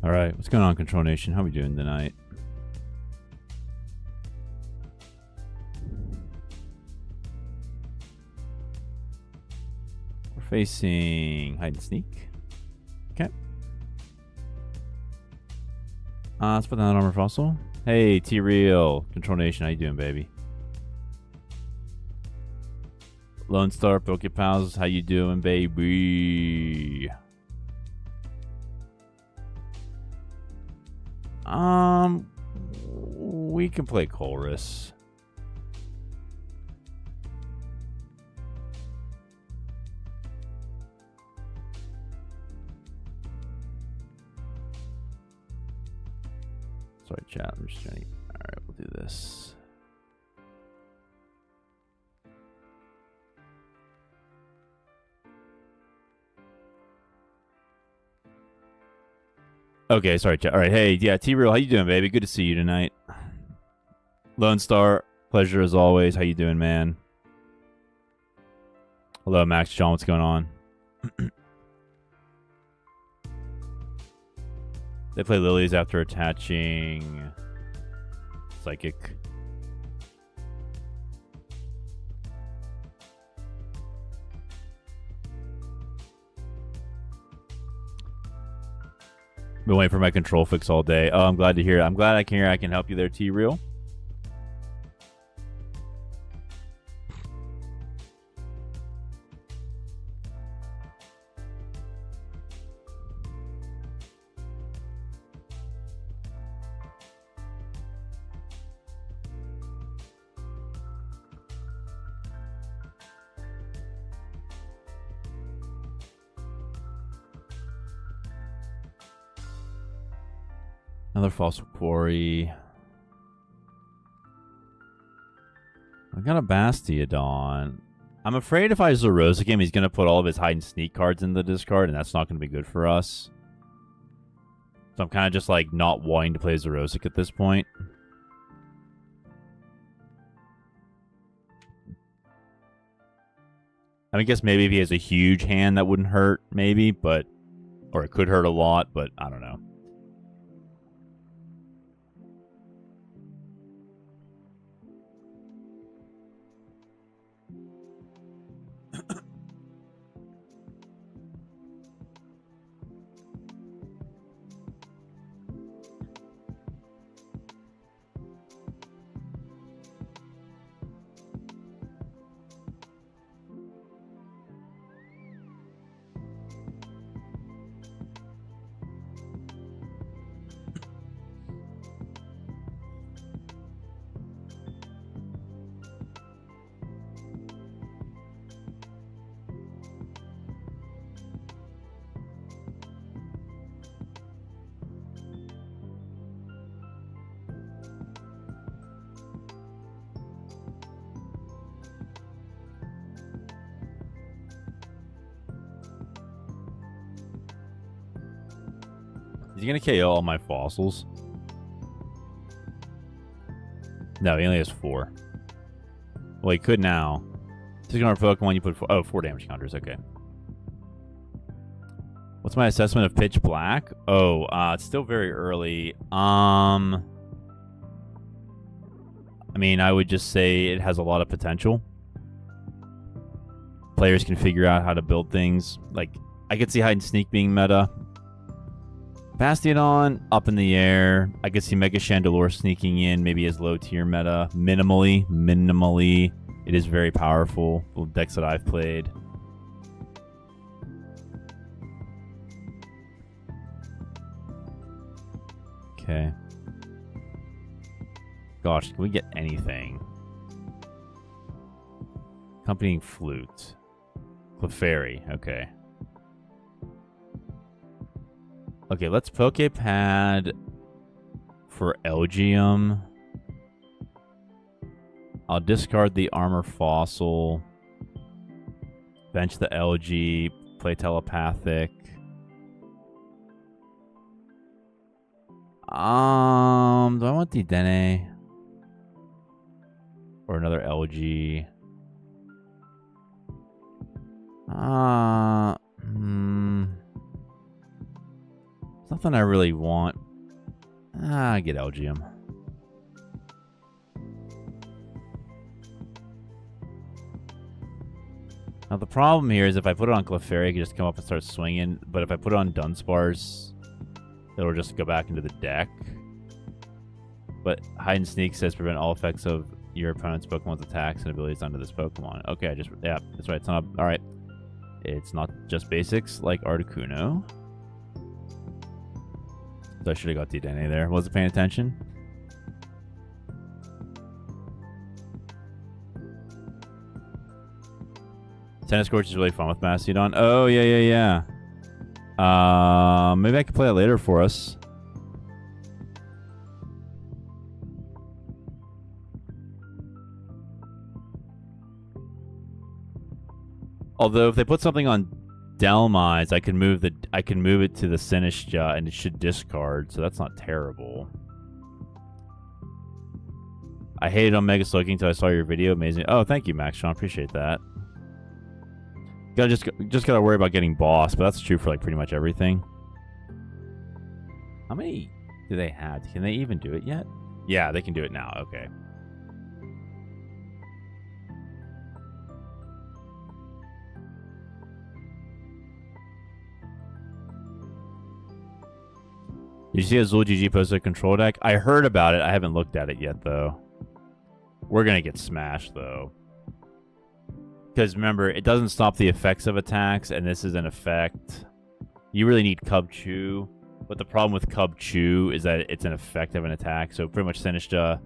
All right, what's going on, Control Nation? How we doing tonight? We're facing hide and sneak. Okay. Let's put down armor fossil. Hey, T-Real, Control Nation, how you doing, baby? Lone Star, Poké Pals, how you doing, baby? We can play Chorus. Sorry, chat. I'm just trying to... All right, we'll do this. Okay, sorry, chat. All right, hey, yeah, T-Real, how you doing, baby? Good to see you tonight. Lone Star, pleasure as always. How you doing, man? Hello, Max, John, what's going on? They play Lilies after attaching Psychic. Been waiting for my control fix all day. Oh, I'm glad to hear it. I'm glad I can hear I can help you there, T-Real. Another Fossil Quarry. I got a Bastiodon. I'm afraid if I Zerosic him, he's going to put all of his hide and sneak cards in the discard, and that's not going to be good for us. So I'm kind of just like not wanting to play Zerosic at this point. I mean, I guess maybe if he has a huge hand, that wouldn't hurt, maybe, but... Or it could hurt a lot, but I don't know. Is he going to KO all my fossils? No, he only has 4. Well, he could now. Just on Pokemon, you put 4 damage counters. Okay. What's my assessment of Pitch Black? Oh, it's still very early. I mean, I would just say it has a lot of potential. Players can figure out how to build things. Like, I could see Hide and Sneak being meta. Bastiodon, up in the air. I could see Mega Chandelure sneaking in, maybe as low tier meta. Minimally. It is very powerful. The decks that I've played. Okay. Gosh, can we get anything? Accompanying Flute. Clefairy, okay. Okay, let's Poké Pad for Elgium. I'll discard the Armor Fossil. Bench the LG. Play Telepathic. Do I want the Dene? Or another LG? Nothing I really want. I get Elgium. Now the problem here is if I put it on Clefairy, I can just come up and start swinging. But if I put it on Dunsparce, it'll just go back into the deck. But Hide and Sneak says prevent all effects of your opponent's Pokemon's attacks and abilities onto this Pokemon. Okay, yeah, that's right. It's not all right. It's not just basics like Articuno. So I should have got D-Dene there. Wasn't paying attention. Tennis Courts is really fun with Bastiodon. Oh, yeah. Maybe I could play it later for us. Although if they put something on Delmise, I can move it to the Sinistcha and it should discard, so that's not terrible. I hated on Mega Slowking until I saw your video. Amazing. Oh, thank you, Max Sean. Appreciate that. Just gotta worry about getting boss, but that's true for like pretty much everything. How many do they have? Can they even do it yet? Yeah, they can do it now. Okay. Did you see Azul GG posted a control deck? I heard about it. I haven't looked at it yet, though. We're going to get smashed, though. Because remember, it doesn't stop the effects of attacks, and this is an effect. You really need Cubchoo. But the problem with Cubchoo is that it's an effect of an attack. So pretty much Sinistcha,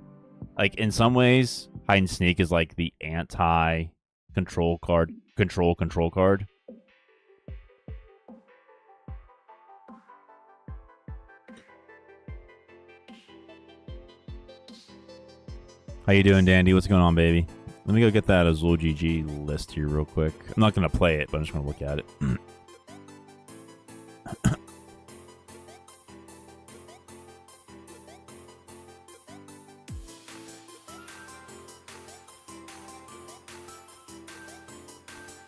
like in some ways, Hide and Sneak is like the anti-control card, control card. How you doing, Dandy? What's going on, baby? Let me go get that Azul GG list here real quick. I'm not going to play it, but I'm just going to look at it.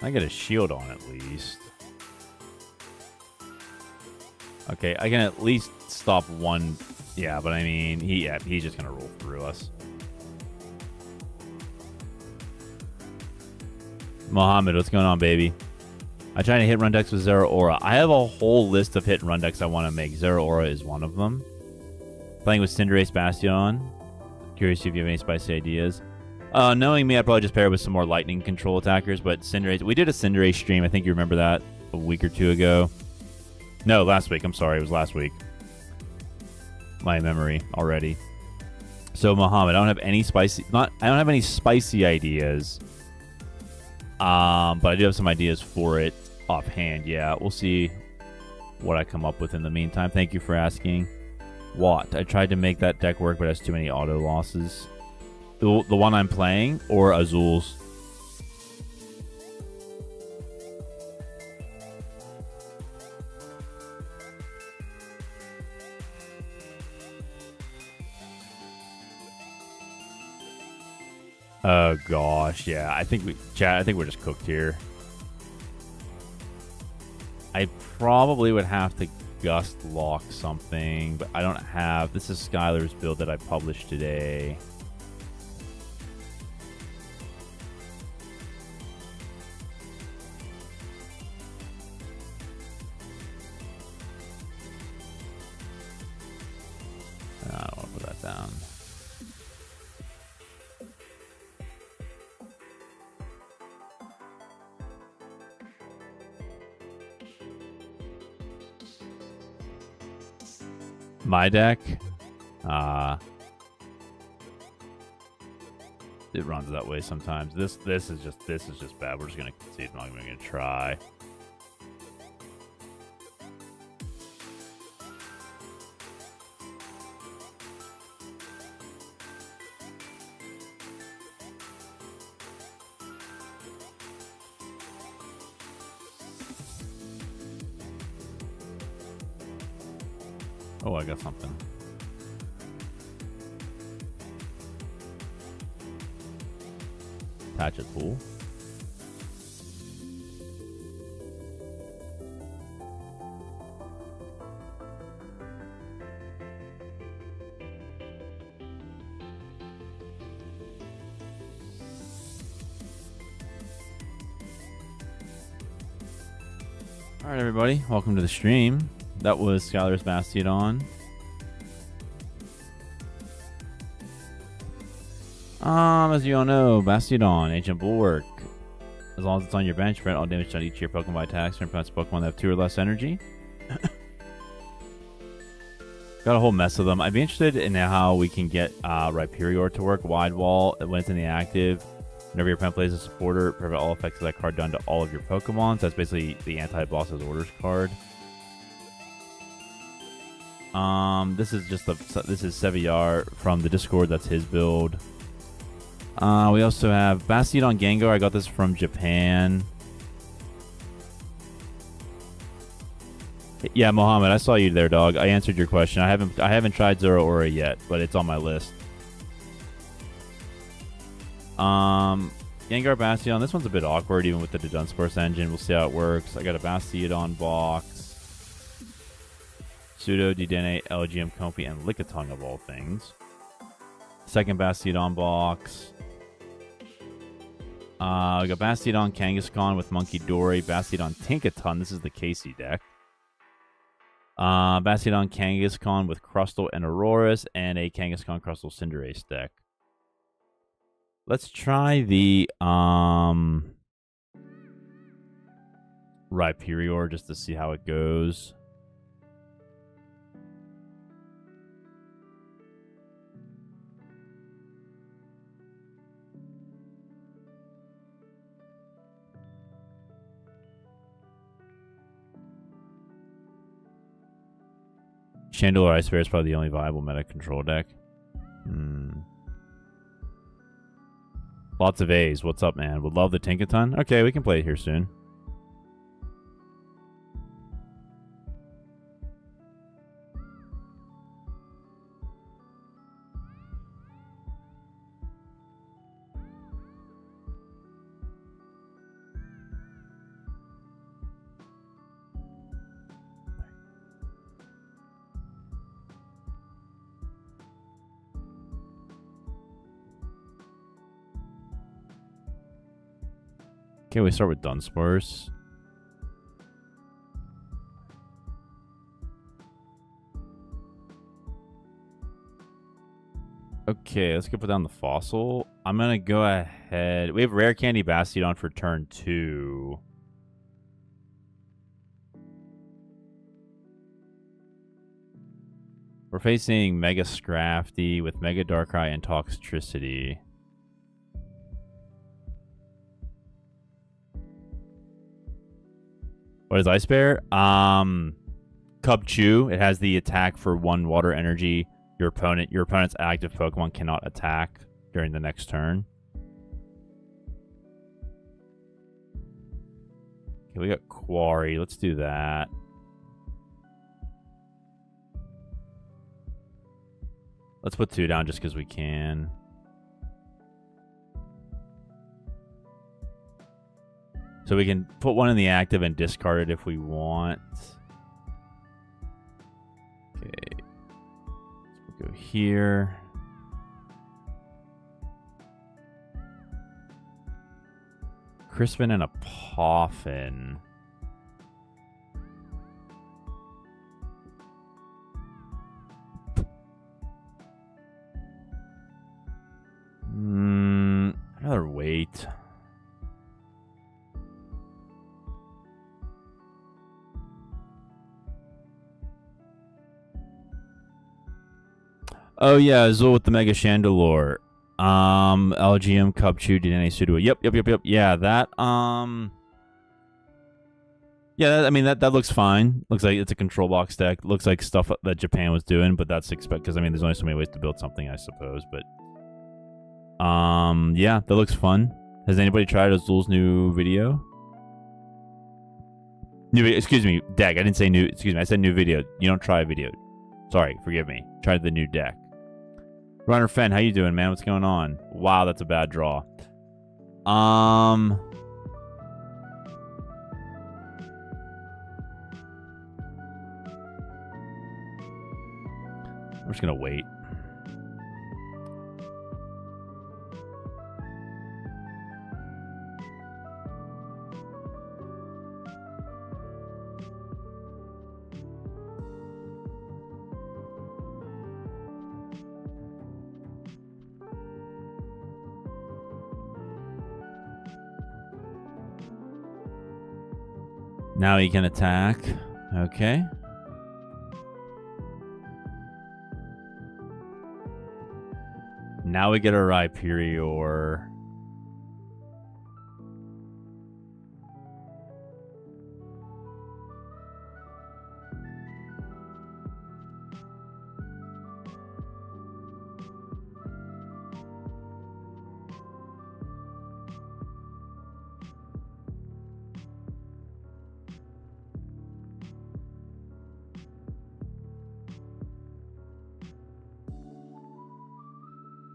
I get a Shieldon at least. Okay, I can at least stop one. Yeah, but I mean, he's just going to roll through us. Mohammed, what's going on, baby? I try to hit run decks with Zeraora. I have a whole list of hit and run decks I want to make. Zeraora is one of them. Playing with Cinderace Bastion. Curious if you have any spicy ideas. Knowing me, I'd probably just pair it with some more lightning control attackers, but Cinderace... We did a Cinderace stream. I think you remember that a week or two ago. No, last week. I'm sorry. It was last week. My memory already. So, Mohammed, I don't have any spicy... I don't have any spicy ideas. But I do have some ideas for it offhand. Yeah, we'll see what I come up with in the meantime. Thank you for asking. What? I tried to make that deck work, but it has too many auto losses. The one I'm playing, or Azul's? Oh gosh, yeah. I think we're just cooked here. I probably would have to gust lock something, but I don't have. This is Skylar's build that I published today. I don't want to put that down. My deck, it runs that way sometimes. This is just bad. We're just gonna concede. I'm not even gonna try. Oh, I got something. Attach a tool. Alright, everybody. Welcome to the stream. That was Skylar's Bastiodon. As you all know, Bastiodon, Ancient Bulwark. As long as it's on your bench, prevent all damage done each of your Pokemon by attacks, and prevents Pokemon that have 2 or less energy. Got a whole mess of them. I'd be interested in how we can get Rhyperior to work. Wide Wall, when it's in the active. Whenever your opponent plays a supporter, prevent all effects of that card done to all of your Pokemon. So that's basically the anti-boss's orders card. This is Seviar from the Discord. That's his build. We also have Bastiodon Gengar. I got this from Japan. Yeah, Mohammed, I saw you there, dog. I answered your question. I haven't tried Zoroark yet, but it's on my list. Gengar Bastiodon. This one's a bit awkward, even with the Dunsparce engine. We'll see how it works. I got a Bastiodon box, Pseudo, Dedenne, LGM, Comfey, and Lickitung of all things. Second Bastiodon box. We got Bastiodon Kangaskhan with Monkey Dory, Bastiodon Tinkaton. This is the Casey deck. Bastiodon Kangaskhan with Crustle and Auroras, and a Kangaskhan Crustle Cinderace deck. Let's try the Rhyperior just to see how it goes. Chandelure Ice Bear is probably the only viable meta control deck. Lots of A's. What's up, man? Would love the Tinkaton. Okay, we can play it here soon. Okay, we start with Dunsparce. Okay, let's go put down the Fossil. I'm going to go ahead. We have Rare Candy Bastiodon for turn 2. We're facing Mega Scrafty with Mega Darkrai and Toxtricity. What is Ice Bear? Cubchoo. It has the attack for 1 water energy. Your opponent's active Pokemon cannot attack during the next turn. Okay, we got Quarry. Let's do that. Let's put 2 down just because we can. So we can put 1 in the active and discard it if we want. Okay. So we'll go here. Crispin and a Poffin. I'd rather wait. Oh yeah, Azul with the Mega Chandelure. LGM, Cubchoo, Dedenne, Sudowoodo. Yep. Yeah, that yeah, I mean that looks fine. Looks like it's a control box deck. Looks like stuff that Japan was doing, but that's expected because I mean there's only so many ways to build something, I suppose. But yeah, that looks fun. Has anybody tried Azul's new video? Excuse me, deck. I didn't say new. Excuse me, I said new video. You don't try a video. Sorry, forgive me. Try the new deck. Runner Fen, how you doing, man? What's going on? Wow, that's a bad draw. I'm just gonna wait. Now he can attack. Okay. Now we get a Rhyperior.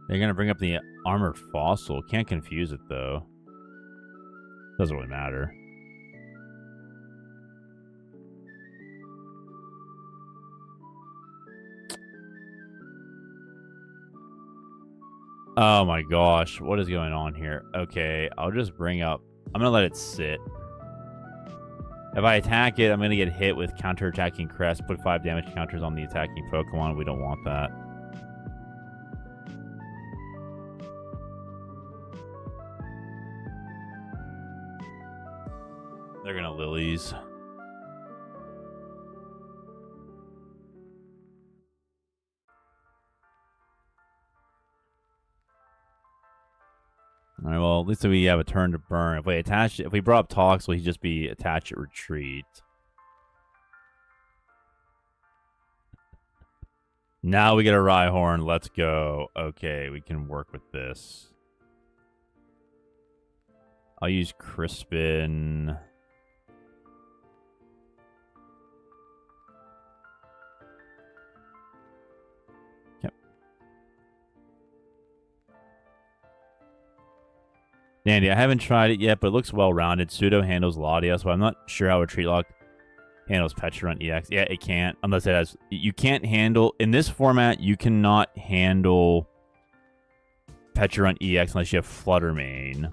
They're going to bring up the Armored Fossil. Can't confuse it, though. Doesn't really matter. Oh my gosh. What is going on here? Okay, I'll just bring up... I'm going to let it sit. If I attack it, I'm going to get hit with counter-attacking Crest. Put 5 damage counters on the attacking Pokemon. We don't want that. They're gonna Lillies. Alright, well, at least we have a turn to burn. If we attach it, if we brought up Toxel, he'd just be attach it, retreat. Now we get a Rhyhorn. Let's go. Okay, we can work with this. I'll use Crispin. Dandy, I haven't tried it yet, but it looks well-rounded. Pseudo handles Latias, but I'm not sure how a Retreat Lock handles Petrel EX. Yeah, it can't, unless it has... You can't handle... In this format, you cannot handle Petrel EX unless you have Flutter Mane.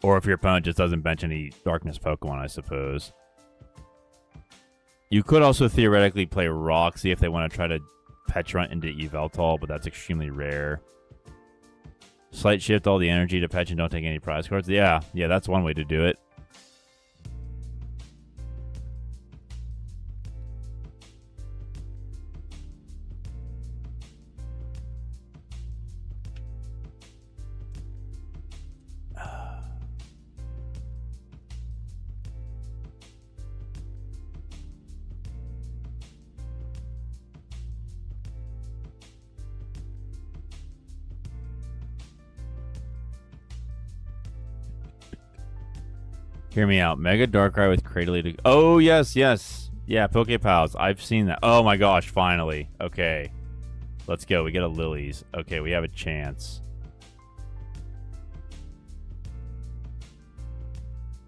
Or if your opponent just doesn't bench any Darkness Pokemon, I suppose. You could also theoretically play Roxy if they want to try to Petrunt into Yveltal, but that's extremely rare. Slight shift all the energy to Petch and don't take any prize cards. Yeah, that's one way to do it. Hear me out. Mega Darkrai with Cradily. Oh, yes. Yeah, Poké Pals. I've seen that. Oh my gosh, finally. Okay. Let's go. We get a Lillies. Okay, we have a chance.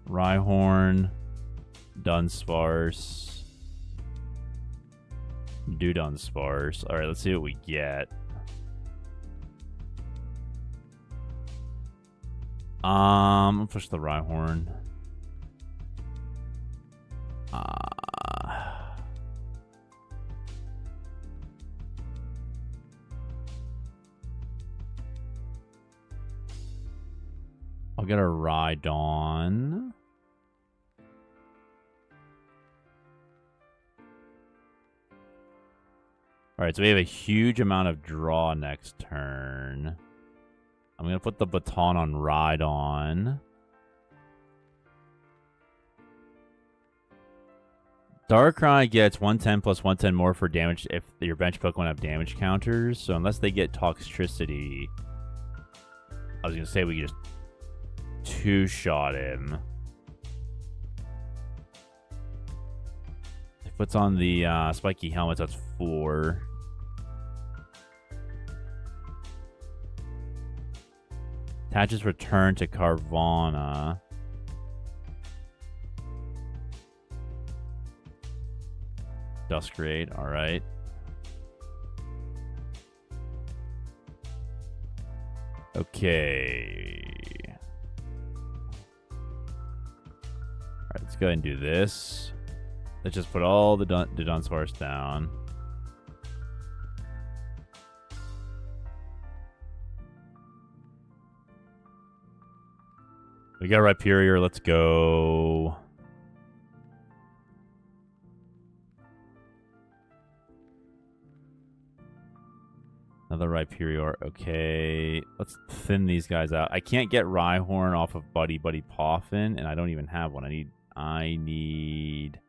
Rhyhorn. Dunsparce. Dunsparce. Alright, let's see what we get. I'll push the Rhyhorn. I'll get a Rhydon. Alright, so we have a huge amount of draw next turn. I'm going to put the Baton on Rhydon. Darkrai gets 110 plus 110 more for damage if your bench Pokemon have damage counters. So unless they get Toxtricity, I was going to say we could just two-shot him. He puts on the spiky helmets, that's 4. Attaches return to Carvana. Duskgrade, alright. Okay. Alright, let's go ahead and do this. Let's just put all the Dunsparce down. We got Rhyperior. Let's go. Another Rhyperior. Okay. Let's thin these guys out. I can't get Rhyhorn off of Buddy Poffin, and I don't even have one. I need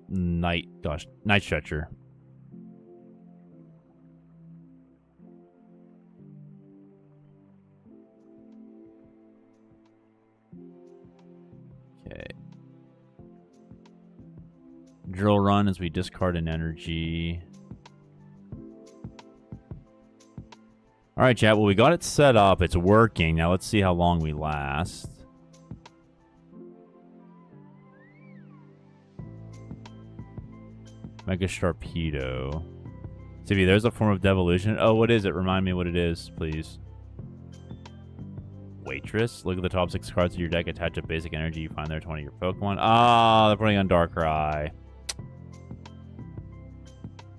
Night Stretcher. Okay. Drill Run as we discard an energy. Alright, chat. Well, we got it set up. It's working. Now let's see how long we last. Mega Sharpedo. Stevie, there's a form of devolution. Oh, what is it? Remind me what it is, please. Waitress. Look at the top 6 cards of your deck. Attach a basic energy you find there to one of your Pokemon. Ah, they're putting on Darkrai.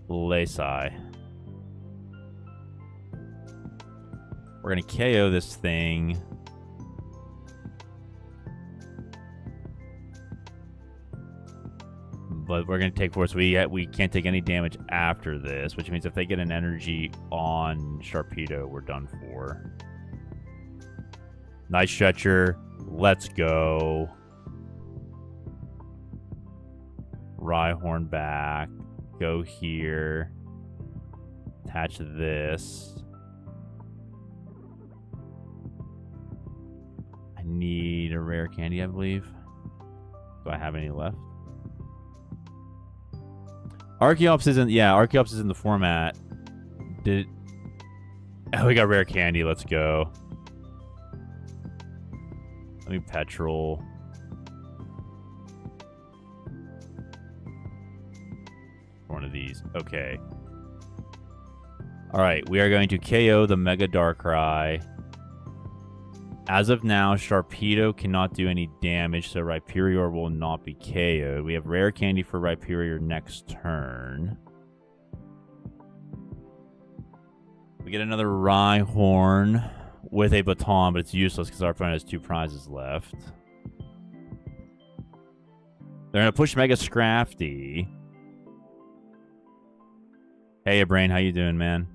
Lacey. We're going to KO this thing. But we're going to take force. We can't take any damage after this, which means if they get an energy on Sharpedo, we're done for. Night Stretcher. Let's go. Rhyhorn back. Go here. Attach this. I need a rare candy, I believe. Do I have any left? Archeops isn't... Yeah, Archeops is in the format. Oh, we got rare candy. Let's go. Let me Petrel. One of these. Okay. Alright, we are going to KO the Mega Darkrai. As of now, Sharpedo cannot do any damage, so Rhyperior will not be KO'd. We have Rare Candy for Rhyperior next turn. We get another Rhyhorn with a baton, but it's useless because our opponent has 2 prizes left. They're going to push Mega Scrafty. Hey, Brain, how you doing, man?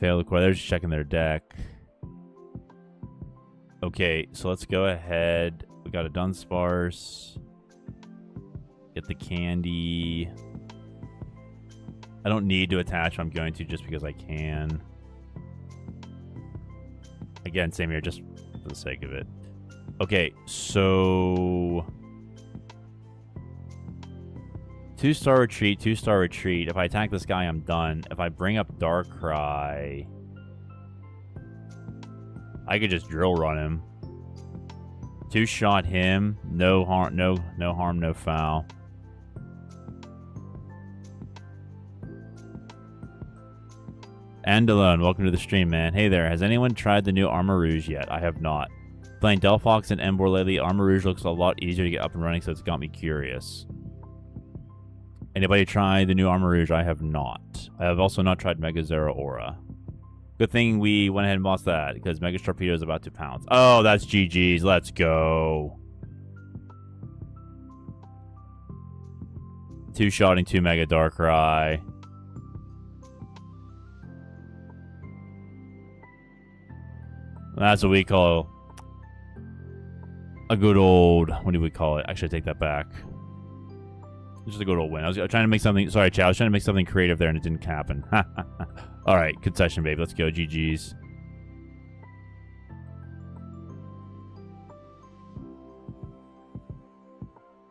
Fail the core. They're just checking their deck. Okay, so let's go ahead. We got a Dunsparce. Get the candy. I don't need to attach. I'm going to just because I can. Again, same here, just for the sake of it. Okay, so 2-star retreat, 2-star retreat. If I attack this guy, I'm done. If I bring up Darkrai, I could just drill run him. 2-shot him. No harm, no harm, no foul. Andalone, welcome to the stream, man. Hey there, has anyone tried the new Armor Rouge yet? I have not. Playing Delphox and Emboar lately, Armor Rouge looks a lot easier to get up and running, so it's got me curious. Anybody try the new Armor Rouge? I have not. I have also not tried Mega Zeraora. Good thing we went ahead and lost that, because Mega Sharpedo is about to pounce. Oh, that's GG's. Let's go. 2-shotting 2 Mega Darkrai. That's what we call a good old... What do we call it? I should take that back. Just a good old win. I was trying to make something... Sorry, chat. I was trying to make something creative there and it didn't happen. Alright, good session, babe. Let's go. GG's.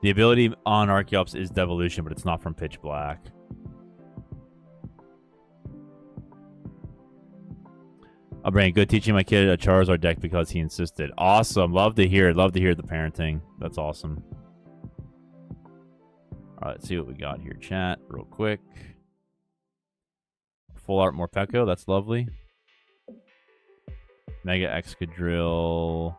The ability on Archeops is Devolution, but it's not from Pitch Black. Oh, Brain, good teaching my kid a Charizard deck because he insisted. Awesome. Love to hear it. Love to hear the parenting. That's awesome. All right, let's see what we got here. Chat, real quick. Full art Morpeko. That's lovely. Mega Excadrill.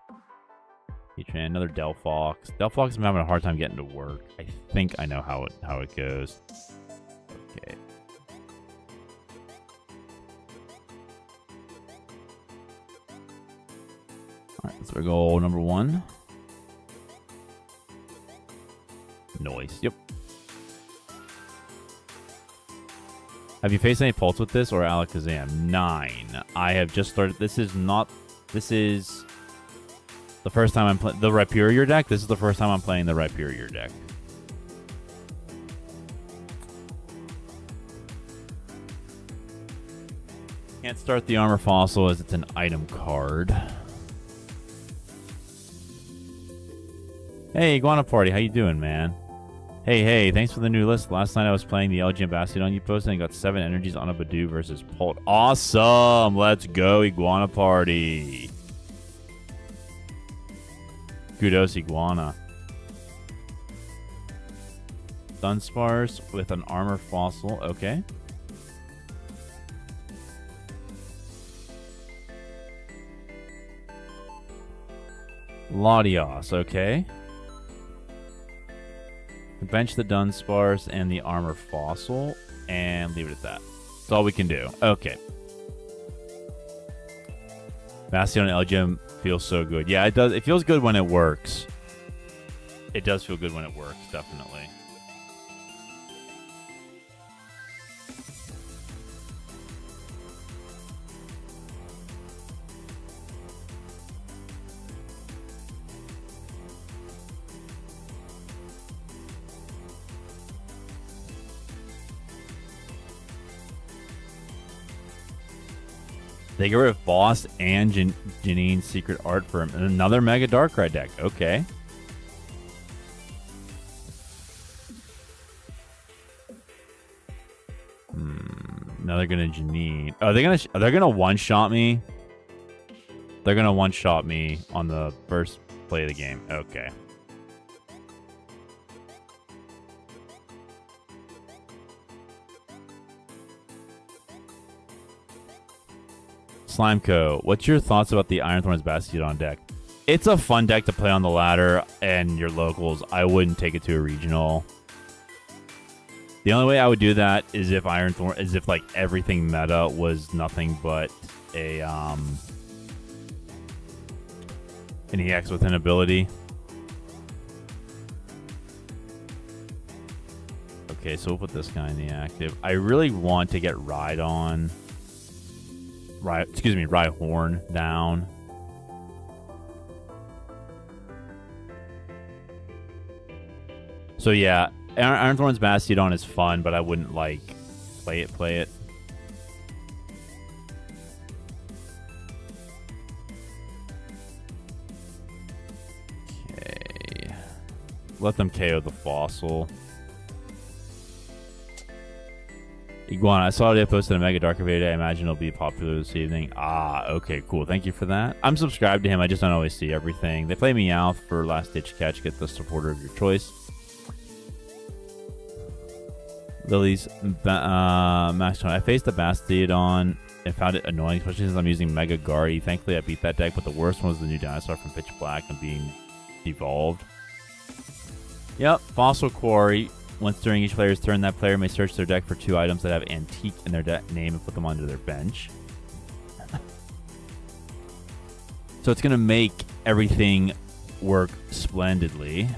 Heatran, another Delphox. Delphox is having a hard time getting to work. I think I know how it goes. Okay. Alright, let's go number 1. Noise. Yep. Have you faced any Pulse with this or Alakazam? 9. I have just started. This is the first time I'm playing the Rhyperior deck. This is the first time I'm playing the Rhyperior deck. Can't start the Armor Fossil as it's an item card. Hey, Iguana Party, how you doing, man? Hey, thanks for the new list. Last night I was playing the LG and Bastiodon you posted and got 7 energies on a Badoo versus Pult. Awesome! Let's go, Iguana Party. Kudos, Iguana. Dunsparce with an Armor Fossil. Okay. Latios. Okay. Bench the Dunsparce and the Armor Fossil and leave it at that. That's all we can do. Okay. Bastiodon LGM feels so good. Yeah, it does. It feels good when it works. It does feel good when it works, definitely. They get rid of Boss and Janine's Secret Art for another Mega Darkrai deck. Okay. Now they're gonna Janine. Oh, they're gonna one-shot me. They're gonna one-shot me on the first play of the game. Okay. Slimeco, what's your thoughts about the Iron Thorns Bastiodon deck? It's a fun deck to play on the ladder and your locals. I wouldn't take it to a regional. The only way I would do that is if like everything meta was nothing but a an EX with an ability. Okay, so we'll put this guy in the active. I really want to get Rhydon. Rhyhorn down. So yeah, Iron Thorns Bastiodon is fun, but I wouldn't like play it. Okay. Let them KO the Fossil. Iguana, I saw they posted a Mega Dark video today. I imagine it'll be popular this evening. Ah, okay, cool. Thank you for that. I'm subscribed to him. I just don't always see everything. They play Meowth for Last Ditch Catch. Get the supporter of your choice. Lillie's Mastodon. I faced the Bastiodon and found it annoying, especially since I'm using Mega Gary. Thankfully, I beat that deck, but the worst one was the new dinosaur from Pitch Black and being devolved. Yep, Fossil Quarry. Once during each player's turn, that player may search their deck for 2 items that have Antique in their name and put them onto their bench. So it's going to make everything work splendidly.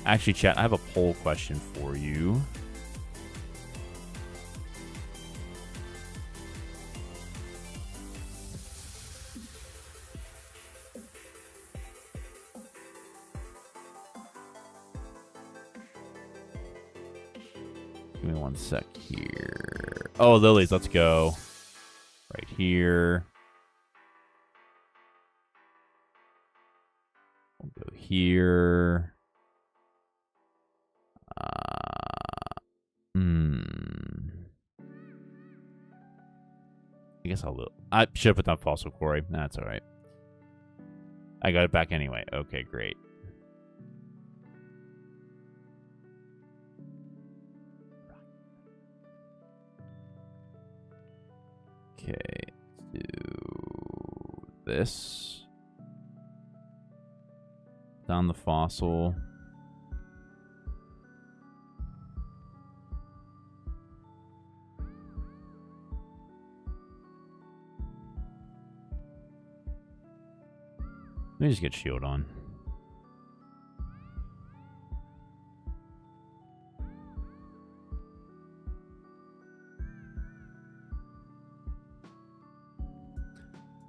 Actually, chat, I have a poll question for you. Give me 1 sec here. Oh, Lilies, let's go. Right here. We'll go here. I guess I should have put down Fossil Quarry. That's alright. I got it back anyway. Okay, great. Okay, let's do this. Down the Fossil. Let me just get Shieldon.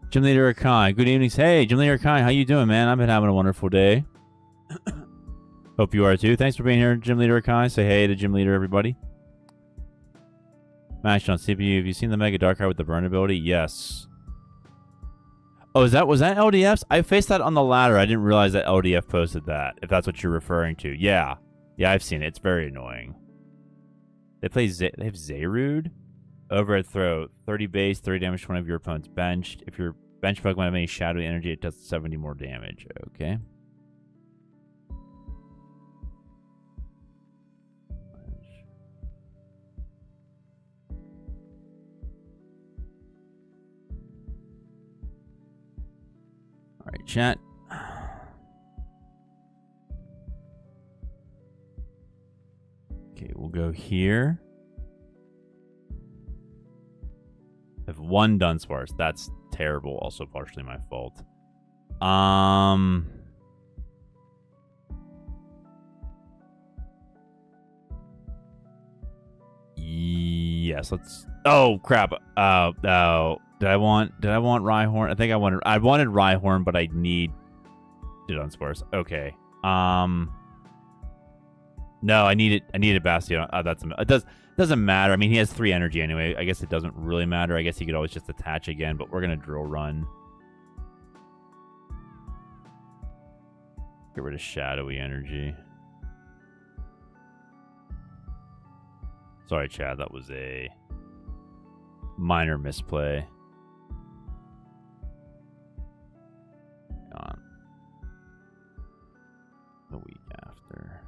Gym Leader Akai, good evening. Hey, Gym Leader Akai, how you doing, man? I've been having a wonderful day. Hope you are too. Thanks for being here, Gym Leader Akai. Say hey to Gym Leader, everybody. Mashed on CPU. Have you seen the Mega Darkrai with the burn ability? Yes. Oh, was that LDF's? I faced that on the ladder. I didn't realize that LDF posted that, if that's what you're referring to. Yeah. Yeah, I've seen it. It's very annoying. They have Zarude over at throw. 30 base, 30 damage to one of your opponent's benched. If your bench Pokemon have any shadowy energy, it does 70 more damage. Okay. All right, chat. Okay, we'll go here. I have one Dunsparce. That's terrible. Also partially my fault. Yes, let's... Oh, crap. Oh. Did I want Rhyhorn? I think I wanted Rhyhorn, but I need Dunsparce. Okay. No, I needed Bastiodon. It doesn't matter. I mean, he has 3 energy anyway. I guess it doesn't really matter. I guess he could always just attach again, but we're gonna Drill Run. Get rid of shadowy energy. Sorry, Chad. That was a minor misplay. On the week after.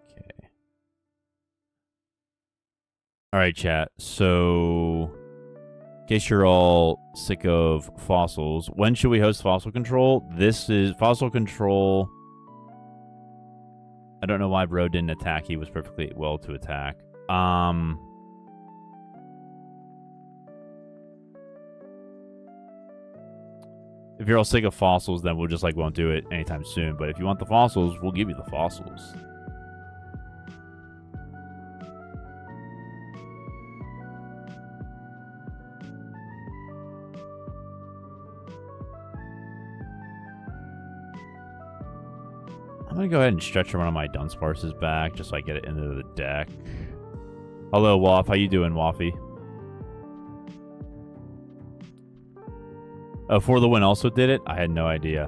Okay. All right, chat. So, in case you're all sick of fossils, when should we host Fossil Control? This is Fossil Control. I don't know why Bro didn't attack. He was perfectly well to attack. If you're all sick of fossils, then we'll just won't do it anytime soon. But if you want the fossils, we'll give you the fossils. I'm going to go ahead and stretch one of my Dunsparces back just so I get it into the deck. Hello, Waff. How you doing, Waffy? Oh, For the Win also did it? I had no idea.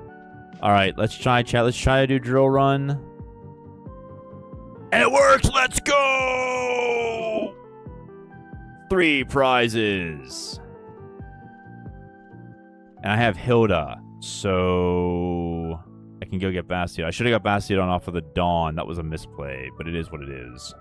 All right, let's try, chat. Let's try to do Drill Run. And it works! Let's go! 3 prizes. And I have Hilda, so I can go get Bastiodon. I should have got Bastiodon off of the Dawn. That was a misplay, but it is what it is.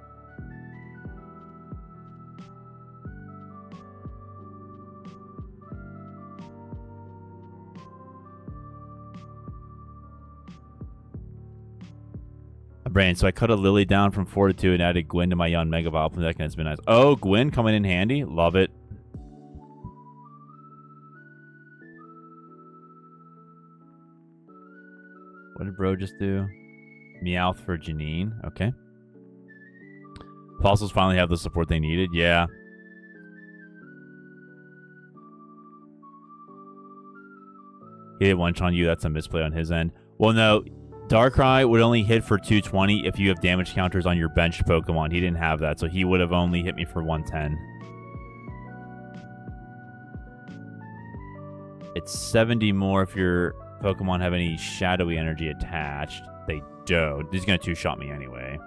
Brain. So I cut a Lillie down from 4 to 2 and added Gwyn to my Young Mega Vileplume deck, and it's been nice. Oh, Gwyn coming in handy. Love it. What did Bro just do? Meowth for Janine. Okay. Fossils finally have the support they needed. Yeah. He hit one on you. That's a misplay on his end. Well, no. Darkrai would only hit for 220 if you have damage counters on your benched Pokemon. He didn't have that, so he would have only hit me for 110. It's 70 more if your Pokemon have any shadowy energy attached. They don't. He's going to 2-shot me anyway.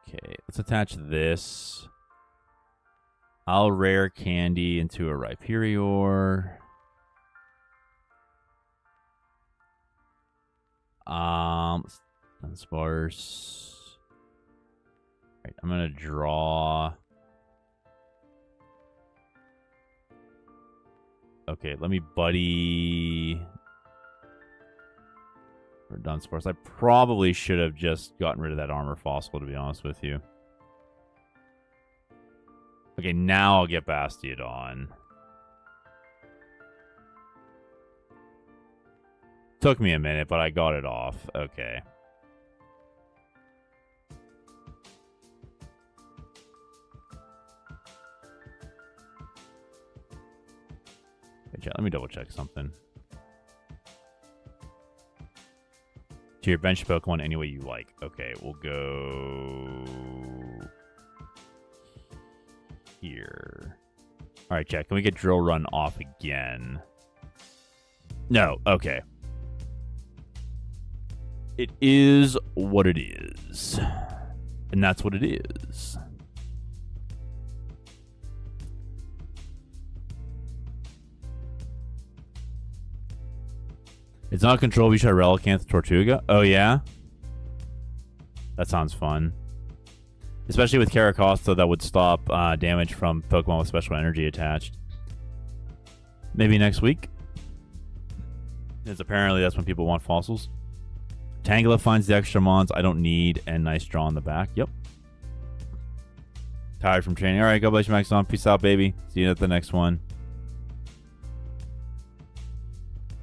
Okay, let's attach this. I'll Rare Candy into a Rhyperior. Sparse. Right, I'm gonna draw. Okay, let me buddy. For Dunsparce. I probably should have just gotten rid of that armor fossil, to be honest with you. Okay, now I'll get Bastiodon. Took me a minute, but I got it off. Okay. Let me double check something. To your bench Pokemon any way you like. Okay, we'll go here. All right, chat. Can we get Drill Run off again? No. Okay. It is what it is. And that's what it is. It's not Control. We try Relicanth Tortuga. Oh, yeah? That sounds fun. Especially with Caracosta, that would stop damage from Pokemon with special energy attached. Maybe next week. Because apparently that's when people want fossils. Tangela finds the extra mons I don't need, and nice draw on the back. Yep. Tired from training. All right, God bless you, Max on. Peace out, baby. See you at the next one.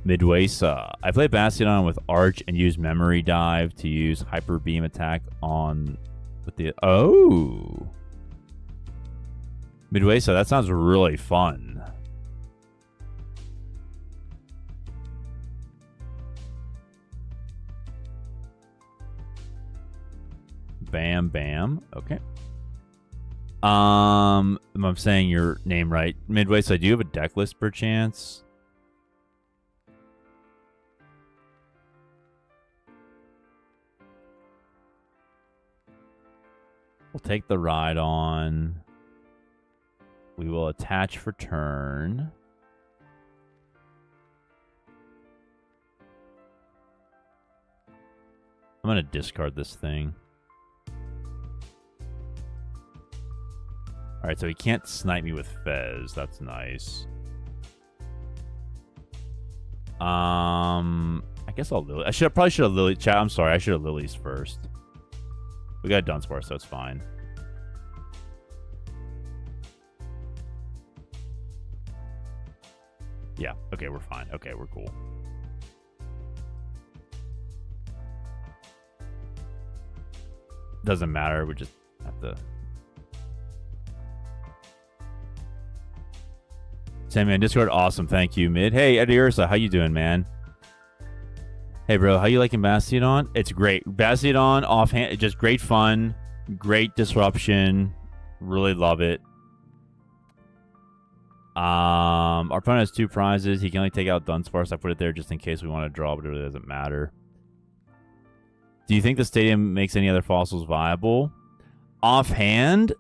Miduesa. I played Bastiodon with Arch and used Memory Dive to use Hyper Beam attack on with the... Oh! Miduesa, that sounds really fun. Bam, bam. Okay. I'm saying your name right. Miduesa, do you have a deck list per chance? We'll take the ride on. We will attach for turn. I'm going to discard this thing. Alright, so he can't snipe me with Fez. That's nice. I guess I'll Lillie. Probably should have Lillie. Chat, I'm sorry. I should have Lillie's first. We got a Dunsparce, so it's fine. Yeah, okay, we're fine. Okay, we're cool. Doesn't matter, we just have to... Sammy on Discord, awesome, thank you, Mid. Hey, Eddie Ursa, how you doing, man? Hey, bro, how you liking Bastiodon? It's great. Bastiodon, offhand, just great fun, great disruption. Really love it. Our opponent has 2 prizes. He can only take out Dunsparce. I put it there just in case we want to draw, but it really doesn't matter. Do you think the stadium makes any other fossils viable? Offhand,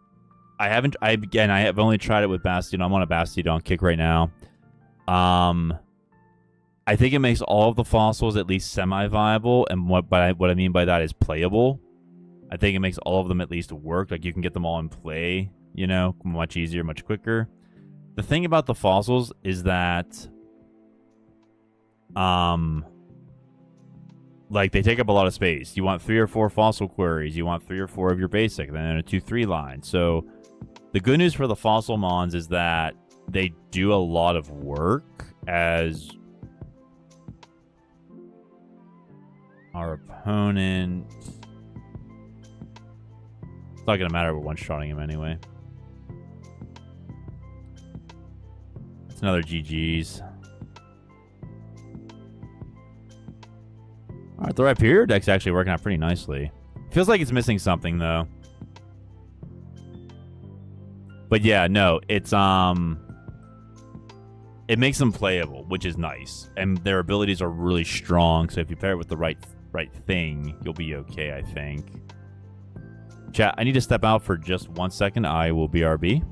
I haven't. I have only tried it with Bastiodon. I'm on a Bastiodon kick right now. I think it makes all of the fossils at least semi-viable, and what I mean by that is playable. I think it makes all of them at least work. Like, you can get them all in play, you know, much easier, much quicker. The thing about the fossils is that, like, they take up a lot of space. You want 3 or 4 fossil queries. You want 3 or 4 of your basic, and then a 2-3 line. So the good news for the fossil mons is that they do a lot of work as our opponent... It's not going to matter, we're one-shotting him anyway. It's another GG's. Alright, the Rhyperior deck's actually working out pretty nicely. Feels like it's missing something, though. But yeah, no, it's, it makes them playable, which is nice. And their abilities are really strong, so if you pair it with the right thing, you'll be okay, I think. Chat, I need to step out for just 1 second. I will BRB.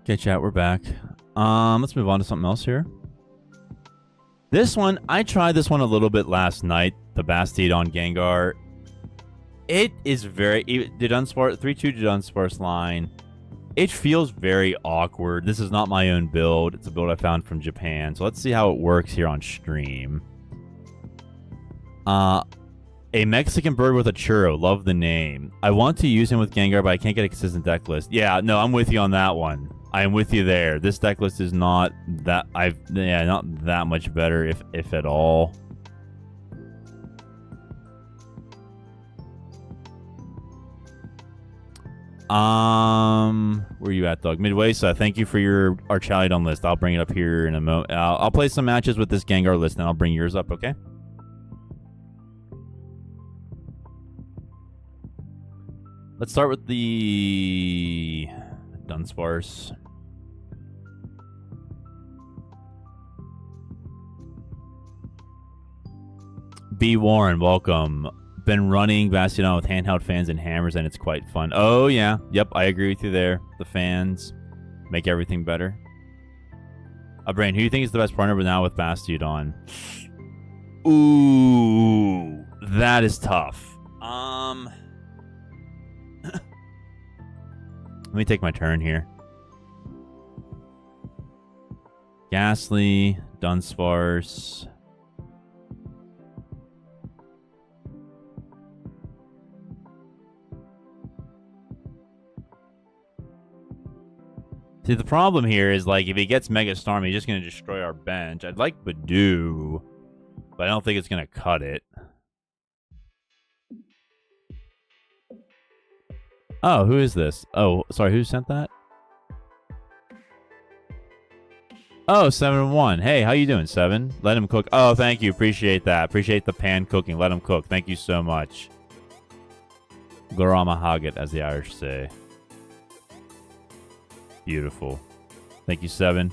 Okay, chat, we're back. Let's move on to something else here. This one, I tried this one a little bit last night, the Bastiodon Gengar. It is very... The Dunsparce, 3-2 Dunsparce line. It feels very awkward. This is not my own build. It's a build I found from Japan. So let's see how it works here on stream. A Mexican bird with a churro. Love the name. I want to use him with Gengar, but I can't get a consistent deck list. Yeah, no, I'm with you on that one. I am with you there. This deck list is not that not that much better, if at all. Where are you at, Doug? Miduesa, thank you for your Archaludon list. I'll bring it up here in a moment. I'll play some matches with this Gengar list, and I'll bring yours up, okay? Let's start with the Dunsparce. B. Warren, welcome. Been running Bastiodon with handheld fans and hammers, and it's quite fun. Oh, yeah. Yep, I agree with you there. The fans make everything better. Brain, who do you think is the best partner now with Bastiodon? Ooh, that is tough. Let me take my turn here. Ghastly, Dunsparce. See, the problem here is, like, if he gets Mega Storm, he's just going to destroy our bench. I'd like Badoo, but I don't think it's going to cut it. Oh, who is this? Oh, sorry, who sent that? Oh, 7-1. Hey, how you doing, 7? Let him cook. Oh, thank you. Appreciate that. Appreciate the pan cooking. Let him cook. Thank you so much. Gorama Haggett, as the Irish say. Beautiful. Thank you, 7.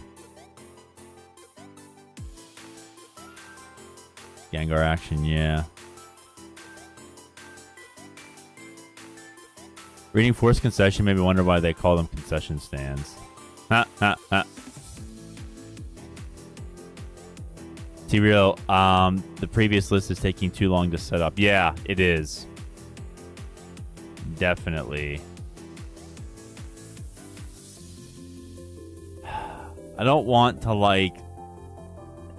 Gengar action, yeah. Reading Force Concession made me wonder why they call them concession stands. Ha, ha, ha. T-Real, the previous list is taking too long to set up. Yeah, it is. Definitely. I don't want to, like...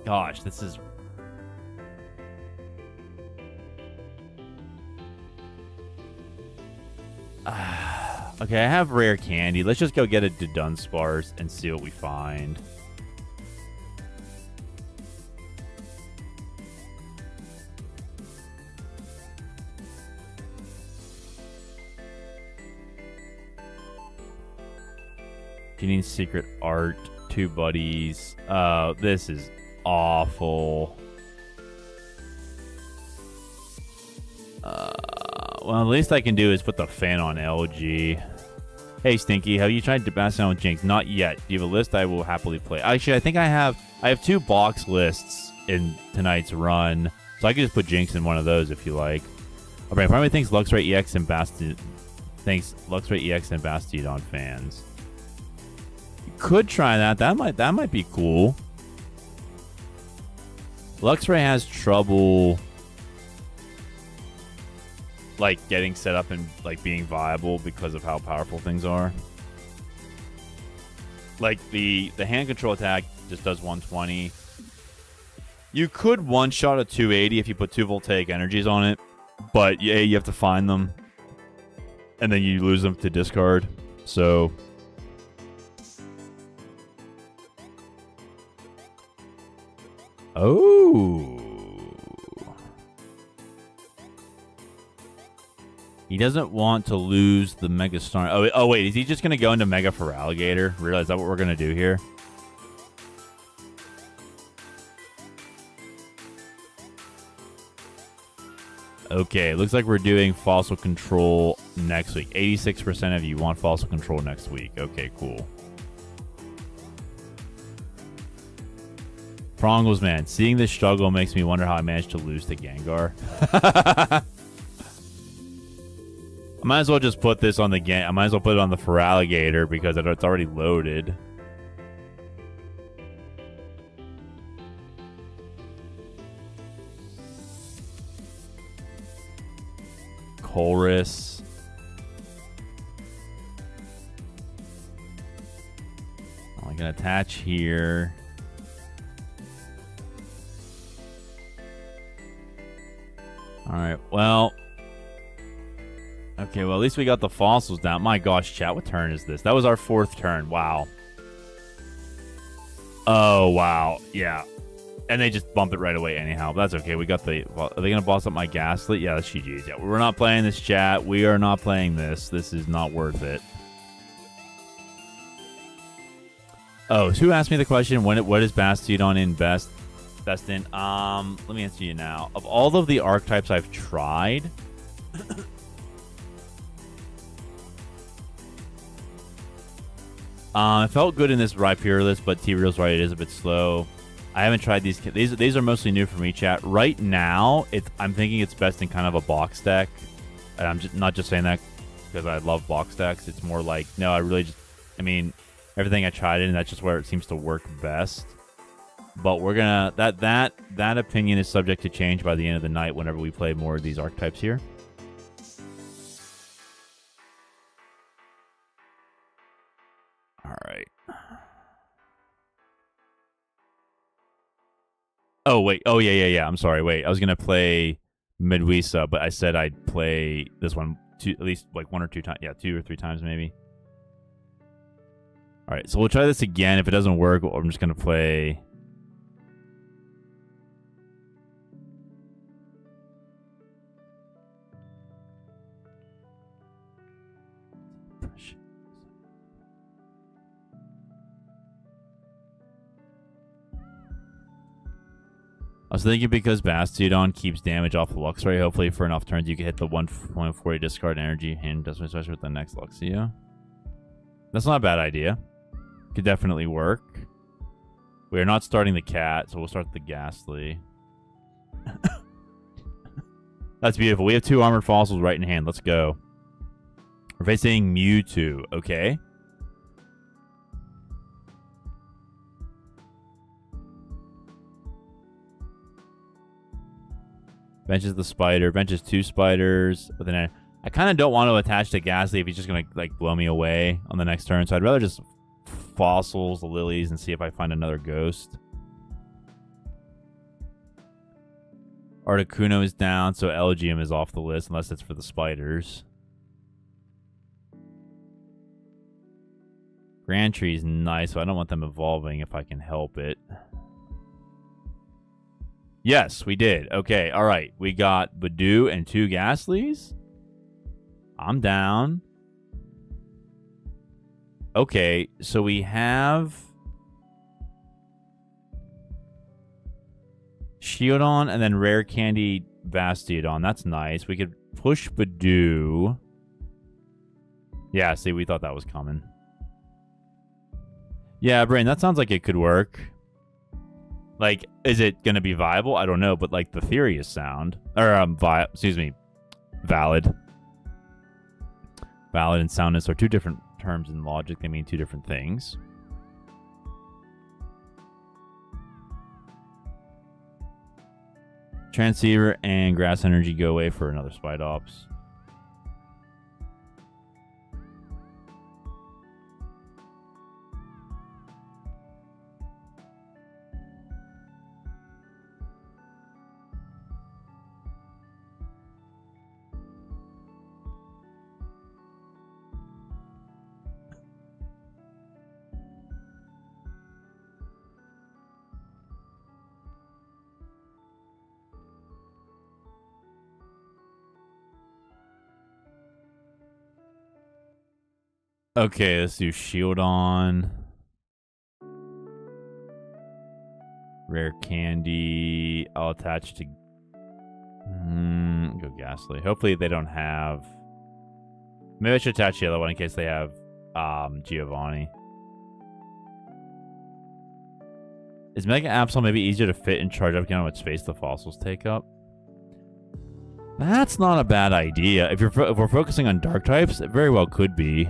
Gosh, this is... Okay, I have Rare Candy. Let's just go get a Dunsparce and see what we find. Getting Secret Art, 2 buddies. This is awful. Well, the least I can do is put the fan on LG. Hey, Stinky, have you tried Bastiodon with Jinx? Not yet. Do you have a list? I will happily play. Actually, I think I have 2 box lists in tonight's run, so I can just put Jinx in one of those if you like. All right, probably thanks Luxray EX and Bastiodon fans. You could try that. That might be cool. Luxray has trouble, like, getting set up and, like, being viable because of how powerful things are. Like, the hand control attack just does 120. You could one-shot a 280 if you put 2 voltaic energies on it, but yeah, you have to find them, and then you lose them to discard. So... Oh... He doesn't want to lose the Mega Star. Oh, wait. Is he just going to go into Mega for Alligator? Really? Is that what we're going to do here? Okay. Looks like we're doing Fossil Control next week. 86% of you want Fossil Control next week. Okay, cool. Prongles, man. Seeing this struggle makes me wonder how I managed to lose to Gengar. I might as well just put this on the game. I might as well put it on the Feraligatr because it's already loaded. Chorus. I can attach here. Alright, well. Okay, well, at least we got the fossils down. My gosh, chat, what turn is this? That was our 4th turn. Wow. Oh, wow. Yeah. And they just bump it right away anyhow. But that's okay. We got the... Well, are they going to boss up my Ghastly? Yeah, that's GG's. Yeah, we're not playing this, chat. We are not playing this. This is not worth it. Oh, so who asked me the question? What is Bastiodon in best in? Let me answer you now. Of all of the archetypes I've tried... it felt good in this Rhyperior list, but T-Real's right, it is a bit slow. I haven't tried these. These are mostly new for me, chat. Right now, I'm thinking it's best in kind of a box deck. And I'm not just saying that because I love box decks. It's more like, no, I mean, everything I tried in, that's just where it seems to work best. But we're gonna that opinion is subject to change by the end of the night whenever we play more of these archetypes here. All right. Oh, wait. Oh, yeah. I'm sorry. Wait, I was going to play Miduesa, but I said I'd play this one at least like 1 or 2 times. Yeah, 2 or 3 times maybe. All right, so we'll try this again. If it doesn't work, I'm just going to play... I was thinking because Bastiodon keeps damage off the Luxray, hopefully for enough turns you can hit the 140 discard energy and does especially with the next Luxio. That's not a bad idea. Could definitely work. We are not starting the cat, so we'll start the Ghastly. That's beautiful. We have 2 armored fossils right in hand. Let's go. We're facing Mewtwo, okay? Benches the spider. Benches 2 spiders. But then I kind of don't want to attach to Ghastly if he's just going to like blow me away on the next turn. So I'd rather just fossils the Lillies and see if I find another ghost. Articuno is down, so Elegium is off the list unless it's for the spiders. Grand Tree is nice, so I don't want them evolving if I can help it. Yes, we did. Okay, all right. We got Badoo and 2 Ghastlies. I'm down. Okay, so we have Shieldon and then Rare Candy Bastiodon. That's nice. We could push Badoo. Yeah, see, we thought that was coming. Yeah, Brain, that sounds like it could work. Like, is it going to be viable? I don't know, but, like, the theory is sound. Or, valid. Valid and soundness are 2 different terms in logic. They mean 2 different things. Transceiver and Grass Energy go away for another Spidops. Okay, let's do Shieldon. Rare Candy. I'll attach to... go Ghastly. Hopefully they don't have... Maybe I should attach the other one in case they have Giovanni. Is Mega Absol maybe easier to fit and charge up again on what space the fossils take up? That's not a bad idea. If we're focusing on dark types, it very well could be.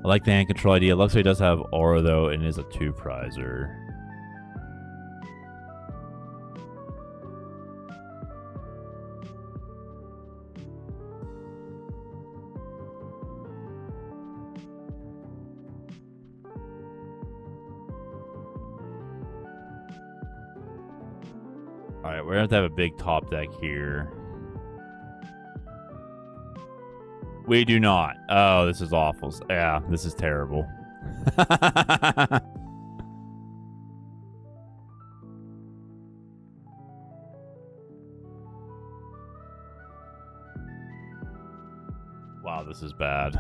I like the hand control idea. Luxury does have aura though, and is a 2-prizer. Alright, we're gonna have to have a big top deck here. We do not. Oh, this is awful. Yeah, this is terrible. Wow, this is bad.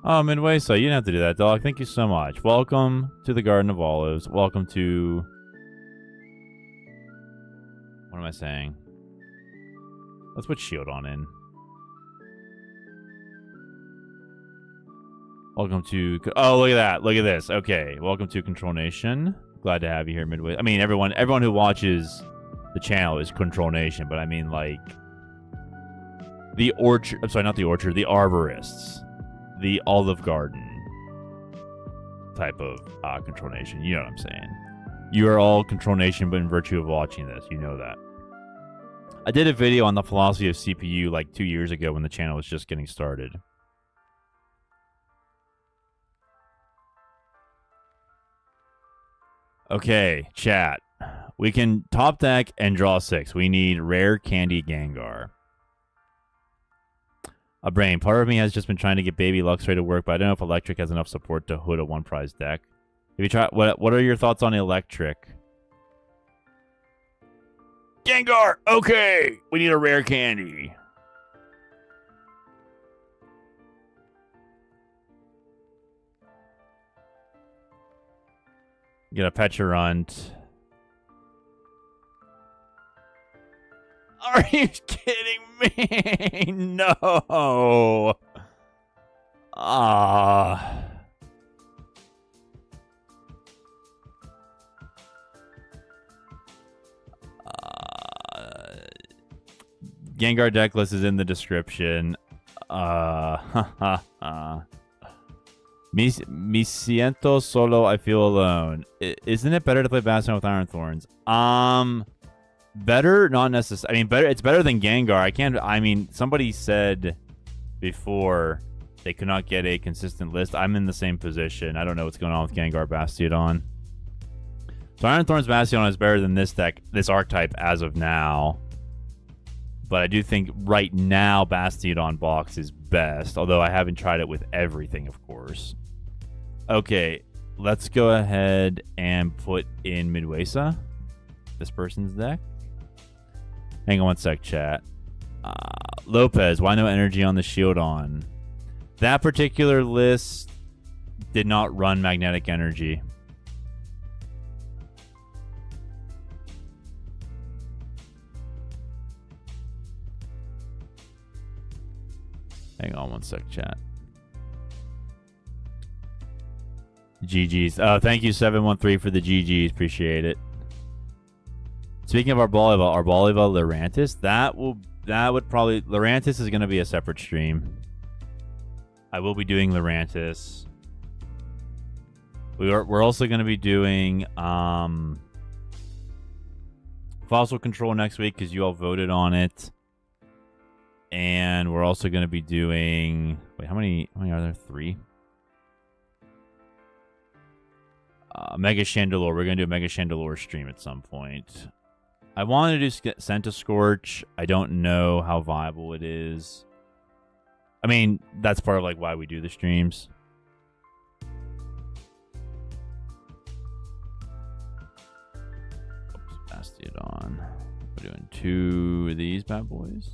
Oh, Miduesa, you didn't have to do that, dog. Thank you so much. Welcome to the Garden of Olives. Welcome to... What am I saying? Let's put Shieldon in. Welcome to... Oh, look at that. Look at this. Okay. Welcome to Control Nation. Glad to have you here, Miduesa. I mean, everyone who watches the channel is Control Nation, but I mean, like... The Orchard... I'm sorry, not the Orchard. The Arborists. The Olive Garden type of Control Nation. You know what I'm saying. You are all Control Nation, but in virtue of watching this. You know that. I did a video on the philosophy of CPU like 2 years ago when the channel was just getting started. Okay, chat. We can top deck and draw 6. We need Rare Candy Gengar. A brain. Part of me has just been trying to get Baby Luxray to work, but I don't know if Electric has enough support to hood a 1-prize deck. If you try, what are your thoughts on Electric? Gengar! Okay! We need a Rare Candy. Get a Petrel. Are you kidding me? No. Gengar deck list is in the description. Me siento solo, I feel alone. Isn't it better to play Bastiodon with Iron Thorns? Better, not necessarily. I mean, better. It's better than Gengar. I mean, somebody said before they could not get a consistent list. I'm in the same position. I don't know what's going on with Gengar Bastiodon. So Iron Thorns Bastiodon is better than this deck, this archetype as of now. But I do think right now Bastiodon box is best, although I haven't tried it with everything, of course. Okay, let's go ahead and put in Miduesa, this person's deck. Hang on one sec, chat. Lopez, why no energy on the Shieldon? That particular list did not run magnetic energy. Hang on one sec, chat. GG's. Oh, thank you, 713, for the GG's. Appreciate it. Speaking of Arboliva, Lurantis, that would probably... Lurantis is going to be a separate stream. I will be doing Lurantis. We're also going to be doing Fossil Control next week because you all voted on it. And we're also going to be doing... Wait, how many are there? 3? Mega Chandelure. We're going to do a Mega Chandelure stream at some point. I wanted to do Centiscorch. I don't know how viable it is. I mean, that's part of like why we do the streams. Oops, Bastiodon. We're doing 2 of these bad boys.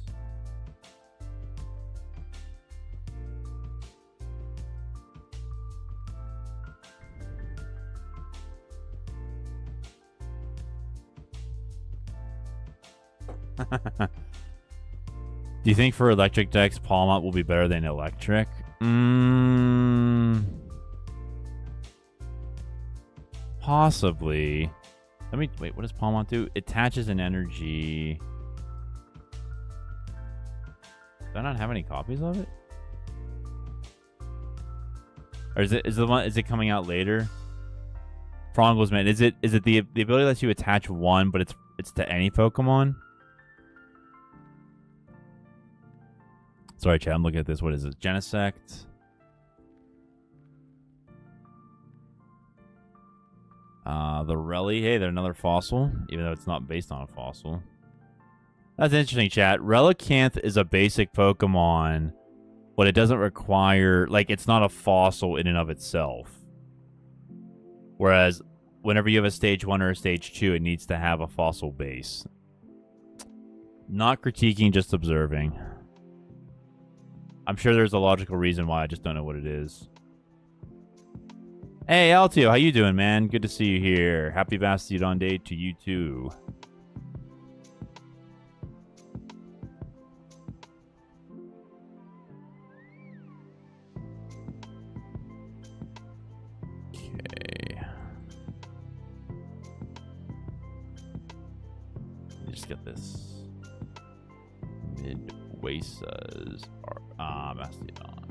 Do you think for electric decks, Palmont will be better than electric? Possibly. Let me wait. What does Palmont do? It attaches an energy. Do I not have any copies of it? Or is it coming out later? Frongles, man. Is it the ability lets you attach one, but it's to any Pokemon? Sorry, chat. I'm looking at this. What is it? Genesect. The Rally. Hey, they're another fossil, even though it's not based on a fossil. That's interesting, chat. Relicanth is a basic Pokemon, but it doesn't require, like, it's not a fossil in and of itself. Whereas, whenever you have a stage 1 or a stage 2, it needs to have a fossil base. Not critiquing, just observing. I'm sure there's a logical reason why, I just don't know what it is. Hey, Altio, how you doing, man? Good to see you here. Happy Bastiodon Day to you, too. Just get this Miduesa's Bastiodon.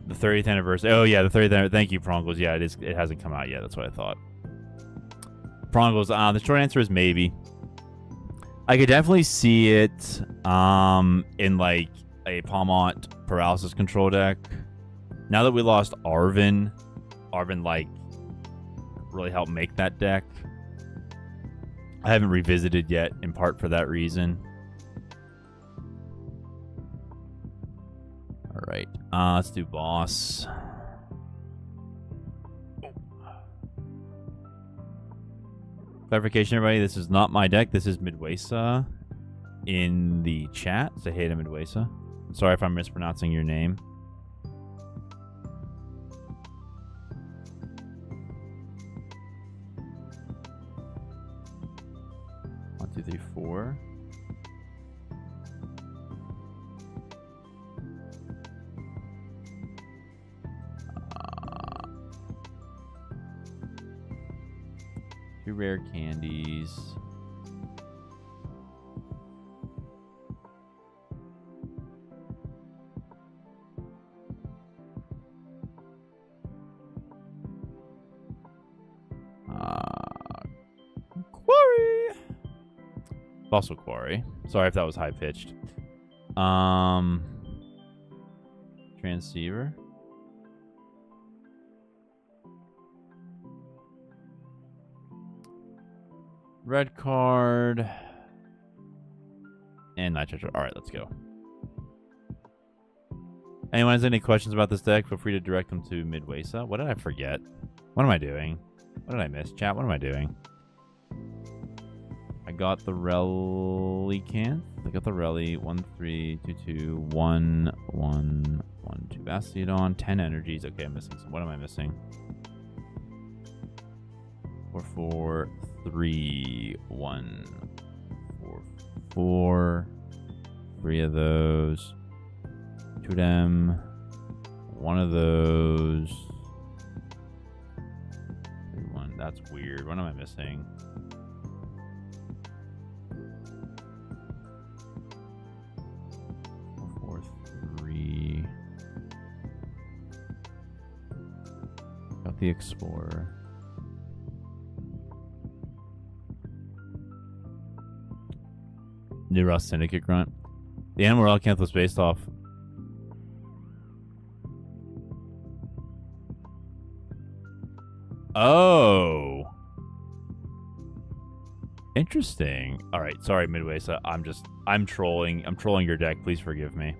The 30th anniversary. Oh yeah, the 30th anniversary. Thank you, Prongles. Yeah, it is. It hasn't come out yet. That's what I thought. Prongles. The short answer is maybe. I could definitely see it in like a Palmont paralysis control deck. Now that we lost Arvin like really helped make that deck. I haven't revisited yet, in part for that reason. All right, let's do boss. Clarification, everybody. This is not my deck. This is Miduesa in the chat. Say hey to Miduesa. Sorry if I'm mispronouncing your name. One, two, three, four. Two rare candies. Quarry. Fossil Quarry. Sorry if that was high pitched. Transceiver. Red card. And Night Stretcher. Alright, let's go. Anyone has any questions about this deck, feel free to direct them to Miduesa. What did I forget? What am I doing? What did I miss? Chat, what am I doing? I got the Relicanth. I got the Rally. 1, 3, 2, 2, 1, 1, 1, 2. Bastiodon. 10 energies. Okay, I'm missing some. What am I missing? 4, 4, 3, 1, 4, 4. 3 of those. 2 of them. 1 of those. 3, 1. That's weird. What am I missing? 4, 3. Got the Explorer. New Rust Syndicate Grunt. The animal Relicanth was based off. Oh. Interesting. Alright, sorry, Miduesa. I'm trolling. I'm trolling your deck. Please forgive me.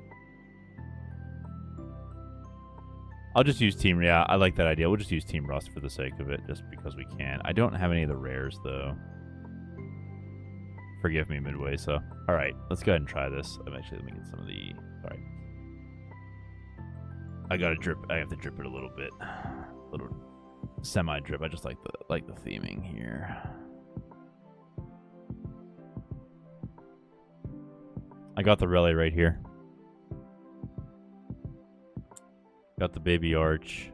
I'll just use Team. Yeah, I like that idea. We'll just use Team Rust for the sake of it, just because we can. I don't have any of the rares, though. Forgive me, Miduesa. Alright, let's go ahead and try this. Actually, let me get some of the... Alright. I gotta drip. I have to drip it a little bit. A little semi-drip. I just like the theming here. I got the Relic right here. Got the baby Arch.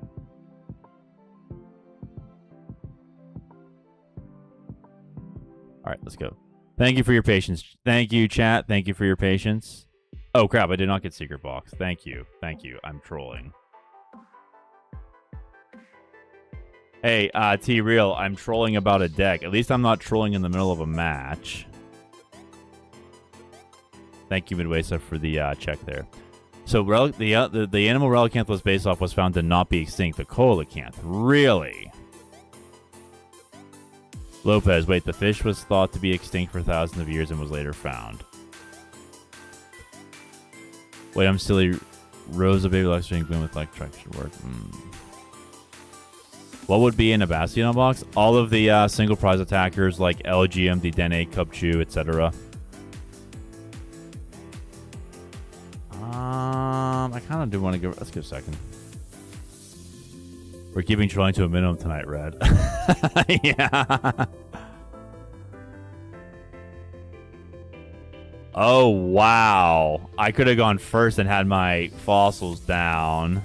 All right, let's go. Thank you for your patience. Thank you, chat. Thank you for your patience. Oh, crap. I did not get Secret Box. Thank you. Thank you. I'm trolling. Hey, T-Real, I'm trolling about a deck. At least I'm not trolling in the middle of a match. Thank you, Miduesa, for the check there. So the animal Relicanth was based off was found to not be extinct. The Coelacanth. Really? Lopez, wait, the fish was thought to be extinct for thousands of years and was later found. Wait, I'm silly. Rosa baby electric boom with electric should work. What would be in a Bastiodon box? All of the single prize attackers like LGM, Dedenne, Cubchoo, etc. I kind of do want to go. Let's go second. We're keeping trolling to a minimum tonight, Red. Yeah. Oh, wow. I could have gone first and had my fossils down.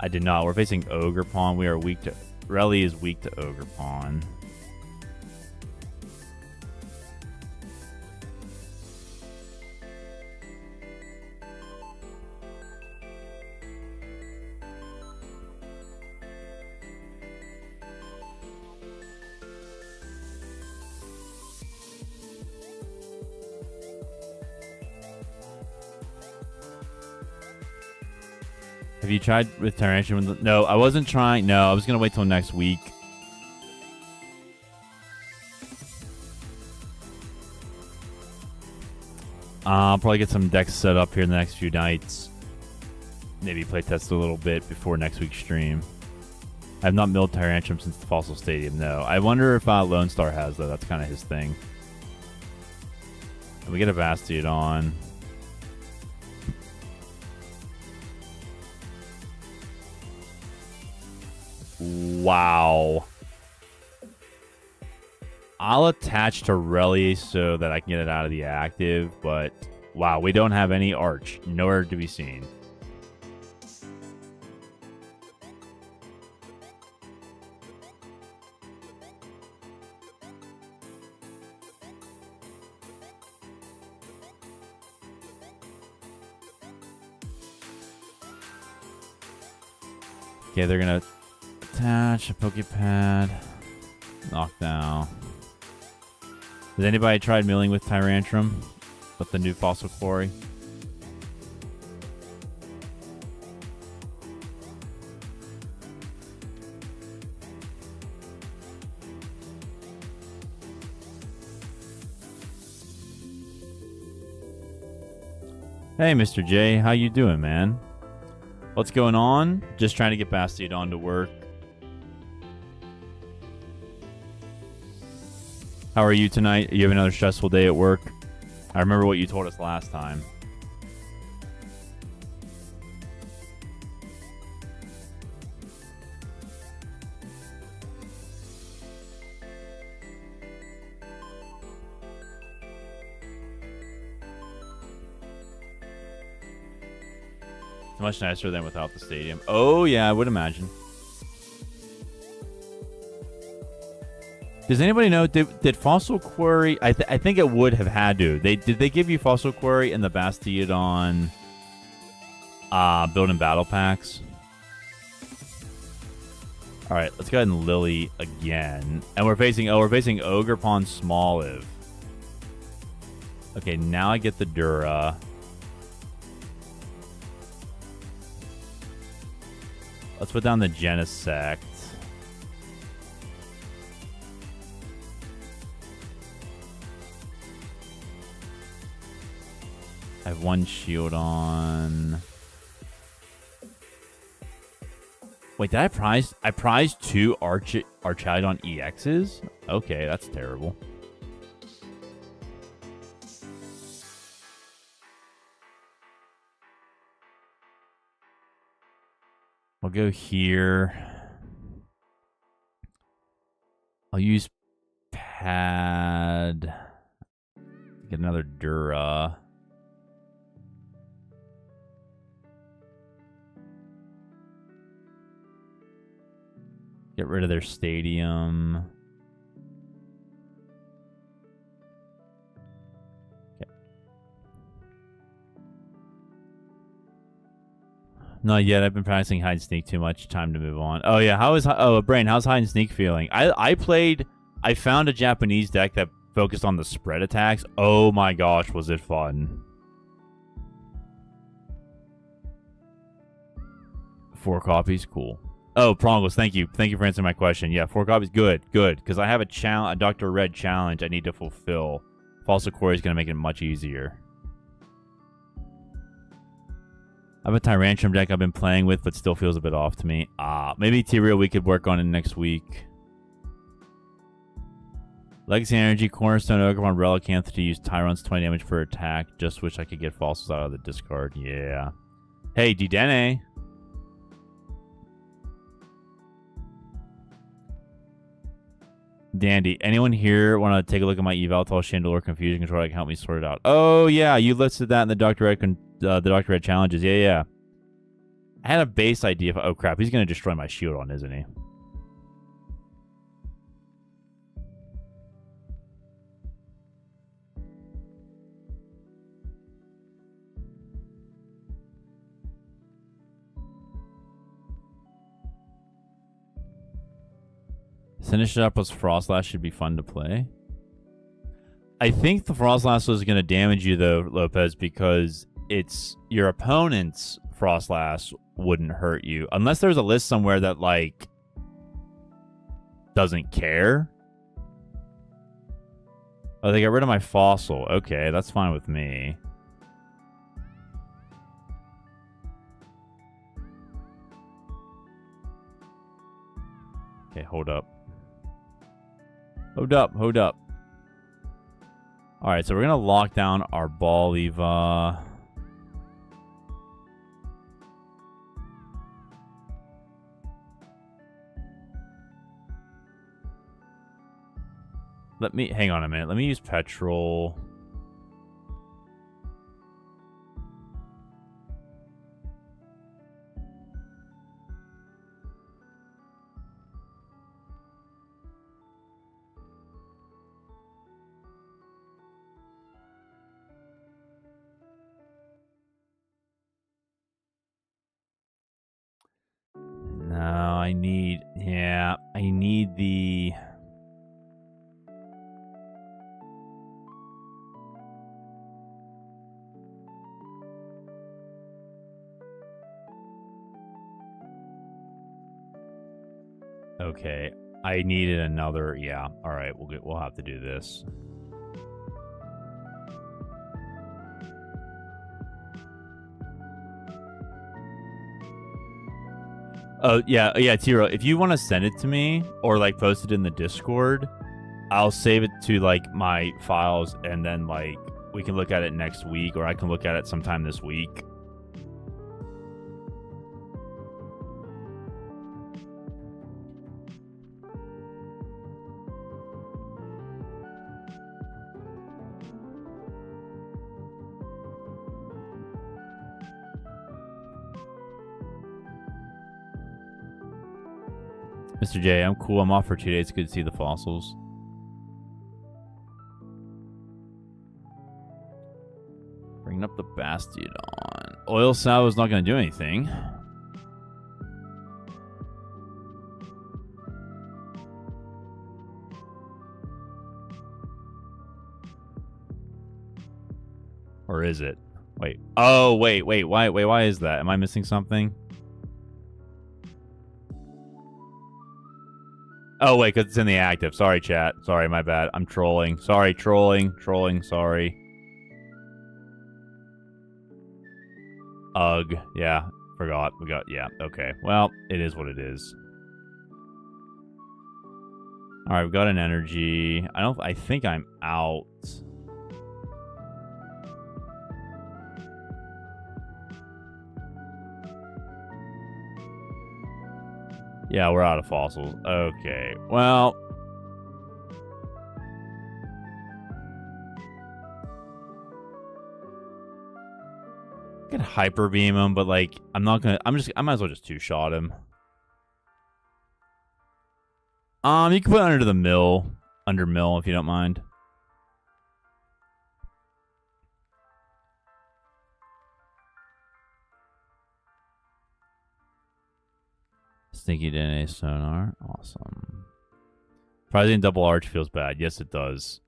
I did not. We're facing Ogerpon. We are weak to... Relic is weak to Ogerpon. Have you tried with Tyrantrum? No, I wasn't trying. No, I was going to wait till next week. I'll probably get some decks set up here in the next few nights. Maybe play test a little bit before next week's stream. I have not milled Tyrantrum since the Fossil Stadium, no. I wonder if Lone Star has, though. That's kind of his thing. And we get a Bastiodon. Wow. I'll attach to Relic so that I can get it out of the active, but wow, we don't have any Arch. Nowhere to be seen. Okay, they're gonna attach a Poké Pad. Knockdown. Has anybody tried milling with Tyrantrum? With the new Fossil Quarry? Hey, Mr. J, how you doing, man? What's going on? Just trying to get Bastiodon to work. How are you tonight? You have another stressful day at work? I remember what you told us last time. It's much nicer than without the stadium. Oh, yeah, I would imagine. Does anybody know, did Fossil Quarry... I think it would have had to. Did they give you Fossil Quarry and the Bastiodon build and battle packs? Alright, let's go ahead and Lillie again. And we're facing Ogerpon Smoliv. Okay, now I get the Dura. Let's put down the Genesect. I have one Shieldon. Wait, did I prize? I prized two Archaludon EXs? Okay, that's terrible. I'll go here. I'll use Pad. Get another Dura. Get rid of their stadium. Okay. Not yet. I've been practicing hide and sneak too much. Time to move on. Oh yeah, Brain, how's hide and sneak feeling? I found a Japanese deck that focused on the spread attacks. Oh my gosh, was it fun. 4 copies, cool. Oh, Prongles, thank you. Thank you for answering my question. Yeah, 4 copies, good, good. Because I have a Dr. Red challenge I need to fulfill. Fossil Quarry is going to make it much easier. I have a Tyrantrum deck I've been playing with, but still feels a bit off to me. Maybe T-Real we could work on it next week. Legacy Energy, Cornerstone Ogre on Relicanth to use Tyrant's 20 damage per attack. Just wish I could get fossils out of the discard. Yeah. Hey, Didene. Dandy. Anyone here want to take a look at my Evaltol Chandelure Confusion Control that can help me sort it out? Oh, yeah. You listed that in the Dr. Red challenges. Yeah, yeah. I had a base idea. Oh, crap. He's going to destroy my Shieldon, isn't he? Finish it up with Frostlass should be fun to play. I think the Frostlass is going to damage you, though, Lopez, because it's your opponent's Frostlass wouldn't hurt you. Unless there's a list somewhere that, like, doesn't care. Oh, they got rid of my Fossil. Okay, that's fine with me. Okay, hold up. Hold up, hold up. Alright, so we're going to lock down our Boliva. Hang on a minute. Let me use Petrel. No, I need the... Okay, I needed another, yeah. All right, we'll have to do this. Oh, yeah, Tiro, if you want to send it to me or, like, post it in the Discord, I'll save it to, like, my files, and then, like, we can look at it next week, or I can look at it sometime this week. Mr. J, I'm cool. I'm off for 2 days. It's good to see the fossils. Bringing up the Bastiodon. Oil Salvo is not going to do anything. Or is it? Wait. Oh, wait. Why is that? Am I missing something? Oh, wait, because it's in the active. Sorry, chat. Sorry, my bad. I'm trolling. Sorry, trolling, sorry. Ugh. Yeah, forgot. Yeah, okay. Well, it is what it is. All right, we've got an energy. I think I'm out. Yeah, we're out of fossils. Okay, well. hyper beam him, but like I might as well just two-shot him. You can put it under the mill. Under mill if you don't mind. Stinky DNA sonar. Awesome. Probably in double arch feels bad. Yes, it does.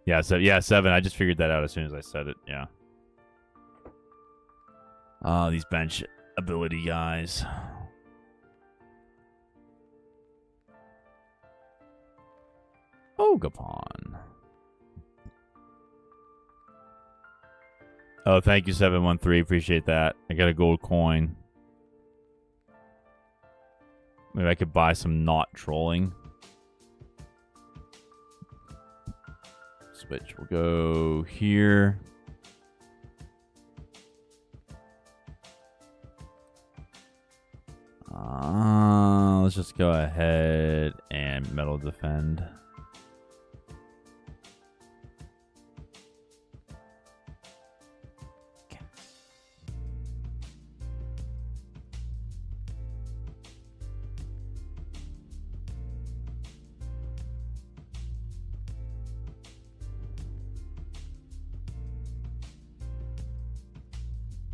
Yeah, so yeah, 7. I just figured that out as soon as I said it. Yeah. These bench ability guys. Ogapon. Oh, thank you, 713. Appreciate that. I got a gold coin. Maybe I could buy some not trolling. Switch. We'll go here. Let's just go ahead and metal defend.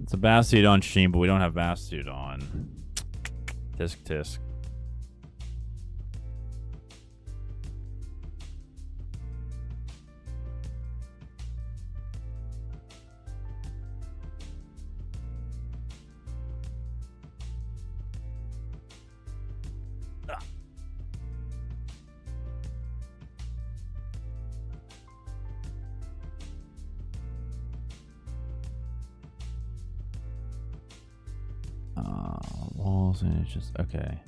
It's a Bastiodon stream, but we don't have Bastiodon. Tisk tisk. Walls and it's just okay.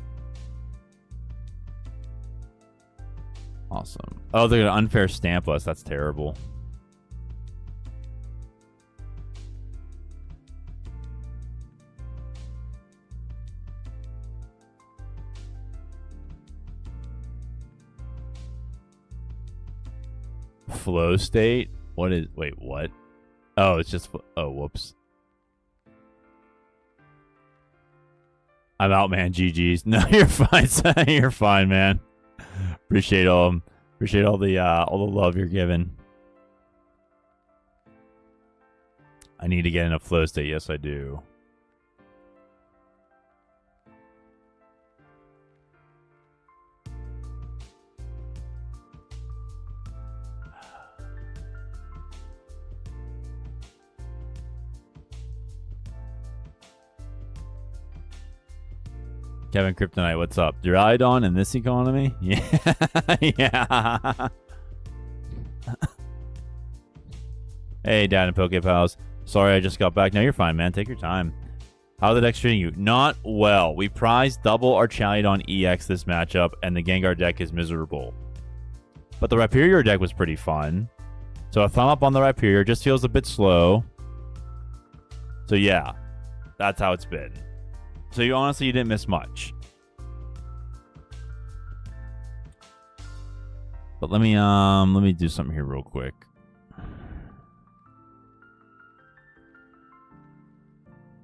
Awesome. Oh, they're gonna unfair stamp us. That's terrible. Flow state? What is? Wait, what? Oh, it's just. Oh, whoops. I'm out, man. GG's. No, you're fine. You're fine, man. Appreciate all the love you're giving. I need to get in a flow state. Yes, I do. Kevin Kryptonite, what's up? Duraludon in this economy? Yeah. Yeah. Hey, Dad and Poké Pals. Sorry I just got back. No, you're fine, man. Take your time. How are the decks treating you? Not well. We prized double Archaludon EX this matchup, and the Gengar deck is miserable. But the Rhyperior deck was pretty fun. So a thumb up on the Rhyperior. Just feels a bit slow. So yeah, that's how it's been. So you didn't miss much. But let me do something here real quick.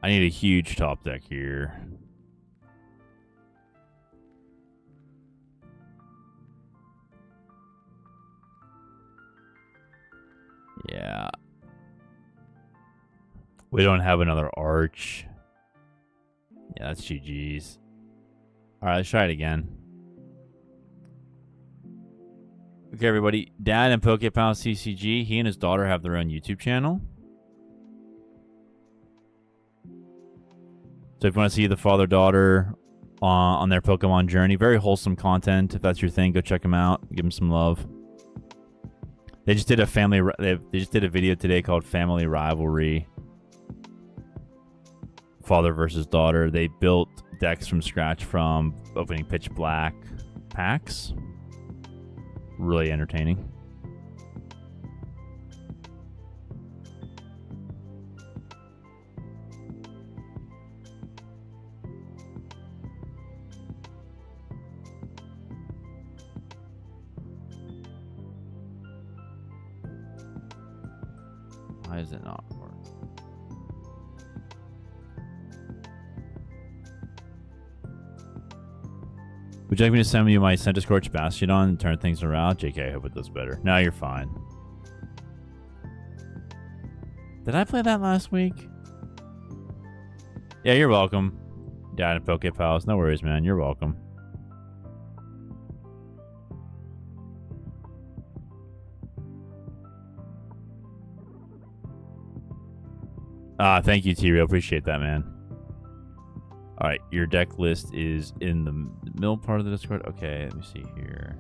I need a huge top deck here. Yeah. We don't have another arch. Yeah, that's GG's. Alright, let's try it again. Okay, everybody. Dad and Poké Pal CCG, he and his daughter have their own YouTube channel. So if you want to see the father-daughter on their Pokemon journey, very wholesome content. If that's your thing, go check them out. Give them some love. They just did a video today called Family Rivalry. Father versus daughter. They built decks from scratch from opening pitch black packs. Really entertaining. Why is it not working? Would you like me to send you my Centiskorch Bastiodon and turn things around? JK, I hope it does better. No, you're fine. Did I play that last week? Yeah, you're welcome. Down in Poké Pals. No worries, man. You're welcome. Thank you, T-Real. Appreciate that, man. All right, your deck list is in the middle part of the Discord. Okay, let me see here.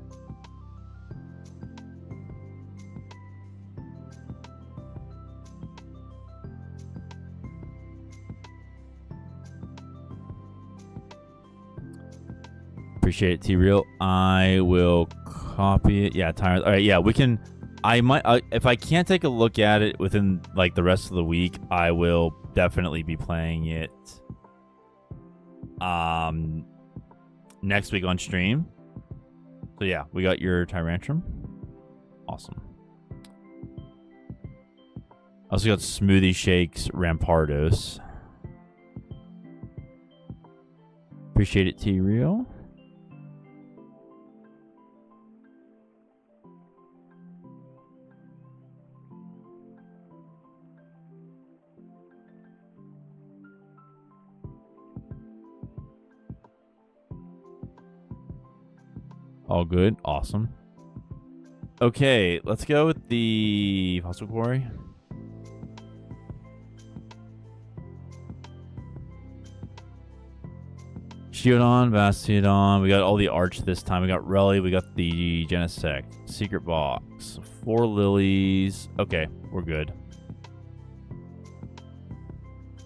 Appreciate it, T-Real. I will copy it. Yeah, Tyrant. All right, yeah, we can. I might, if I can't take a look at it within like the rest of the week, I will definitely be playing it next week on stream. So yeah, we got your Tyrantrum. Awesome. Also got Smoothie Shakes Rampardos. Appreciate it, T-Real. All good. Awesome. Okay, let's go with the Fossil Quarry. Shieldon, Bastiodon. We got all the Arch this time. We got Relicanth. We got the Genesect. Secret Box. 4 Lilies. Okay, we're good.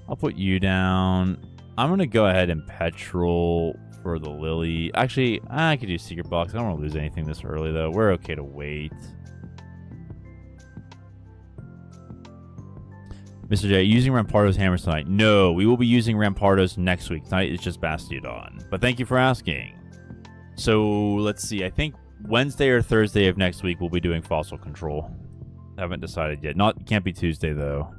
I'll put you down. I'm going to go ahead and Petrel for the Lillie. Actually, I could do Secret Box. I don't want to lose anything this early, though. We're okay to wait. Mr. J, using Rampardos hammers tonight? No, we will be using Rampardos next week. Tonight it's just Bastiodon. But thank you for asking. So, let's see. I think Wednesday or Thursday of next week we'll be doing Fossil Control. Haven't decided yet. Can't be Tuesday, though.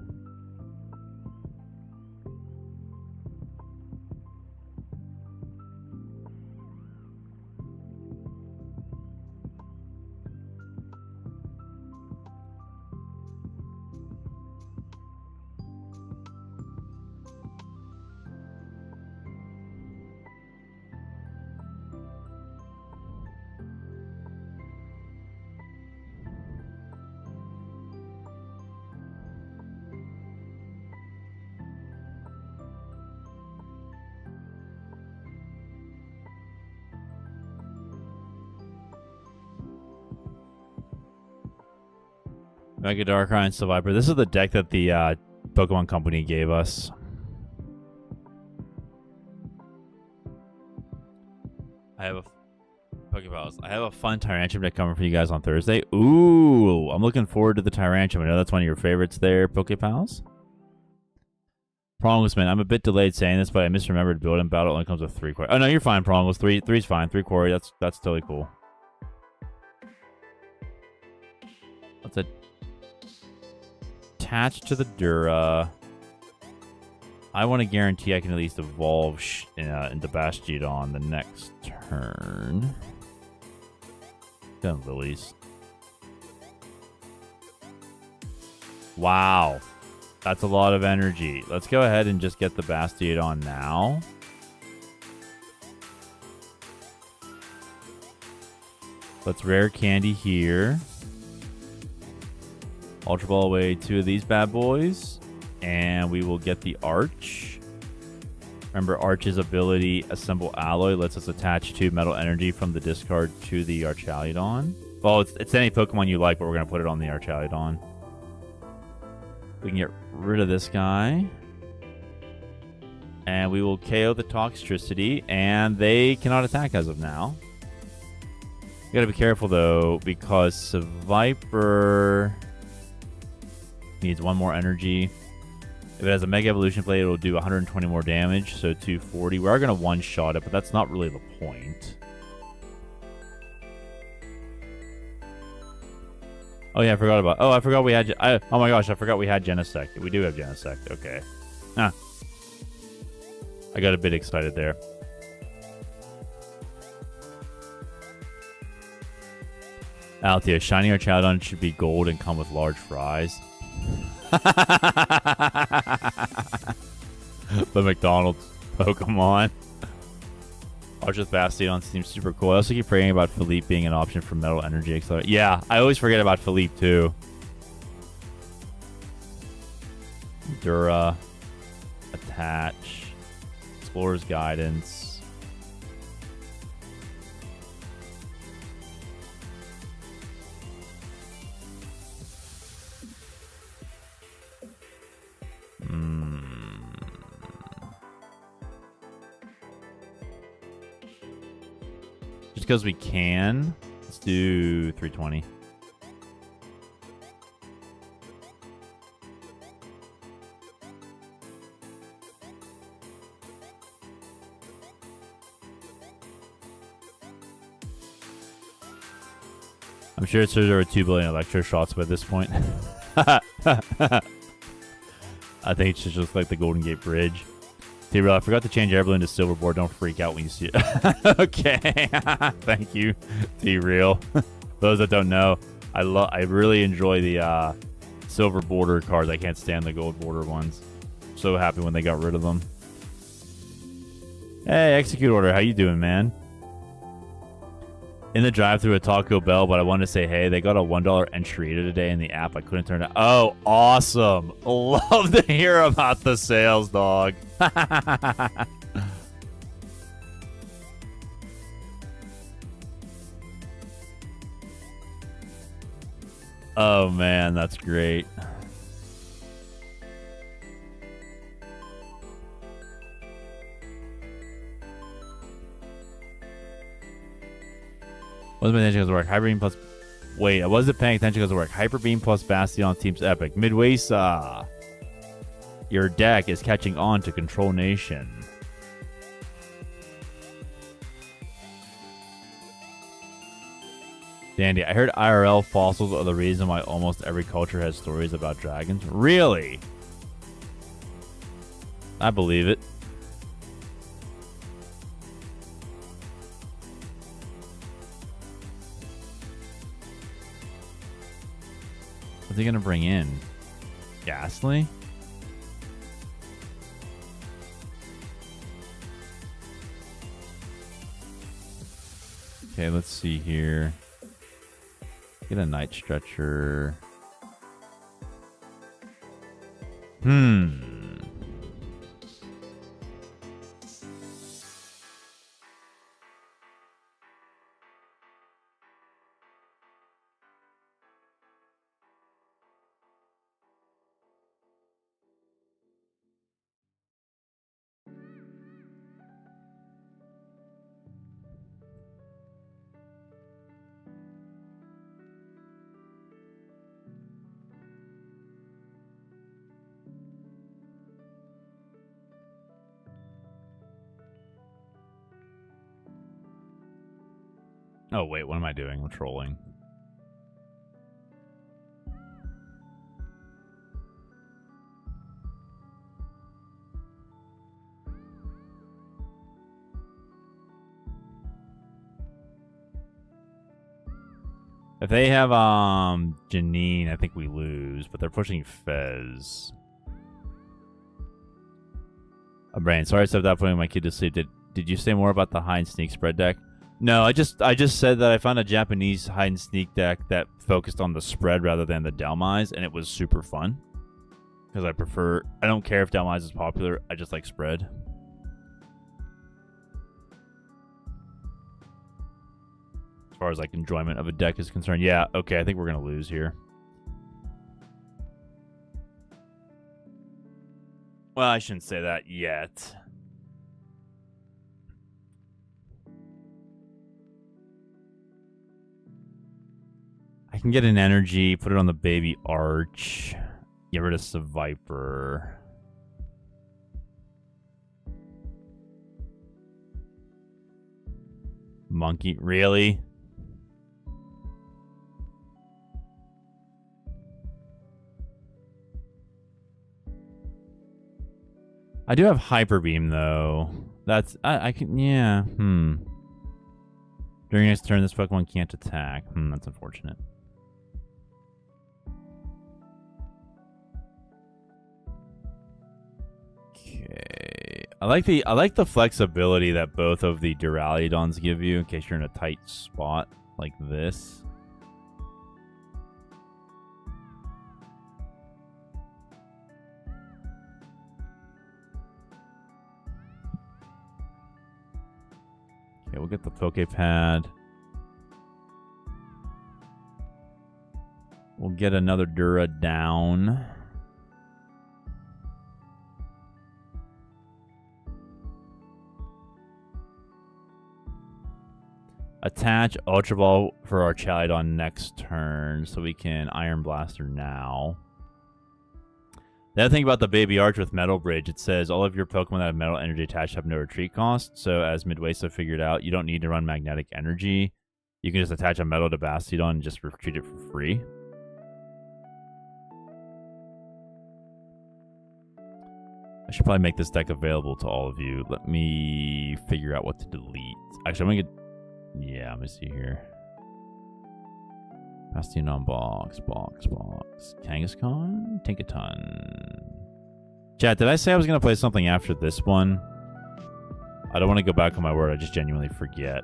Mega Darkrai and Survivor. This is the deck that the Pokemon Company gave us. I have a fun Tyrantrum deck coming for you guys on Thursday. Ooh, I'm looking forward to the Tyrantrum. I know that's one of your favorites there, Poképals. Prongos, man, I'm a bit delayed saying this, but I misremembered build and battle only comes with 3 quarry. Oh no, you're fine, Prongos. Three's fine. 3 quarry. That's totally cool. What's it? Attached to the Dura. I want to guarantee I can at least evolve into Bastiodon the next turn. Gun Lilies. Wow. That's a lot of energy. Let's go ahead and just get the Bastiodon now. Let's Rare Candy here. Ultra Ball away 2 of these bad boys. And we will get the Arch. Remember, Arch's ability, Assemble Alloy, lets us attach 2 Metal Energy from the discard to the Archaludon. Well, it's any Pokemon you like, but we're going to put it on the Archaludon. We can get rid of this guy. And we will KO the Toxtricity, and they cannot attack as of now. You got to be careful, though, because Viper needs 1 more energy. If it has a Mega Evolution Blade, it'll do 120 more damage, so 240. We are going to one-shot it, but that's not really the point. Oh, yeah, I forgot about... Oh, I forgot we had... oh, my gosh, I forgot we had Genesect. We do have Genesect. Okay. Ah. I got a bit excited there. Althea, shiny Archaludon should be gold and come with large fries. The McDonald's Pokemon. Arch's Bastiodon seems super cool. I also keep praying about Philippe being an option for Metal Energy Accelerator. Yeah, I always forget about Philippe too. Dura. Attach. Explorer's Guidance. Just because we can. Let's do 320. I'm sure it says there were 2 billion electro shots by this point. I think it should just like the Golden Gate Bridge. T-Real, I forgot to change air balloon to silver board. Don't freak out when you see it. Okay. Thank you, T-Real. Those that don't know, I really enjoy the silver border cards. I can't stand the gold border ones. So happy when they got rid of them. Hey, Execute Order, how you doing, man? In the drive-thru at Taco Bell, but I wanted to say, hey, they got a $1 enchilada today in the app. I couldn't turn it. Oh, awesome! Love to hear about the sales, dog. Oh man, that's great. Wasn't paying attention because of work. Hyper Beam plus... Wait, I wasn't paying attention because of work. Hyper Beam plus Bastiodon team's epic. Miduesa. Your deck is catching on to Control Nation. Dandy, I heard IRL fossils are the reason why almost every culture has stories about dragons. Really? I believe it. What's he gonna bring in? Ghastly? Okay, let's see here. Get a Night Stretcher. Oh, wait, what am I doing? I'm trolling. If they have Janine, I think we lose, but they're pushing Fez. Oh, Brain, sorry I stepped out putting my kid to sleep. Did you say more about the hide and sneak spread deck? No, I just said that I found a Japanese hide and sneak deck that focused on the spread rather than the Delmise, and it was super fun. Because I don't care if Delmise is popular, I just like spread. As far as like enjoyment of a deck is concerned. Yeah, okay, I think we're gonna lose here. Well, I shouldn't say that yet. I can get an energy, put it on the baby Arch, get rid of Seviper. Monkey, really? I do have Hyper Beam though. That's I can, yeah. During next turn, this Pokemon can't attack. That's unfortunate. Okay. I like the flexibility that both of the Duraludons give you in case you're in a tight spot like this. Okay, we'll get the Poké Pad. We'll get another Dura down. Attach Ultra Ball for our Archaludon next turn so we can Iron Blaster now. The other thing about the Baby Arch with Metal Bridge, it says all of your Pokemon that have Metal Energy attached have no retreat cost. So as Miduesa figured out, you don't need to run Magnetic Energy. You can just attach a Metal to Bastiodon and just retreat it for free. I should probably make this deck available to all of you. Let me figure out what to delete. Actually, I'm going to get... Yeah, let me see here. Bastiodon box. Kangaskhan? Tinkaton. Chat, did I say I was going to play something after this one? I don't want to go back on my word. I just genuinely forget.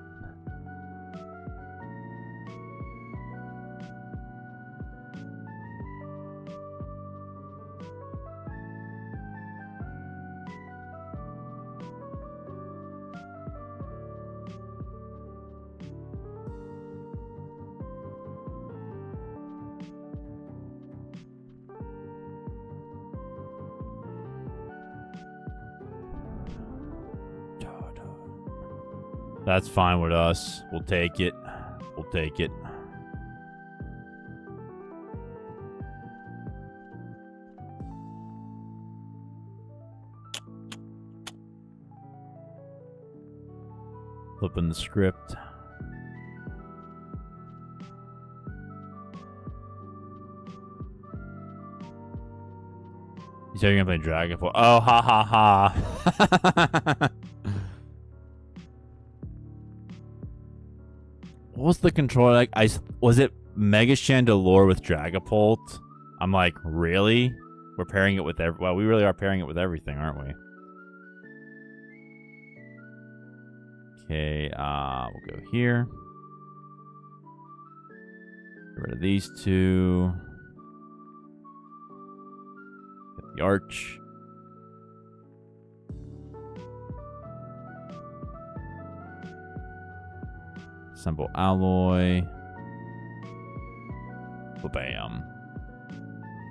That's fine with us. We'll take it. We'll take it. Flipping the script. You said you're gonna play Dragon Ball. Oh, ha ha ha. What was the controller like? Was it Mega Chandelure with Dragapult? I'm like, really? We're pairing it with well, we really are pairing it with everything, aren't we? Okay, we'll go here. Get rid of these two. Get the Arch. Assemble Alloy. Bam.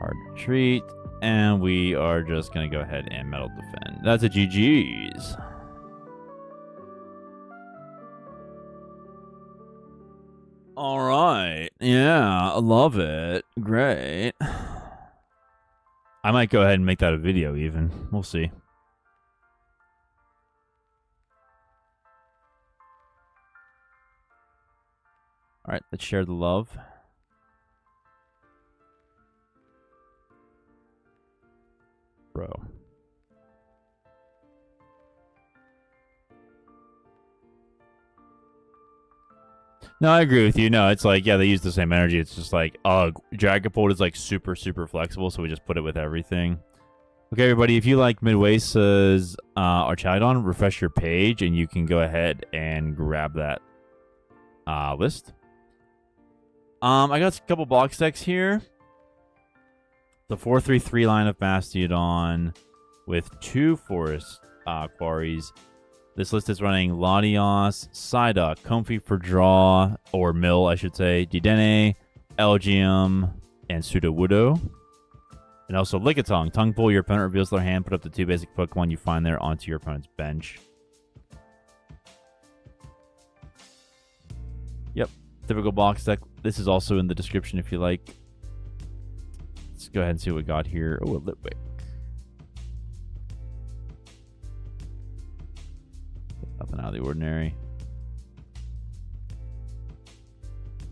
Hard retreat. And we are just going to go ahead and Metal Defend. That's a GG's. All right. Yeah, I love it. Great. I might go ahead and make that a video even. We'll see. All right, let's share the love. Bro. No, I agree with you. No, it's like, yeah, they use the same energy. It's just like, Dragapult is like super, super flexible, so we just put it with everything. Okay, everybody, if you like Miduesa's Archaludon, refresh your page, and you can go ahead and grab that list. I got a couple box decks here. The 4-3-3 line of Bastiodon with 2 Forest Quarries. This list is running Latios, Psyduck, Comfey for Draw, or Mill, I should say, Dedenne, Elgium, and Sudowoodo. And also Lickitung. Tongue Pull, your opponent reveals their hand, put up the 2 basic Pokemon you find there onto your opponent's bench. Yep, typical box deck. This is also in the description if you like. Let's go ahead and see what we got here. Oh, a Litwick. Nothing out of the ordinary.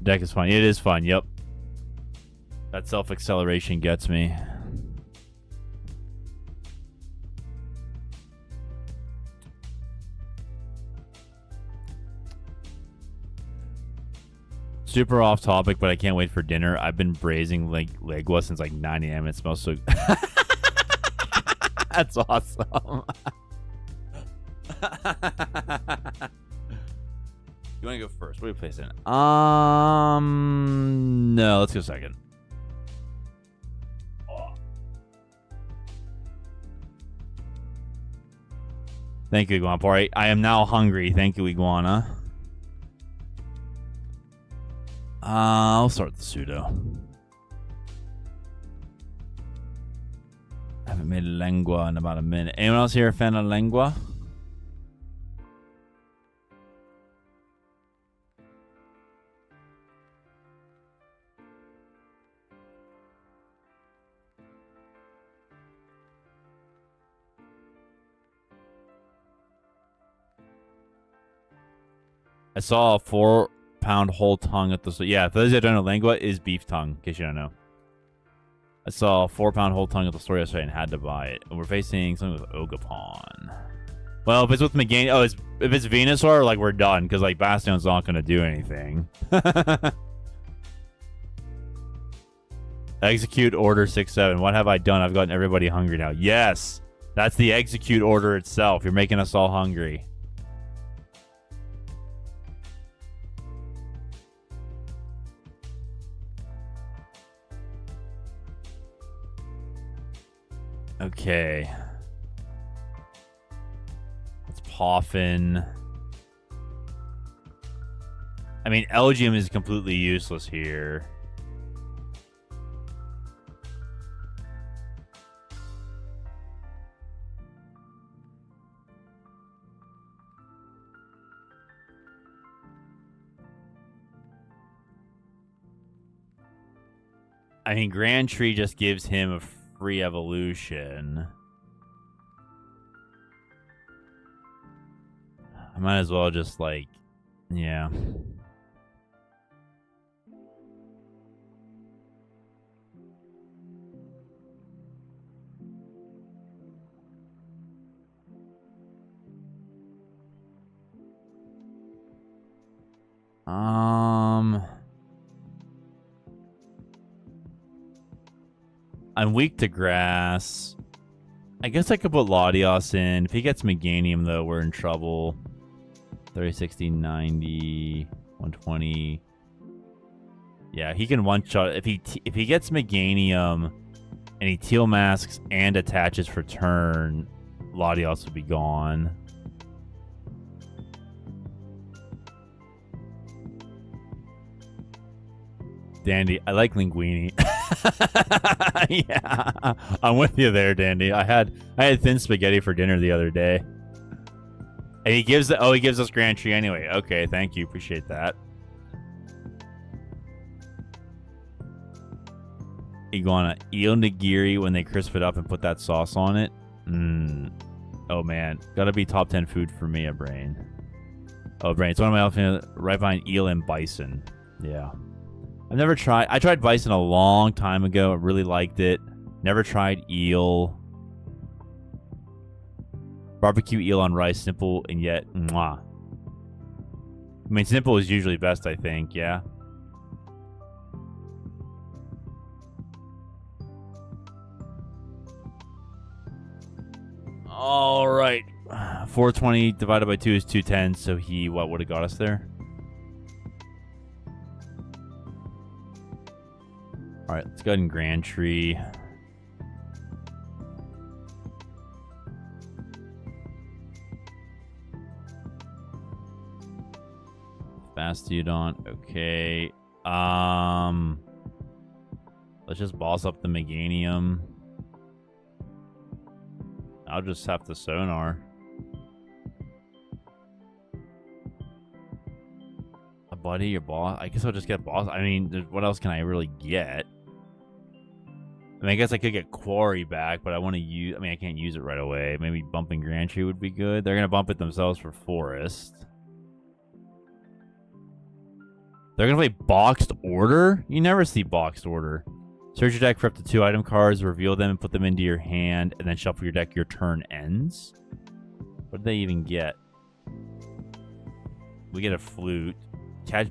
Deck is fun. It is fun, yep. That self-acceleration gets me. Super off topic, but I can't wait for dinner. I've been braising legua since like 9 a.m. It smells so... That's awesome. You want to go first? What do you place in? No, let's go second. Thank you, Iguana PRE. I am now hungry. Thank you, Iguana. I'll start with the pseudo. I haven't made a lengua in about a minute. Anyone else here a fan of lengua? I saw a 4-pound whole tongue at the... Yeah, for those that don't know, lengua is beef tongue, in case you don't know. I saw a 4-pound whole tongue at the store yesterday and had to buy it. And we're facing something with Ogapon. Well, if it's with Meganium... Oh, if it's Venusaur, like, we're done. Because, like, Bastion's not going to do anything. Execute order 6-7. What have I done? I've gotten everybody hungry now. Yes! That's the execute order itself. You're making us all hungry. Okay. Let's Poffin. I mean, Elgium is completely useless here. I mean, Grand Tree just gives him a free evolution. I might as well just, like, yeah. I'm weak to grass. I guess I could put Latios in. If he gets Meganium, though, we're in trouble. 30, 60, 90, 120. Yeah, he can one-shot. If he gets Meganium and he Teal Masks and attaches for turn, Latios would be gone. Dandy, I like Linguini. Yeah, I'm with you there, Dandy. I had thin spaghetti for dinner the other day, and he gives us Grand Tree anyway. Okay, thank you, appreciate that. Iguana, eel nigiri when they crisp it up and put that sauce on it. Oh man, gotta be top 10 food for me. A brain. Oh, brain. It's one of my elephant right behind eel and bison. Yeah. I've never tried... I tried bison a long time ago. I really liked it. Never tried eel. Barbecue eel on rice. Simple and yet... Mwah. I mean, simple is usually best, I think. Yeah. All right. 420 divided by 2 is 210. So he... What would have got us there? All right, let's go ahead and Grand Tree. Bastiodon, okay. Let's just boss up the Meganium. I'll just have to Sonar. A buddy, your boss? I guess I'll just get boss. I mean, what else can I really get? I mean, I guess I could get Quarry back, but I want to use... I mean, I can't use it right away. Maybe bumping Grand Tree would be good. They're going to bump it themselves for Forest. They're going to play Boxed Order? You never see Boxed Order. Search your deck for up to 2 item cards, reveal them, and put them into your hand, and then shuffle your deck. Your turn ends? What did they even get? We get a Flute.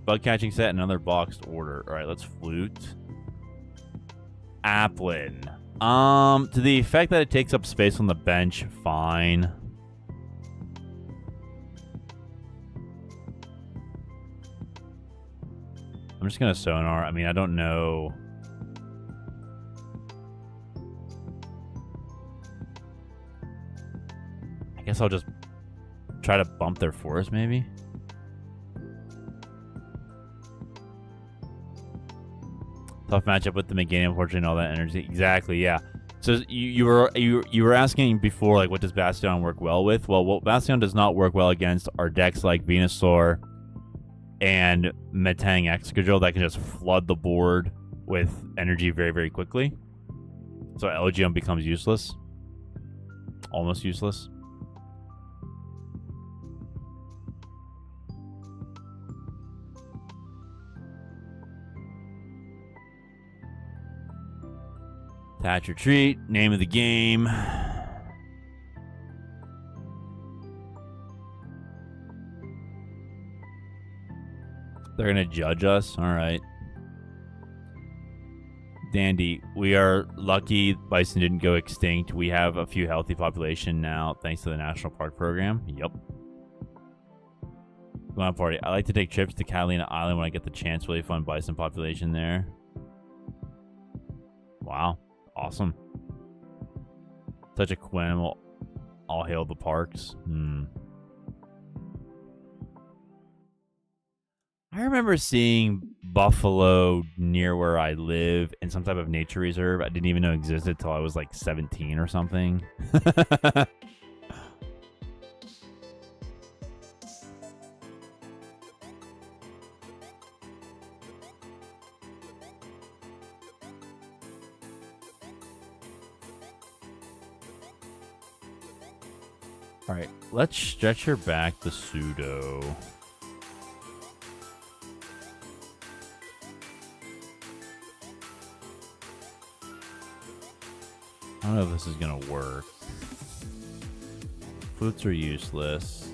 bug catching set, and another boxed order. All right, let's flute. Applin. To the effect that it takes up space on the bench, fine. I'm just gonna sonar. I mean, I don't know. I guess I'll just try to bump their force, maybe. Tough matchup with the Meganium, unfortunately, and all that energy. Exactly, yeah. So you were asking before, like, what does Bastiodon work well with? Well, what Bastiodon does not work well against are decks like Venusaur and Metang Excadrill that can just flood the board with energy very, very quickly. So Elgyem becomes useless. Almost useless. Attach retreat, name of the game. They're gonna judge us. All right. Dandy. We are lucky bison didn't go extinct. We have a few healthy population now, thanks to the National Park Program. Yep. Go on party. I like to take trips to Catalina Island when I get the chance. Really fun bison population there. Wow. Awesome. Such a cool animal. All hail the parks. I remember seeing buffalo near where I live in some type of nature reserve. I didn't even know existed till I was like 17 or something. All right, let's stretch her back to pseudo. I don't know if this is gonna work. Flutes are useless.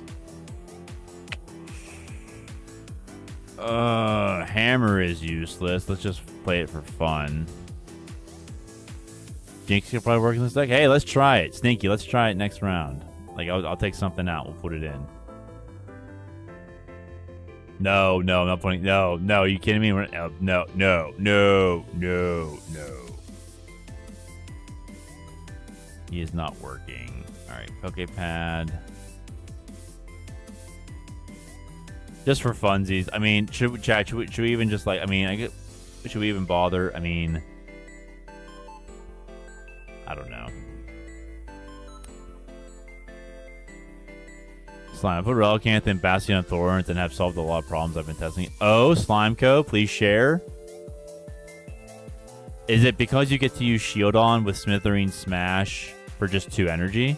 Hammer is useless. Let's just play it for fun. Jinx could probably work in this deck. Hey, let's try it. Sneaky, let's try it next round. Like, I'll take something out. We'll put it in. No, I'm not putting... No, are you kidding me? No. He is not working. All right, Poké Pad. Just for funsies. I mean, should we even just like... I mean, should we even bother? I mean... I don't know. Slime. I put Relicanth and Bastiodon Thorns and have solved a lot of problems I've been testing. Oh, Slimeco, please share. Is it because you get to use Shieldon with Smithereen Smash for just 2 energy?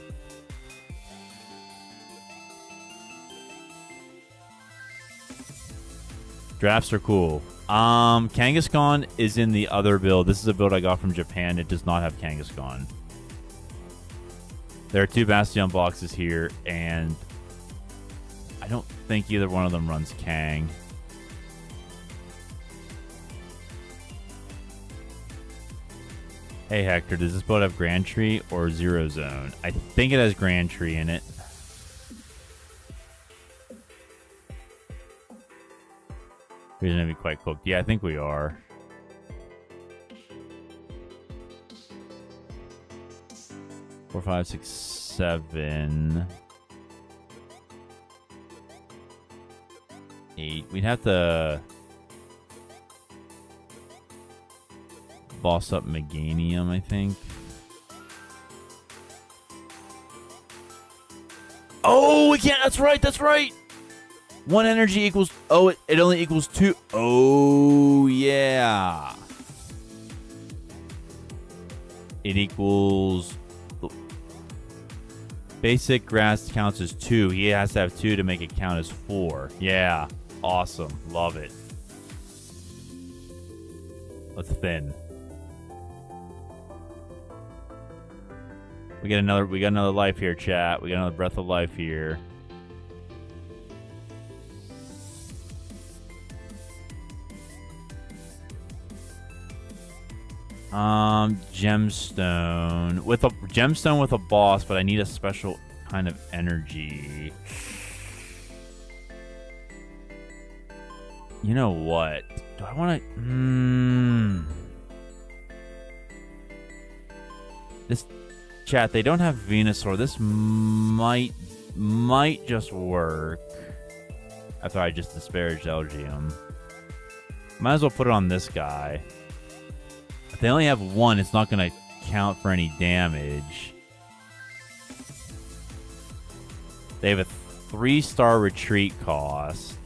Drafts are cool. Kangaskhan is in the other build. This is a build I got from Japan. It does not have Kangaskhan. There are 2 Bastiodon boxes here, and I don't think either one of them runs Kang. Hey Hector, does this build have Grand Tree or Zero Zone? I think it has Grand Tree in it. We're gonna be quite cooked. Yeah, I think we are. Four, 5, 6, 7, 8. We'd have to boss up Meganium, I think. Oh, we can't. That's right. That's right. 1 energy equals... Oh, it only equals 2. Oh, yeah. It equals... Basic grass counts as 2. He has to have 2 to make it count as 4. Yeah. Awesome. Love it. Let's thin. We got another life here, chat. We got another breath of life here. Gemstone with a boss, but I need a special kind of energy. You know what? Do I want to? This chat, they don't have Venusaur. This might just work. After I just disparaged Elgium. Might as well put it on this guy. If they only have one, it's not going to count for any damage. They have a 3-star retreat cost.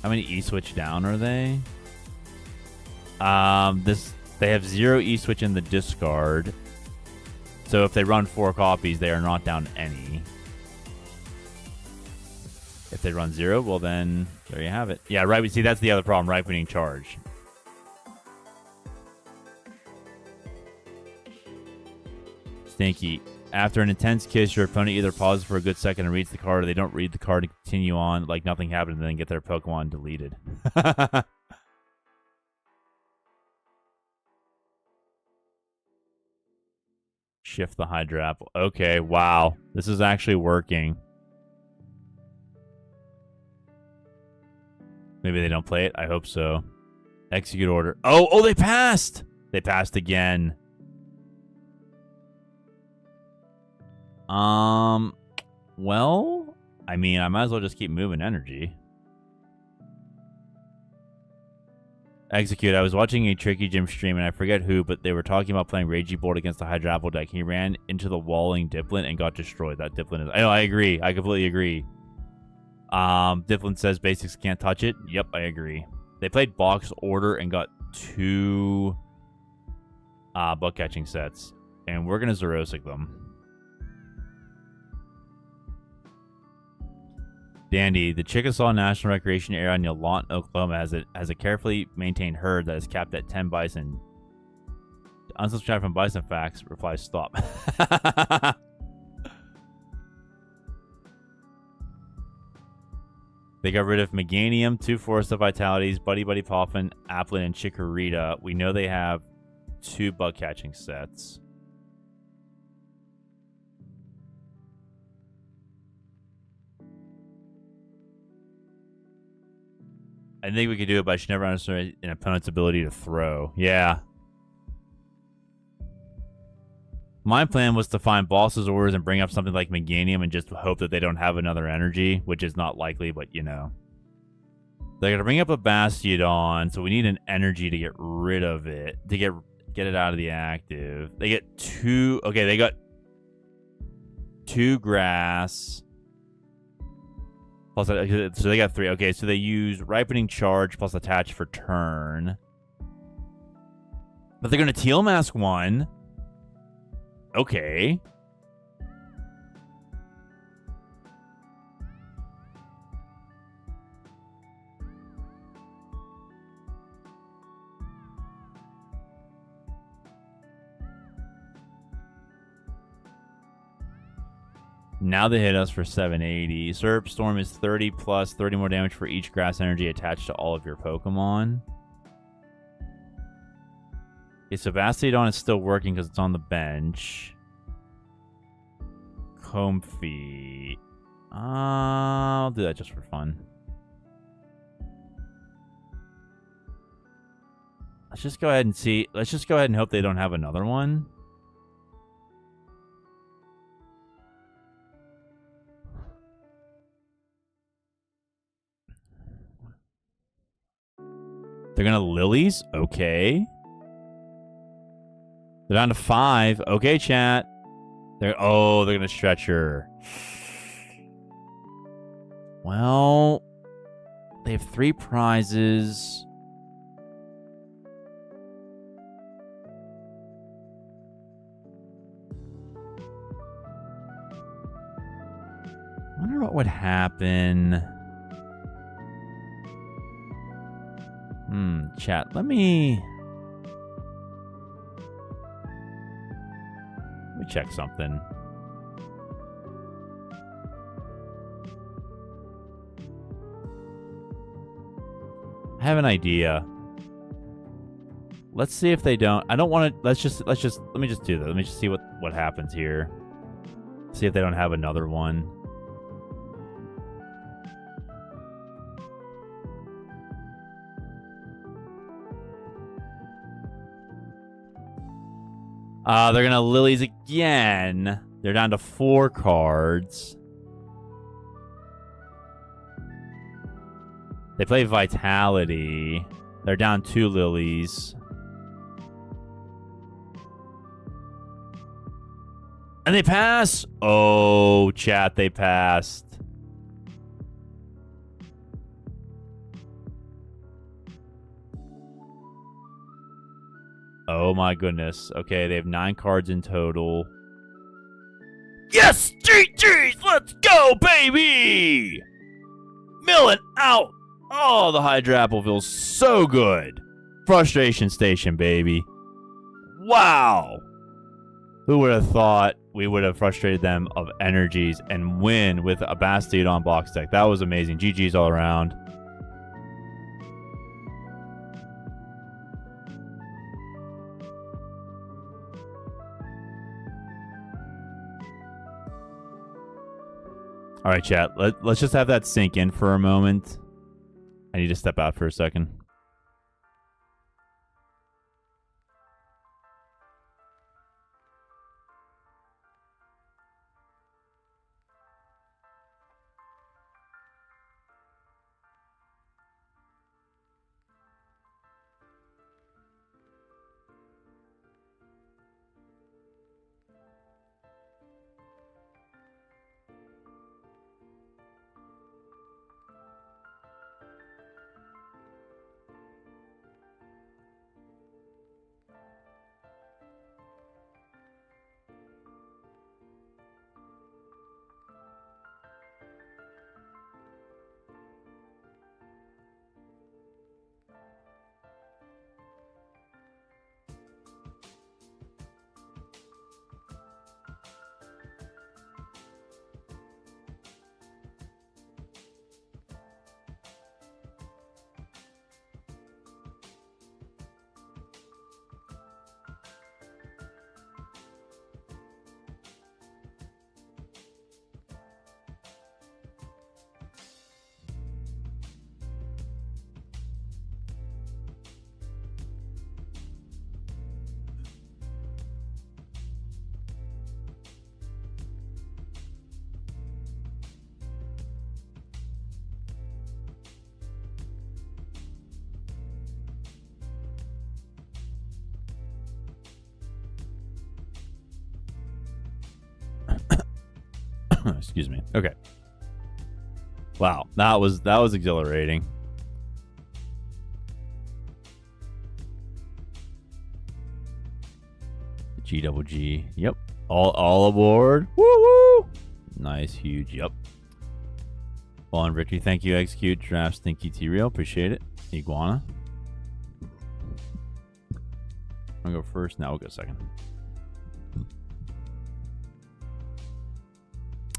How many E-switch down are they? They have 0 E-switch in the discard. So if they run 4 copies, they are not down any. If they run 0, well then, there you have it. Yeah, right. See, that's the other problem, ripening charge. Stinky. After an intense kiss, your opponent either pauses for a good second and reads the card, or they don't read the card and continue on like nothing happened and then get their Pokemon deleted. Shift the Hydra Apple. Okay, wow. This is actually working. Maybe they don't play it. I hope so. Execute order. Oh, they passed! They passed again. Well, I mean, I might as well just keep moving energy. Execute. I was watching a Tricky Gym stream, and I forget who, but they were talking about playing Ragey Bolt against the Hydra Apple deck. He ran into the walling Dipplin and got destroyed. That Dipplin is... I know, I agree. I completely agree. Dipplin says basics can't touch it. Yep, I agree. They played box order and got 2 bug catching sets. And we're going to Zerosic them. Dandy, the Chickasaw National Recreation Area in Yalont, Oklahoma has a carefully maintained herd that is capped at 10 bison. Unsubscribe from Bison Facts. Reply stop. They got rid of Meganium, 2 Forest of Vitalities, Buddy Poffin, Applin, and Chikorita. We know they have 2 bug catching sets. I think we could do it, but I should never underestimate an opponent's ability to throw. Yeah. My plan was to find bosses' orders and bring up something like Meganium and just hope that they don't have another energy, which is not likely, but you know. They're going to bring up a Bastiodon, so we need an energy to get rid of it, to get it out of the active. They get 2... Okay, they got 2 grass... Plus, so they got 3. Okay, so they use Ripening Charge plus Attach for turn. But they're going to Teal Mask 1. Okay. Now they hit us for 780. Surf Storm is 30 plus 30 more damage for each grass energy attached to all of your Pokemon. Okay, so Bastiodon is still working because it's on the bench. Comfy. I'll do that just for fun. Let's just go ahead and see. Let's just go ahead and hope they don't have another one. They're going to Lilies? Okay. They're down to 5. Okay, chat. They're going to Stretcher. Well, they have 3 prizes. I wonder what would happen. Chat, let me check something. I have an idea. Let's see if they don't. I don't want to. Let me just do that. Let me just see what happens here. See if they don't have another one. They're gonna Lillies again. They're down to 4 cards. They play Vitality. They're down 2 Lillies. And they pass. Oh, chat, they passed. Oh my goodness. Okay, they have 9 cards in total. Yes, GG's, let's go, baby! Milling out. Oh, the Hydra Apple feels so good. Frustration Station, baby. Wow. Who would have thought we would have frustrated them of energies and win with a Bastiodon box deck? That was amazing. GG's all around. All right, chat. Let's just have that sink in for a moment. I need to step out for a second. Excuse me. Okay. Wow, that was exhilarating. G. Yep. All aboard. Woo woo. Nice, huge. Yep. Well, on victory. Thank you, Execute, Draft, Stinky, T-Real. Appreciate it. Iguana. I'm gonna go first. Now we'll go second.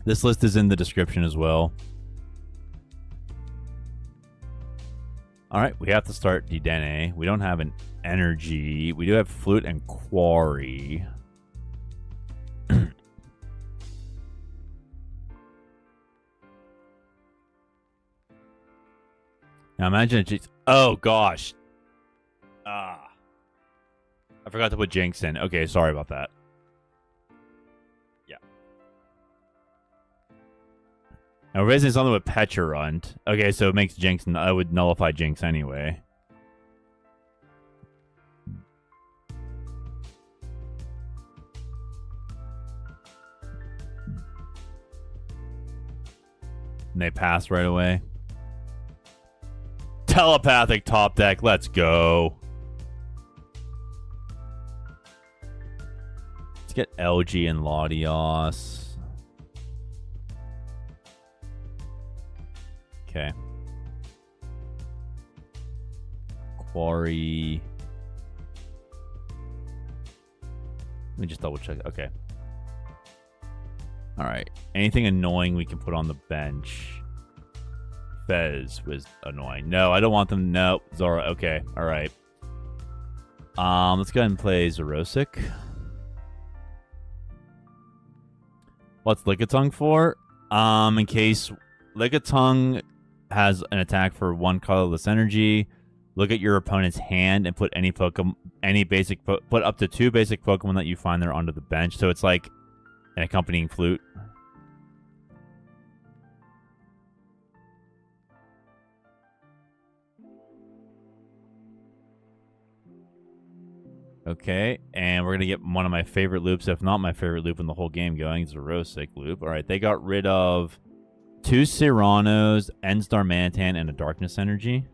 This list is in the description as well. All right, we have to start Dedenne. We don't have an energy. We do have Flute and Quarry. Now imagine it's... Oh, gosh. I forgot to put Jinx in. Okay, sorry about that. Yeah. Now we're raising something with Petrel. Okay, so it makes Jinx... I would nullify Jinx anyway. And they pass right away. Telepathic top deck. Let's go. Let's get LG and Latios. Okay. Quarry. Let me just double check. Okay. All right. Anything annoying we can put on the bench. Fez was annoying. No, I don't want them. No, Zora. Okay, all right. Let's go ahead and play Xerosic. What's Lickitung for? In case Lickitung has an attack for 1 colorless energy, look at your opponent's hand and put any Pokemon, put up to 2 basic Pokemon that you find there onto the bench. So it's like an accompanying flute. Okay, and we're going to get one of my favorite loops, if not my favorite loop in the whole game going, Xerosic loop. All right, they got rid of 2 Cyranos, Enstar Mantan, and a Darkness Energy.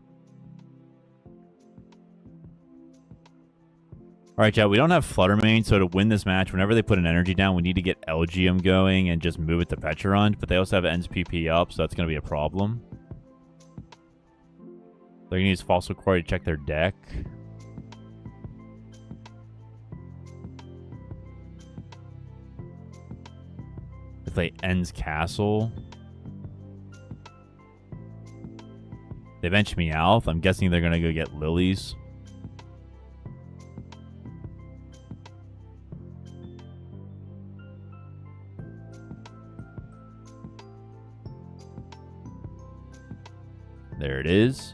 All right, chat, we don't have Fluttermane, so to win this match, whenever they put an energy down, we need to get Elgium going and just move it to Petrel, but they also have Ends PP up, so that's going to be a problem. They're going to use Fossil Quarry to check their deck. Play Ends Castle. They bench Meowth. I'm guessing they're going to go get Lilies. There it is.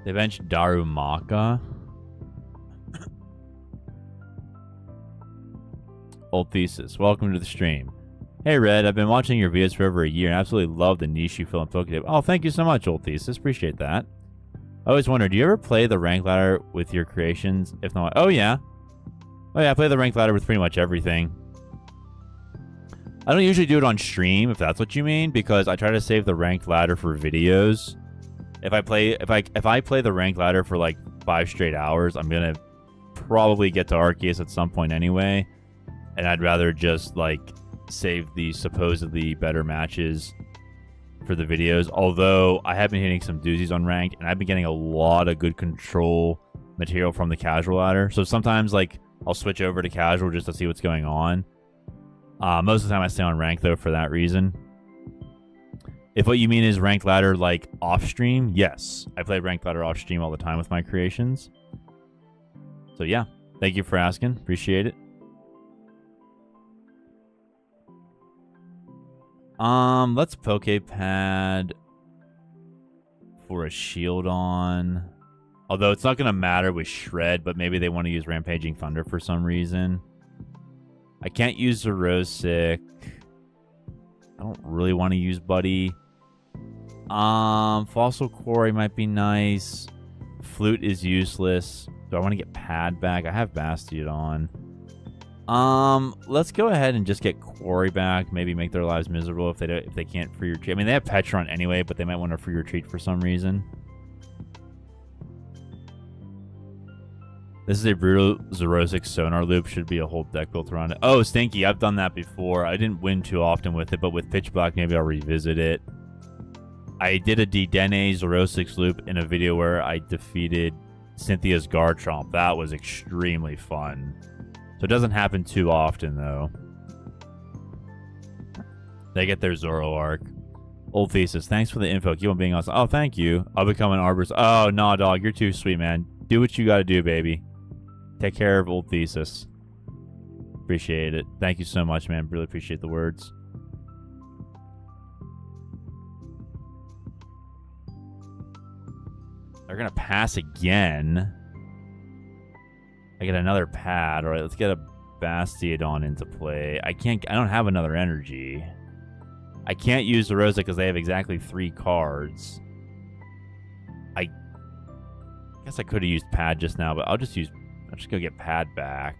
They benched Darumaka. Old Thesis, welcome to the stream. Hey Red, I've been watching your videos for over a year and absolutely love the niche you fill in Pokédex. Oh, thank you so much, Old Thesis. Appreciate that. I always wonder, do you ever play the rank ladder with your creations? If not, oh yeah. Oh yeah, I play the rank ladder with pretty much everything. I don't usually do it on stream, if that's what you mean, because I try to save the ranked ladder for videos. If I play the ranked ladder for like 5 straight hours, I'm gonna probably get to Arceus at some point anyway, and I'd rather just like save the supposedly better matches for the videos. Although I have been hitting some doozies on ranked, and I've been getting a lot of good control material from the casual ladder. So sometimes like I'll switch over to casual just to see what's going on. Most of the time I stay on ranked though for that reason. If what you mean is ranked ladder like off stream, yes. I play ranked ladder off stream all the time with my creations. So yeah, thank you for asking. Appreciate it. Let's Poké Pad for a Shieldon. Although it's not going to matter with Shred, but maybe they want to use Rampaging Thunder for some reason. I can't use Xerosic. I don't really want to use Buddy. Fossil Quarry might be nice. Flute is useless. Do I want to get Pad back? I have Bastiodon. Let's go ahead and just get Quarry back. Maybe make their lives miserable if they can't free retreat. I mean, they have Petrel anyway, but they might want to free retreat for some reason. This is a brutal Xerosic Sonar Loop. Should be a whole deck built around it. Oh, Stinky, I've done that before. I didn't win too often with it, but with Pitch Black, maybe I'll revisit it. I did a Dedenne Xerosic loop in a video where I defeated Cynthia's Garchomp. That was extremely fun. So it doesn't happen too often, though. They get their Zoroark. Old Thesis, thanks for the info. Keep on being awesome. Oh, thank you. I'll become an Arborist. Oh, nah, dog. You're too sweet, man. Do what you gotta do, baby. Take care of Old Thesis. Appreciate it. Thank you so much, man. Really appreciate the words. They're gonna pass again. I get another pad. All right, let's get a Bastiodon into play. I don't have another energy. I can't use the Rosa because they have exactly 3 cards. I guess I could have used Pad just now, but I'll just go get Pad back.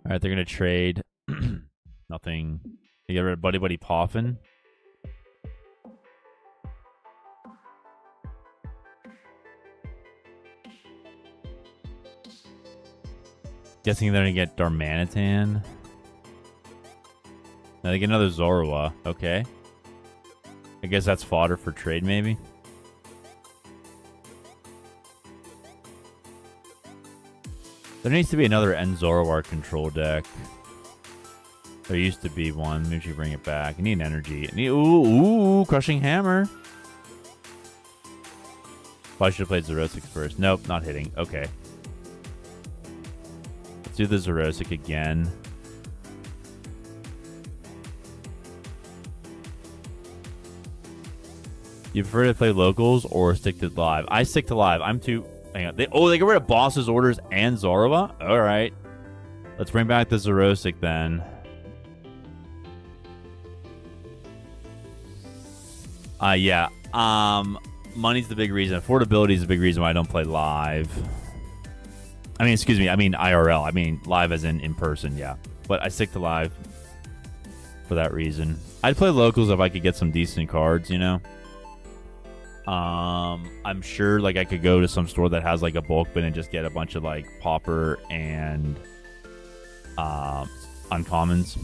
All right, they're going to trade. Nothing. You get rid of Buddy Buddy Poffin. Guessing they're gonna get Darmanitan. Now they get another Zorua. Okay. I guess that's fodder for trade, maybe. There needs to be another Zoroark control deck. There used to be one. Maybe we should bring it back. I need an energy. Ooh, Crushing Hammer. Probably should have played Zerosic first. Nope, not hitting. Okay. Let's do the Zerosic again. You prefer to play locals or stick to live? I stick to live. I'm too... Hang on. They get rid of Boss's Orders and Zorua? Alright. Let's bring back the Zerosic then. Yeah. Money's the big reason. Affordability is the big reason why I don't play live. I mean, excuse me. I mean IRL. I mean live as in person, yeah. But I stick to live for that reason. I'd play locals if I could get some decent cards, you know? I'm sure like I could go to some store that has like a bulk bin and just get a bunch of like Popper and uncommons.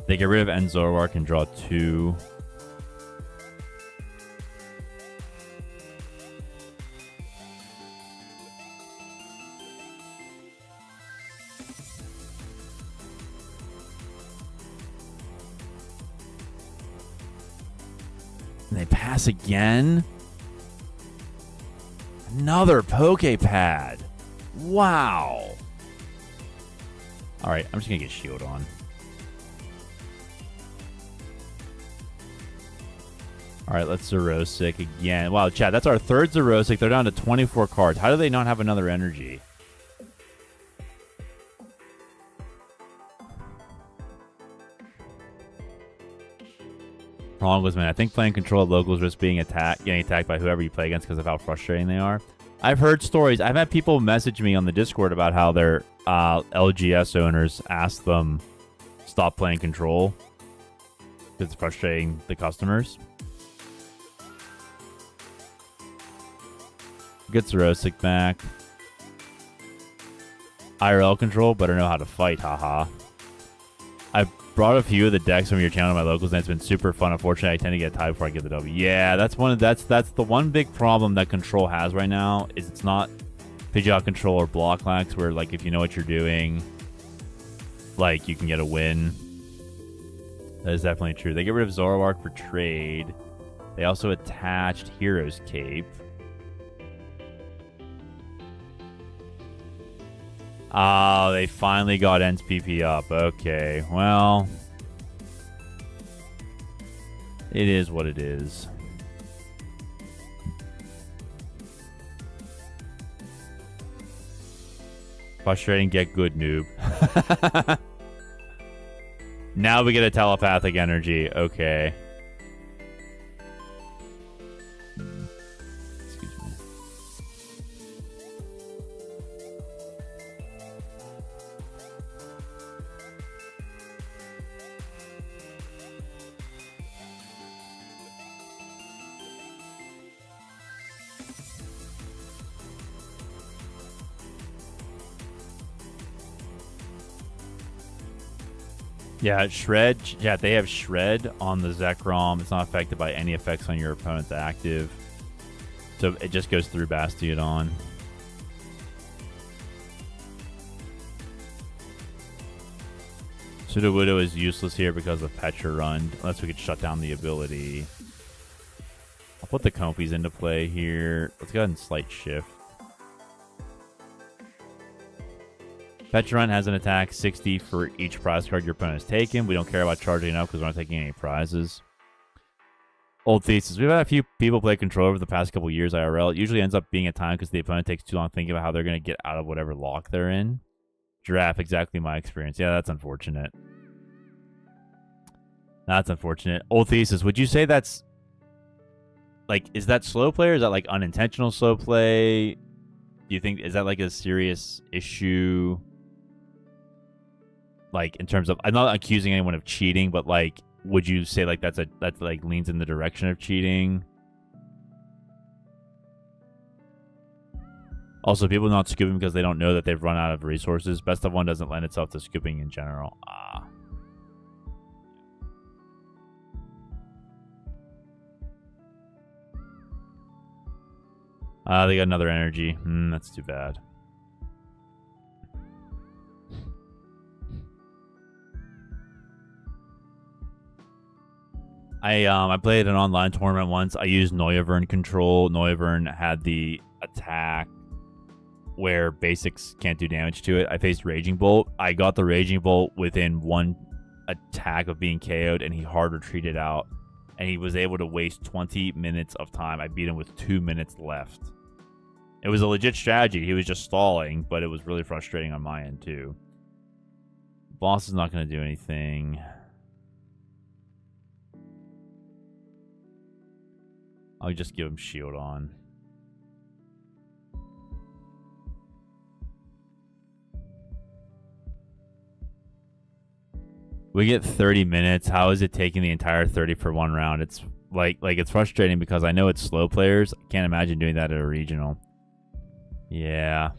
They get rid of Zoroark and draw 2. And they pass again. Another Poké Pad. Wow. All right, I'm just going to get Shieldon. All right, let's Zerosic again. Wow, chat, that's our third Zerosic. They're down to 24 cards. How do they not have another energy? Wrong was, man. I think playing control of locals risk being getting attacked by whoever you play against because of how frustrating they are. I've heard stories. I've had people message me on the Discord about how their LGS owners ask them stop playing control because it's frustrating the customers. Get Zerosic back. IRL control, better know how to fight, haha. I brought a few of the decks from your channel to my locals, and it's been super fun. Unfortunately, I tend to get tied before I get the W. Yeah, that's the one big problem that control has right now is it's not Pidgeot control or block lax, where like if you know what you're doing, like you can get a win. That is definitely true. They get rid of Zoroark for trade. They also attached Hero's Cape. Oh, they finally got NPP up. Okay, well, it is what it is. Frustrating, get good, noob. Now we get a telepathic energy. Okay. Yeah, Shred. Yeah, they have Shred on the Zekrom. It's not affected by any effects on your opponent's active. So it just goes through Bastiodon. Sudowoodo is useless here because of Petrel Run, unless we could shut down the ability. I'll put the Compies into play here. Let's go ahead and Slight Shift. Petrel Run has an attack 60 for each prize card your opponent has taken. We don't care about charging it up because we're not taking any prizes. Old Thesis. We've had a few people play control over the past couple years IRL. It usually ends up being a time because the opponent takes too long thinking about how they're going to get out of whatever lock they're in. Giraffe, exactly my experience. Yeah, that's unfortunate. That's unfortunate. Old Thesis, would you say that's... like, is that slow play or is that like unintentional slow play? Do you think... is that like a serious issue? Like, in terms of, I'm not accusing anyone of cheating, but like, would you say like that's like leans in the direction of cheating? Also, people not scooping because they don't know that they've run out of resources. Best of one doesn't lend itself to scooping in general. They got another energy. That's too bad. I played an online tournament once. I used Noivern Control. Noivern had the attack where basics can't do damage to it. I faced Raging Bolt. I got the Raging Bolt within one attack of being KO'd, and he hard retreated out. And he was able to waste 20 minutes of time. I beat him with 2 minutes left. It was a legit strategy. He was just stalling, but it was really frustrating on my end, too. Boss is not going to do anything. I'll just give him shield on. We get 30 minutes. How is it taking the entire 30 for one round? It's like it's frustrating because I know it's slow players. I can't imagine doing that at a regional. Yeah.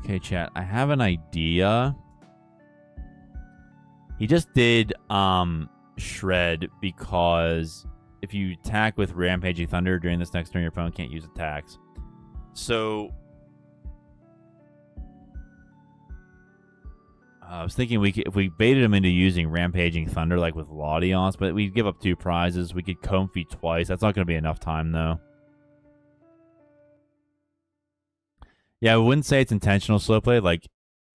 Okay, chat. I have an idea. He just did Shred because if you attack with Rampaging Thunder during this next turn, your opponent can't use attacks. So I was thinking if we baited him into using Rampaging Thunder like with Latios, but we'd give up 2 prizes. We could Comfy twice. That's not going to be enough time though. Yeah, I wouldn't say it's intentional slow play. Like,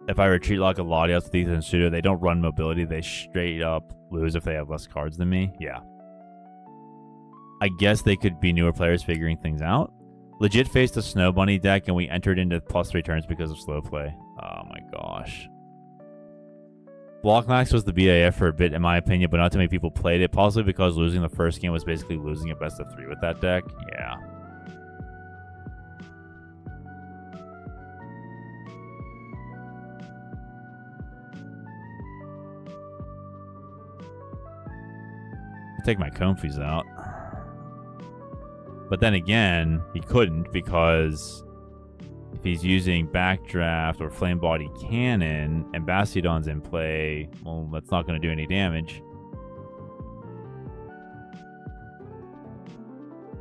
if I retreat lock a Latios with Ethan and Pseudo, they don't run mobility. They straight up lose if they have less cards than me. Yeah. I guess they could be newer players figuring things out. Legit faced a Snow Bunny deck, and we entered into +3 turns because of slow play. Oh my gosh. Block Max was the BAF for a bit, in my opinion, but not too many people played it. Possibly because losing the first game was basically losing a best of 3 with that deck. Yeah. Take my Comfies out. But then again, he couldn't because if he's using Backdraft or Flame Body Cannon and Bastiodon's in play, well, that's not going to do any damage.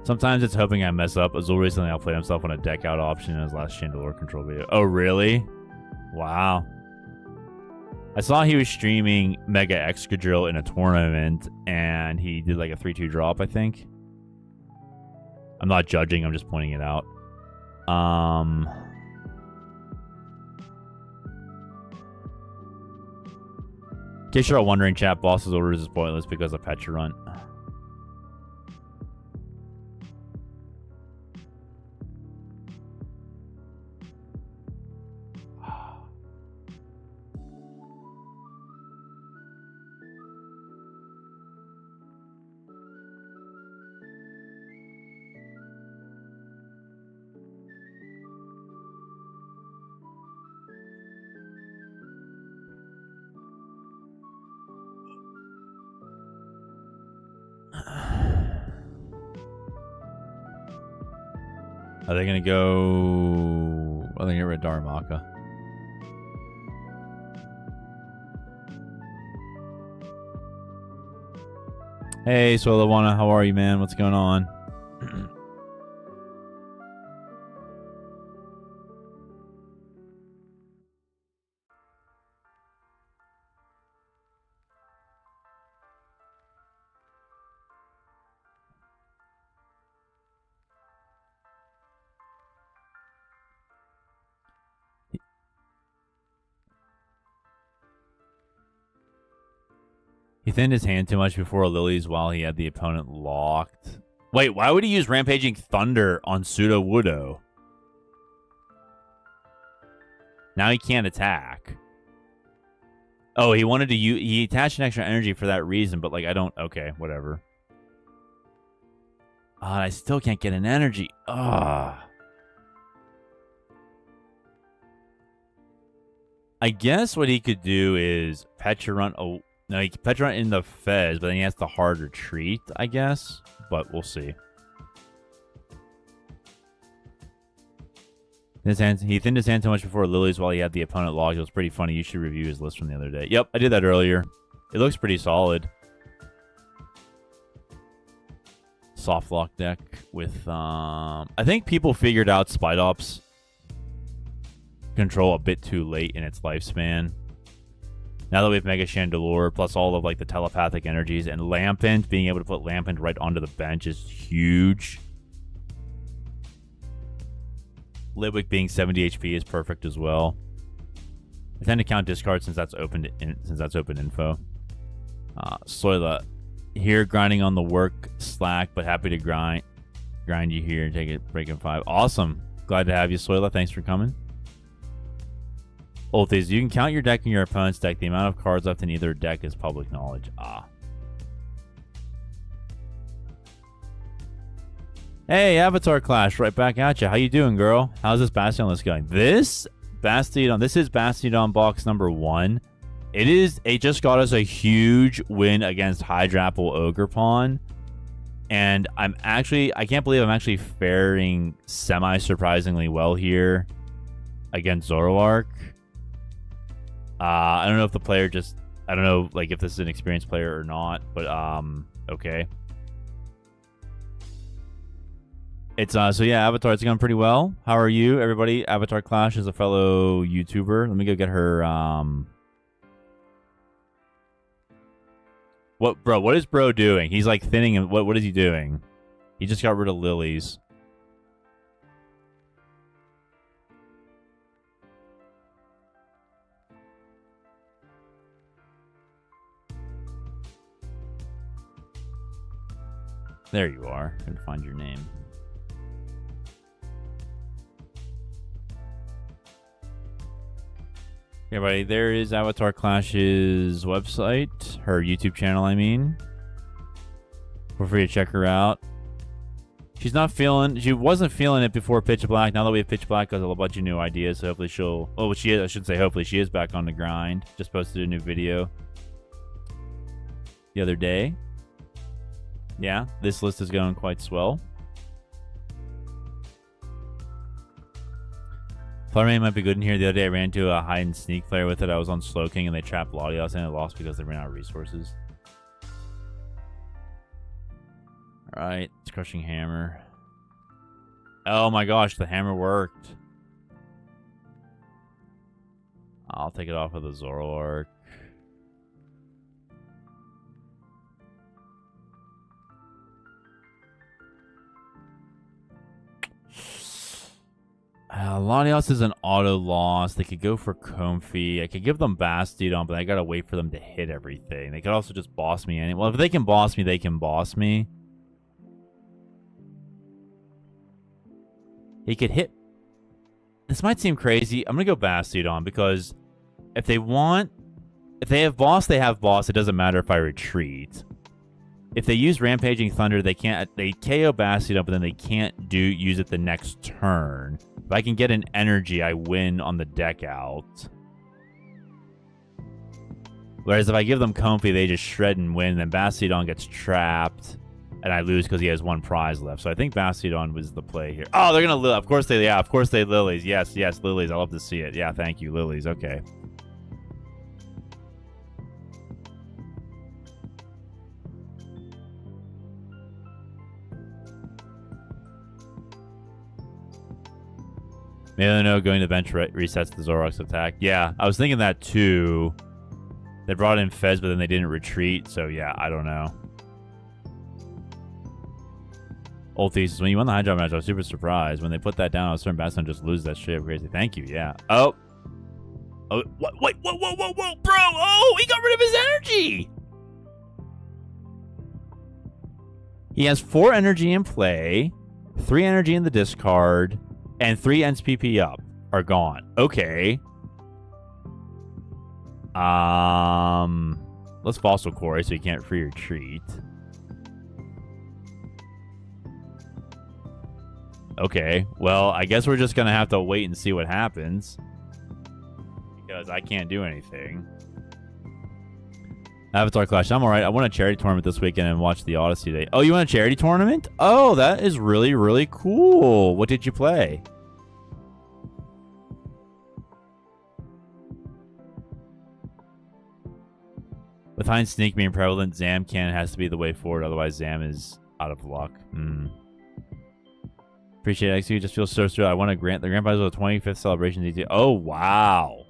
Sometimes it's hoping I mess up. Azul recently outplayed himself on a deck out option in his last Chandelure Control video. Oh, really? Wow. I saw he was streaming Mega Excadrill in a tournament, and he did like a 3-2 drop, I think. I'm not judging, I'm just pointing it out. In case you're all wondering, chat, boss's orders is pointless because of Petrel. Are they going to go... Are they going to get rid of Darumaka? Hey, Swolawana, how are you, man? What's going on? He thinned his hand too much before Lillie's while he had the opponent locked. Wait, why would he use Rampaging Thunder on Sudowoodo? Now he can't attack. Oh, he wanted to use... He attached an extra energy for that reason, but, like, I don't... Okay, whatever. I still can't get an energy. Ugh. I guess what he could do is Petrel. Oh, no, he can Petrel in the Fez, but then he has the hard retreat, I guess. But we'll see. He thinned his hand too much before Lillie's while he had the opponent locked. It was pretty funny. You should review his list from the other day. Yep, I did that earlier. It looks pretty solid. Soft lock deck with... I think people figured out Spidops Control a bit too late in its lifespan. Now that we have Mega Chandelure, plus all of like the telepathic energies, and Lampent, being able to put Lampent right onto the bench is huge. Lidwick being 70 HP is perfect as well. I tend to count discards since that's open info. Soila here grinding on the work slack, but happy to grind you here and take it breaking 5. Awesome. Glad to have you, Soila. Thanks for coming. Ultis, you can count your deck in your opponent's deck. The amount of cards left in either deck is public knowledge. Hey, Avatar Clash, right back at you. How you doing, girl? How's this Bastiodon list going? This is Bastiodon box number 1. It just got us a huge win against Hydrapple Ogerpon. And I can't believe I'm actually faring semi-surprisingly well here against Zoroark. I don't know if the player I don't know, like, if this is an experienced player or not, but, okay. It's, so yeah, Avatar, it's going pretty well. How are you, everybody? Avatar Clash is a fellow YouTuber. Let me go get her, What is bro doing? He's, like, thinning, and what is he doing? He just got rid of lilies. There you are. Couldn't find your name. Hey everybody, there is Avatar Clash's website, her YouTube channel, I mean. Feel free to check her out. She wasn't feeling it before Pitch Black. Now that we have Pitch Black, got a bunch of new ideas, so hopefully I should say hopefully she is back on the grind. Just posted a new video the other day. Yeah, this list is going quite swell. Fluttermane might be good in here. The other day I ran into a hide and sneak player with it. I was on Slowking and they trapped Latios and I lost because they ran out of resources. Alright, it's Crushing Hammer. Oh my gosh, the hammer worked. I'll take it off of the Zoroark. Latios is an auto loss. They could go for Comfy. I could give them Bastiodon, but I gotta wait for them to hit everything. They could also just boss me. Well, if they can boss me, they can boss me. He could hit. This might seem crazy. I'm gonna go Bastiodon because if they have boss, they have boss. It doesn't matter if I retreat. If they use Rampaging Thunder, they KO Bastiodon, but then they can't use it the next turn. If I can get an energy, I win on the deck out. Whereas if I give them Comfy, they just shred and win, then Bastiodon gets trapped, and I lose because he has one prize left. So I think Bastiodon was the play here. Oh, they're gonna of course they lilies. Yes, lilies. I love to see it. Yeah, thank you, lilies. Okay. Maybe no, going to the bench resets the Zoroark's attack. Yeah, I was thinking that too. They brought in Fez, but then they didn't retreat. So yeah, I don't know. Old Thesis, when you won the high jump match, I was super surprised. When they put that down, I was certain Bastiodon just lose that shit crazy. Thank you, yeah. Oh, what? Wait, whoa, bro! Oh, he got rid of his energy! He has 4 energy in play, 3 energy in the discard, and 3 ends PP up are gone. Okay. Let's Fossil Quarry so you can't free retreat. Okay, well, I guess we're just going to have to wait and see what happens. Because I can't do anything. Avatar Clash, I'm alright. I won a charity tournament this weekend and watched the Odyssey Day. Oh, you won a charity tournament? Oh, that is really, really cool. What did you play? With Heinz Sneak being prevalent, Zamcan has to be the way forward. Otherwise, Zam is out of luck. Appreciate it, XU. Just feel so sure. I want to grant the grand prize of the 25th celebrations ETB. Oh, wow.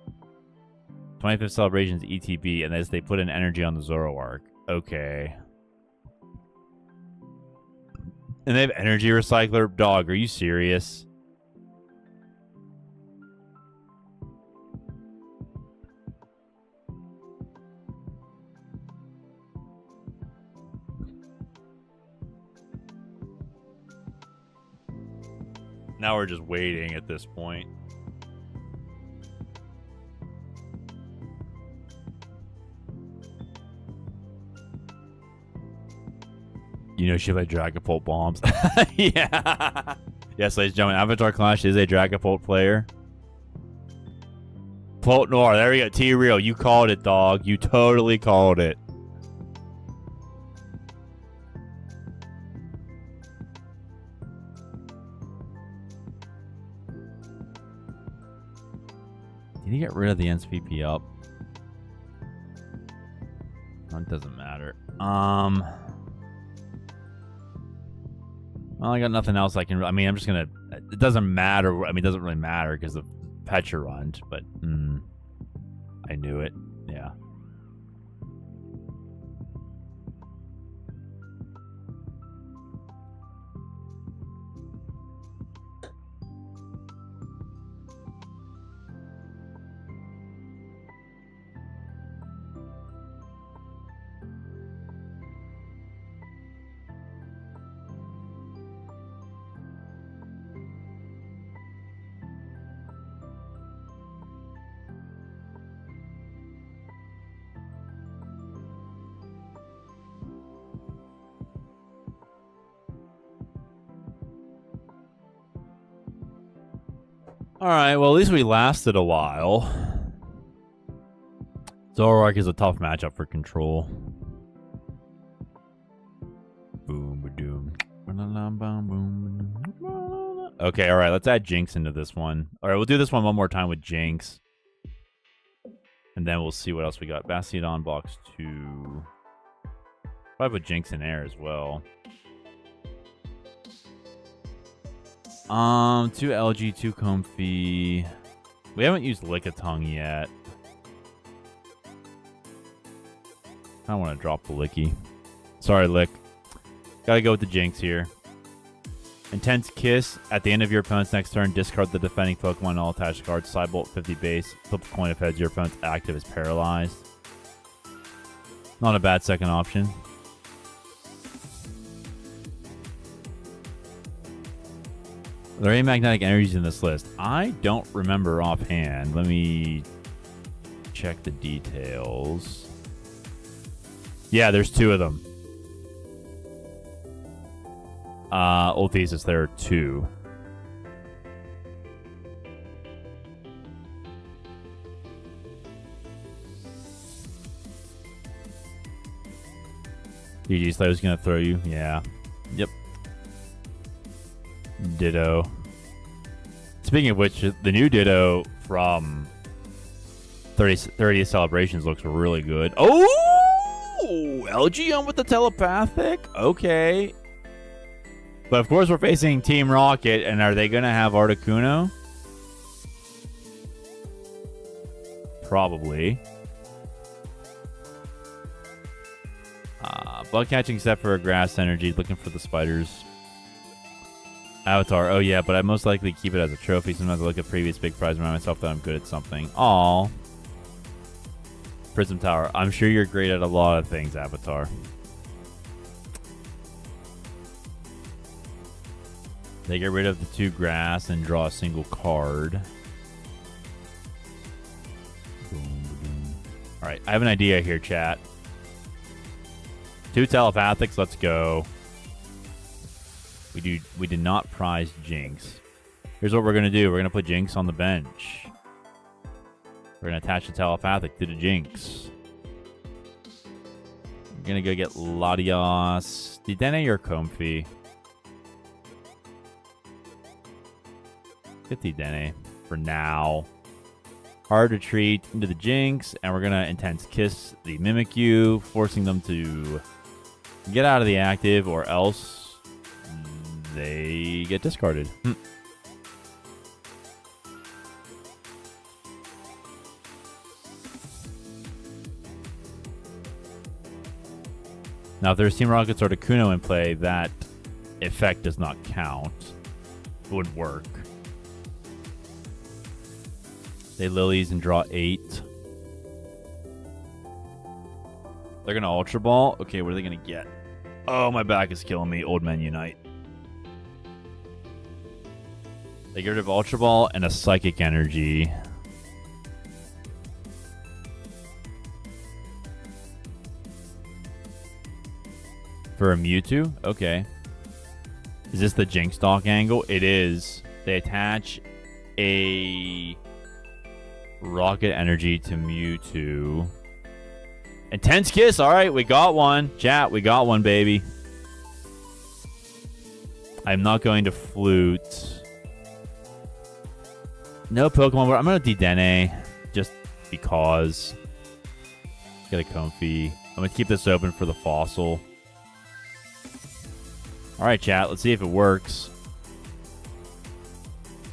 25th celebrations ETB, and as they put in energy on the Zoroark. Okay. And they have energy recycler. Dog, are you serious? Now we're just waiting at this point. You know she played Dragapult bombs. Yeah. Yes, ladies and gentlemen, Avatar Clash is a Dragapult player. Pult Noir, there we go. T-Real, you called it, dog. You totally called it. Did he get rid of the NSPP up? That doesn't matter. Well, I got nothing else I can... I mean, I'm just gonna... It doesn't matter. I mean, it doesn't really matter because of Petrel, but... I knew it. Yeah. Alright, well, at least we lasted a while. Zoroark is a tough matchup for Control. Boom, ba-doom. Okay, alright, let's add Jinx into this one. Alright, we'll do this one more time with Jinx. And then we'll see what else we got. Bastiodon box 2. Probably put Jinx in air as well. 2 LG, 2 Comfy. We haven't used Lickitung yet. I don't want to drop the Licky. Sorry, Lick. Gotta go with the Jinx here. Intense Kiss. At the end of your opponent's next turn, discard the defending Pokemon all attached cards. Sidebolt 50 base. Flip the coin if heads. Your opponent's active is paralyzed. Not a bad second option. Are there any magnetic energies in this list? I don't remember offhand. Let me check the details. Yeah, there's 2 of them. Old Thesis, there are 2. GG Slayer's gonna throw you. Yeah. Yep. Ditto. Speaking of which, the new Ditto from 30th Celebrations looks really good. Oh! Elgion with the telepathic? Okay. But of course we're facing Team Rocket, and are they going to have Articuno? Probably. Bug catching set for a grass energy, looking for the spiders. Avatar, oh yeah, but I most likely keep it as a trophy. Sometimes I look at previous big prize and remind myself that I'm good at something. Aw. Prism Tower, I'm sure you're great at a lot of things, Avatar. They get rid of the 2 grass and draw a single card. Alright, I have an idea here, chat. 2 telepathics, let's go. We did not prize Jinx. Here's what we're gonna do. We're gonna put Jinx on the bench. We're gonna attach the telepathic to the Jinx. We're gonna go get Latios. Dedenne or Comfy? Get Dedenne for now. Hard Retreat into the Jinx, and we're gonna Intense Kiss the Mimikyu, forcing them to get out of the active, or else they get discarded. Now, if there's Team Rocket's Articuno in play, that effect does not count. It would work. They Lilies and draw 8. They're going to Ultra Ball? Okay, what are they going to get? Oh, my back is killing me. Old Men Unite. They get rid of Ultra Ball and a Psychic Energy. For a Mewtwo? Okay. Is this the Jinx Dock angle? It is. They attach a Rocket Energy to Mewtwo. Intense Kiss. All right, we got one. Chat, we got one, baby. I'm not going to Flute. No Pokemon. I'm going to Dedenne just because. Get a Comfy. I'm going to keep this open for the Fossil. All right, chat. Let's see if it works.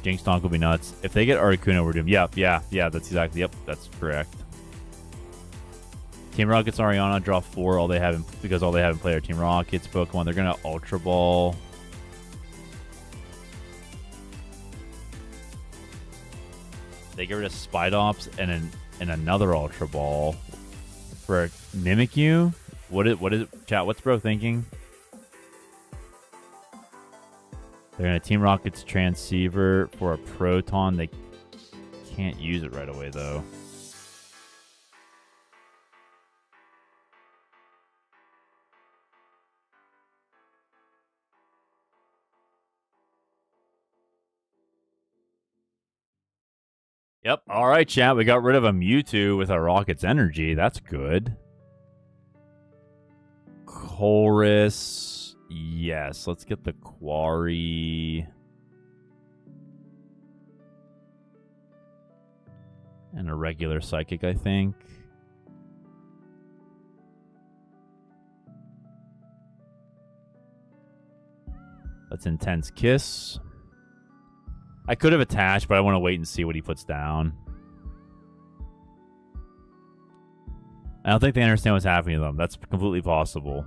Jinx Donk will be nuts. If they get Articuno, we're doomed. Yeah. That's exactly. Yep, that's correct. Team Rocket's Ariana draw 4. All they have because all they have in play are Team Rocket's Pokemon. They're gonna Ultra Ball. They get rid of Spidops and another Ultra Ball for a Mimikyu. What is chat? What's bro thinking? They're going to Team Rocket's Transceiver for a Proton. They can't use it right away, though. Yep. All right, chat. We got rid of a Mewtwo with a Rocket's Energy. That's good. Chorus. Yes, let's get the Quarry. And a regular Psychic, I think. Let's Intense Kiss. I could have attached, but I want to wait and see what he puts down. I don't think they understand what's happening to them. That's completely possible.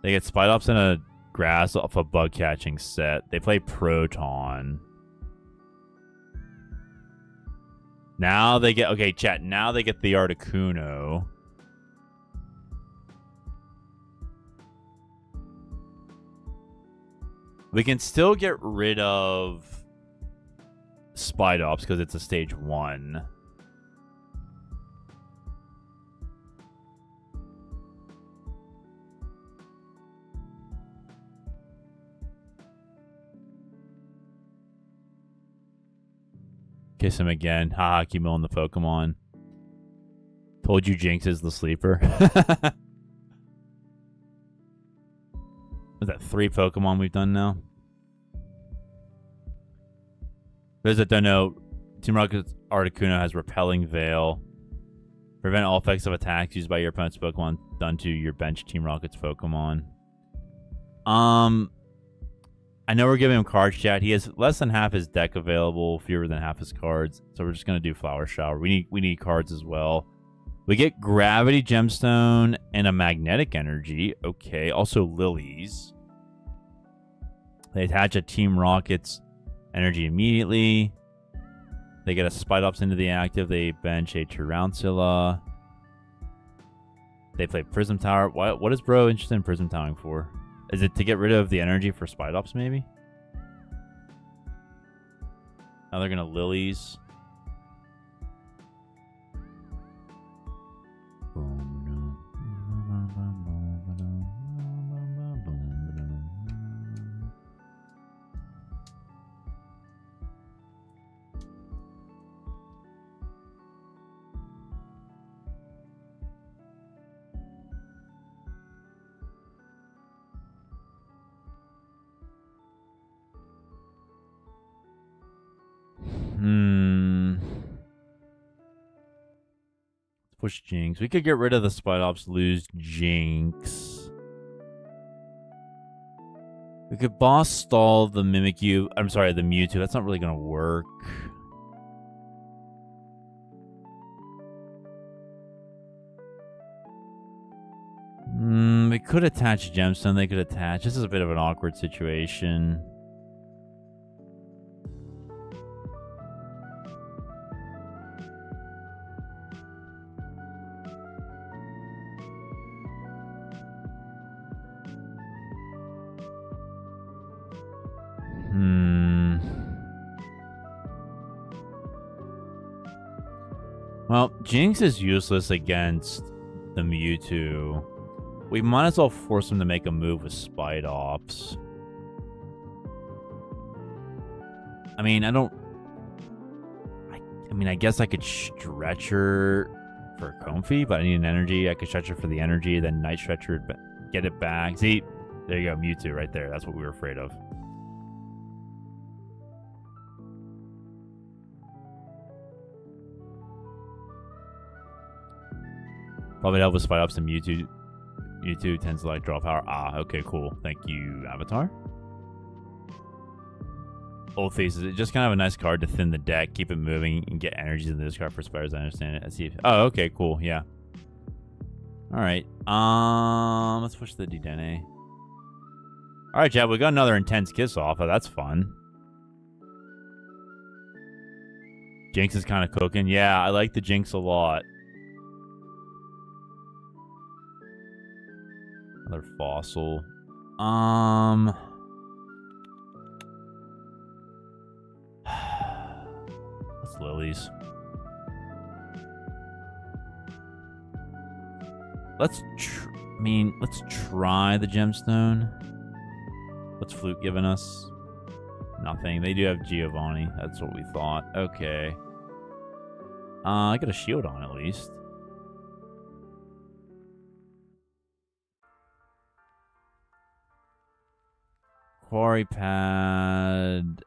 They get Spidops and a Grass off a Bug Catching set. They play Proton. Now they get... Okay, chat. Now they get the Articuno. We can still get rid of Spidops because it's a stage 1. Kiss him again. Haha, keep milling the Pokemon. Told you Jinx is the sleeper. Is that 3 Pokemon we've done now? Those that don't know, Team Rocket's Articuno has Repelling Veil. Prevent all effects of attacks used by your opponent's Pokemon done to your bench Team Rocket's Pokemon. I know we're giving him cards, chat. He has less than half his deck available, fewer than half his cards. So we're just gonna do Flower Shower. We need cards as well. We get Gravity Gemstone and a Magnetic Energy. Okay. Also Lilies. They attach a Team Rocket's Energy immediately. They get a Spidops into the active. They bench a Tarantula. They play Prism Tower. What is bro interested in Prism Towering for? Is it to get rid of the energy for Spidops, maybe? Now they're gonna Lilies. Push Jinx. We could get rid of the Spidops, lose Jinx. We could boss stall the Mimikyu. I'm sorry, the Mewtwo. That's not really going to work. We could attach Gemstone. They could attach. This is a bit of an awkward situation. Well, Jinx is useless against the Mewtwo. We might as well force him to make a move with Spidops. I mean, I guess I could stretch her for Comfy, but I need an energy. I could stretch her for the energy, then Night Stretcher, get it back. See, there you go, Mewtwo right there. That's what we were afraid of. Probably help with Spidops and Mewtwo. Mewtwo tends to like draw power. Ah, okay, cool. Thank you, Avatar. Old Faces. It's just kind of a nice card to thin the deck, keep it moving, and get energies in the discard for Spiders. I understand it. Let's see if, oh, okay, cool. Yeah. Alright. Let's push the Dedenne. Alright, Chad, we got another intense kiss off. Oh, that's fun. Jinx is kind of cooking. Yeah, I like the Jinx a lot. Another Fossil. That's Lilies. Let's try the Gemstone. What's Flute giving us? Nothing. They do have Giovanni. That's what we thought. Okay. I got a shield on at least. Quarry Pad.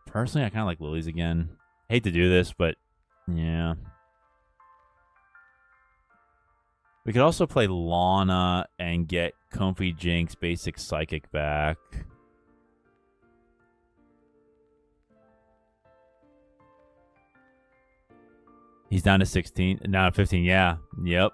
Personally, I kind of like Lilies again. Hate to do this, but yeah. We could also play Lana and get Comfy Jinx basic Psychic back. He's down to 16. Down to 15, yeah. Yep.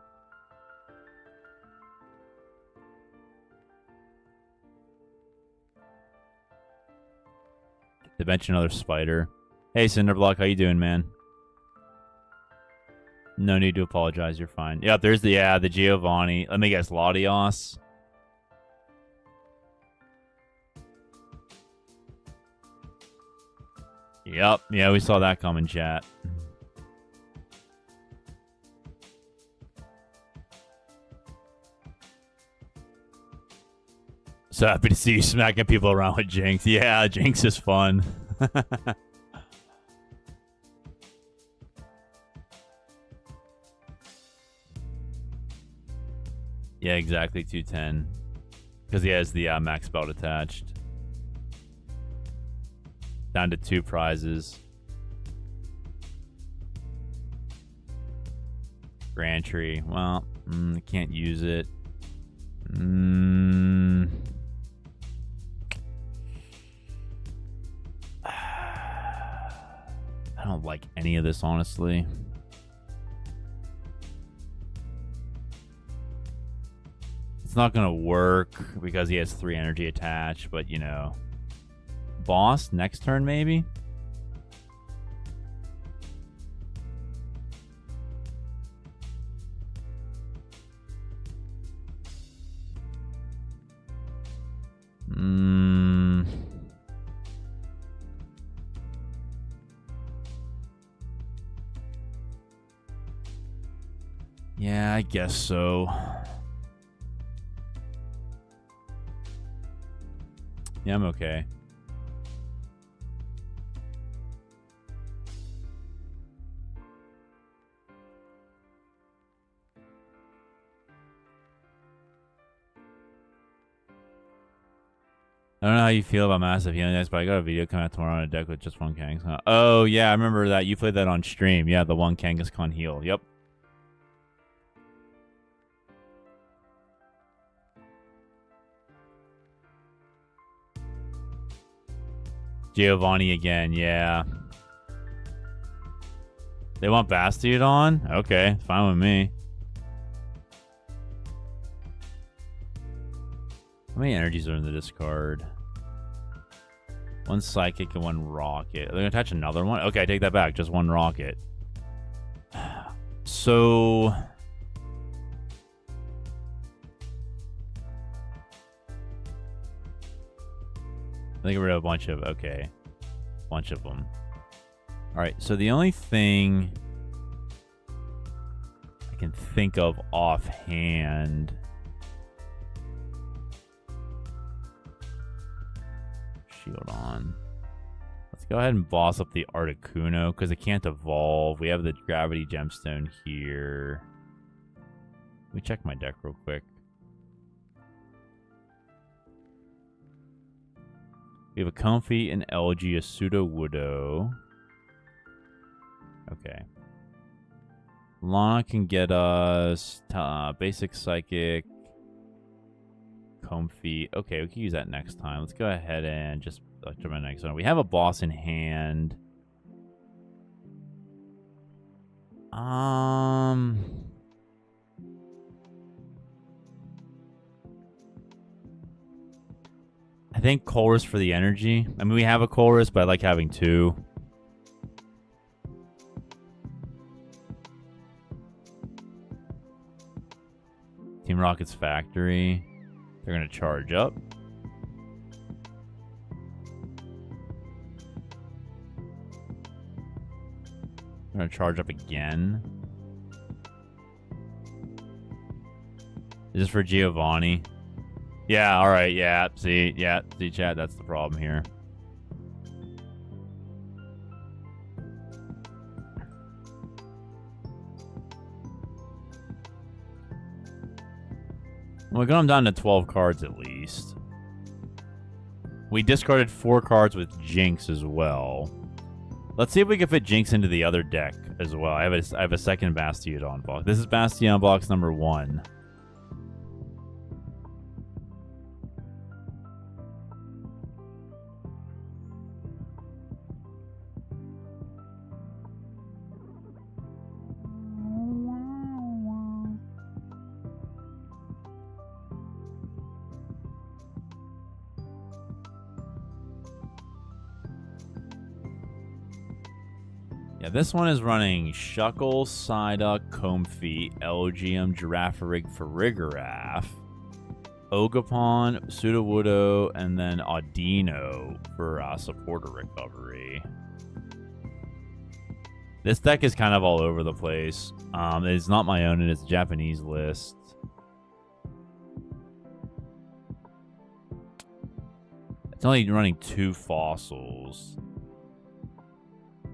To bench another Spider. Hey, Cinderblock, how you doing, man? No need to apologize. You're fine. Yep, there's the Giovanni. Let me guess, Latios. Yep. Yeah, we saw that coming, chat. So happy to see you smacking people around with Jinx. Yeah, Jinx is fun. Yeah, exactly, 210. Because he has the max belt attached. Down to 2 prizes. Grand Tree. Well, I can't use it. I don't like any of this, honestly. It's not going to work because he has 3 energy attached, but, you know. Boss, next turn, maybe? guess so. Yeah, I'm okay. I don't know how you feel about Massive Healing Decks, but I got a video coming out tomorrow on a deck with just one Kangaskhan. Oh, yeah, I remember that. You played that on stream. Yeah, the one Kangaskhan heal. Yep. Giovanni again, yeah. They want Bastiodon? Okay, fine with me. How many energies are in the discard? One Psychic and one Rocket. Are they gonna attach another one? Okay, I take that back. Just one Rocket. So... I think we're a bunch of... Okay. Bunch of them. Alright, so the only thing I can think of offhand... Shieldon. Let's go ahead and boss up the Articuno, because it can't evolve. We have the Gravity Gemstone here. Let me check my deck real quick. We have a Comfy, an LG, a Sudowoodo. Okay. Lana can get us basic Psychic, Comfy. Okay, we can use that next time. Let's go ahead and just to my next one. We have a boss in hand. I think Chorus for the energy. I mean, we have a Chorus, but I like having two. Team Rocket's Factory. They're going to charge up. They're going to charge up again. Is this for Giovanni? Yeah, alright, yeah. See, chat, that's the problem here. Well, we got him down to 12 cards at least. We discarded 4 cards with Jinx as well. Let's see if we can fit Jinx into the other deck as well. I have a second Bastiodon box. This is Bastiodon box number 1. This one is running Shuckle, Psyduck, Comfy, Elgium, Girafarig, Farigiraf, Ogapon, Sudowoodo, and then Audino for supporter recovery. This deck is kind of all over the place. It's not my own, it's a Japanese list. It's only running 2 fossils.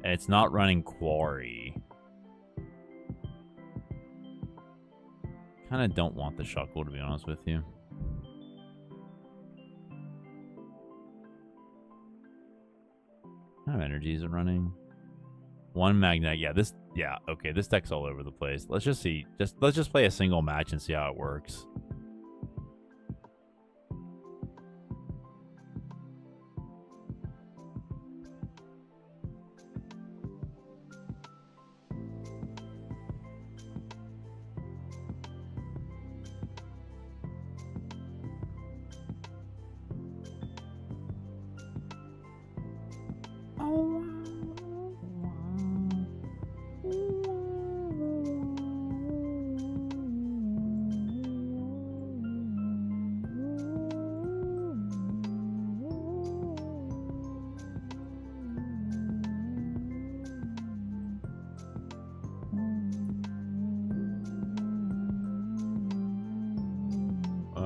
And it's not running Quarry. Kind of don't want the Shuckle, to be honest with you. What kind of energy is it running? 1 Magnet. Yeah, okay, this deck's all over the place. Let's just see. Let's just play a single match and see how it works.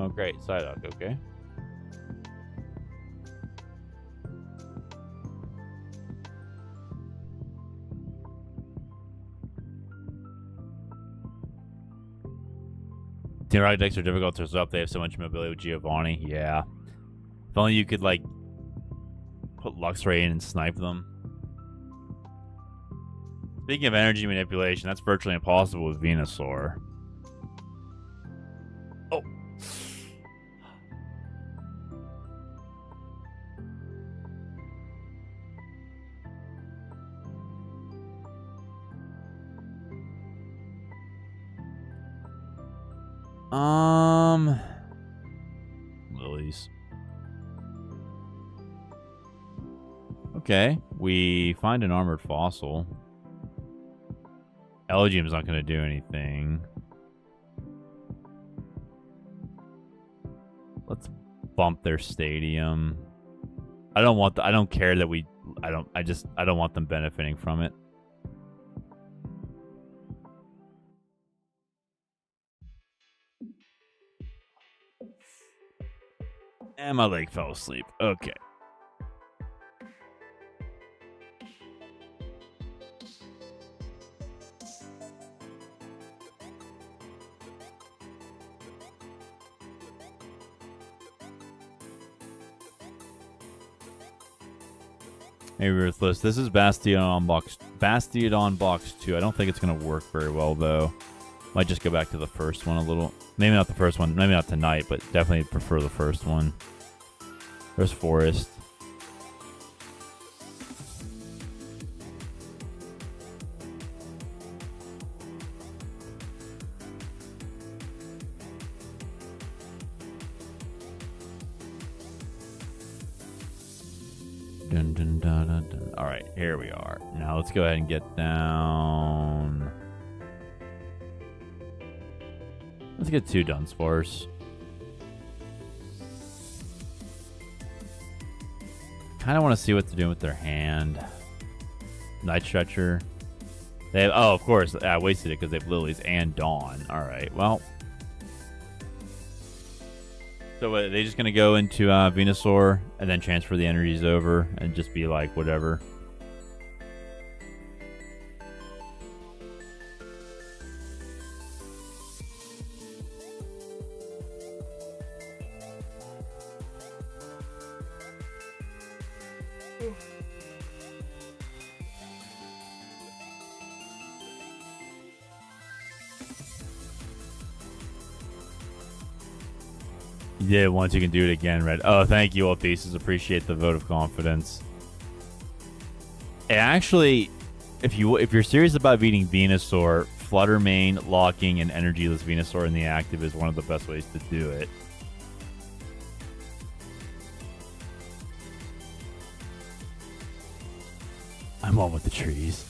Oh, great. Psyduck, okay. Team Rocket decks are difficult to resolve. They have so much mobility with Giovanni. Yeah. If only you could, like, put Luxray in and snipe them. Speaking of energy manipulation, that's virtually impossible with Venusaur. Oh. Lilies. Okay, we find an armored fossil. Elegium's not going to do anything. Let's bump their stadium. I don't care that I don't want them benefiting from it. And my leg fell asleep. Okay. Hey, Ruthless. This is Bastiodon Box 2. I don't think it's going to work very well, though. Might just go back to the first one a little. Maybe not the first one. Maybe not tonight, but definitely prefer the first one. There's Forest. Dun, dun, dun, dun, dun. All right, here we are. Now let's go ahead and get down. Let's get 2 Dunsparce. Kind of want to see what they're doing with their hand. Night Stretcher. They have, oh, of course, I wasted it because they have Lilies and Dawn. All right, well. So are they just going to go into Venusaur and then transfer the energies over and just be like, whatever? Yeah, once you can do it again, Red. Oh, thank you, all pieces. Appreciate the vote of confidence. And actually, if you're serious about beating Venusaur, Flutter Mane, locking, and Energyless Venusaur in the active is one of the best ways to do it. I'm on with the trees.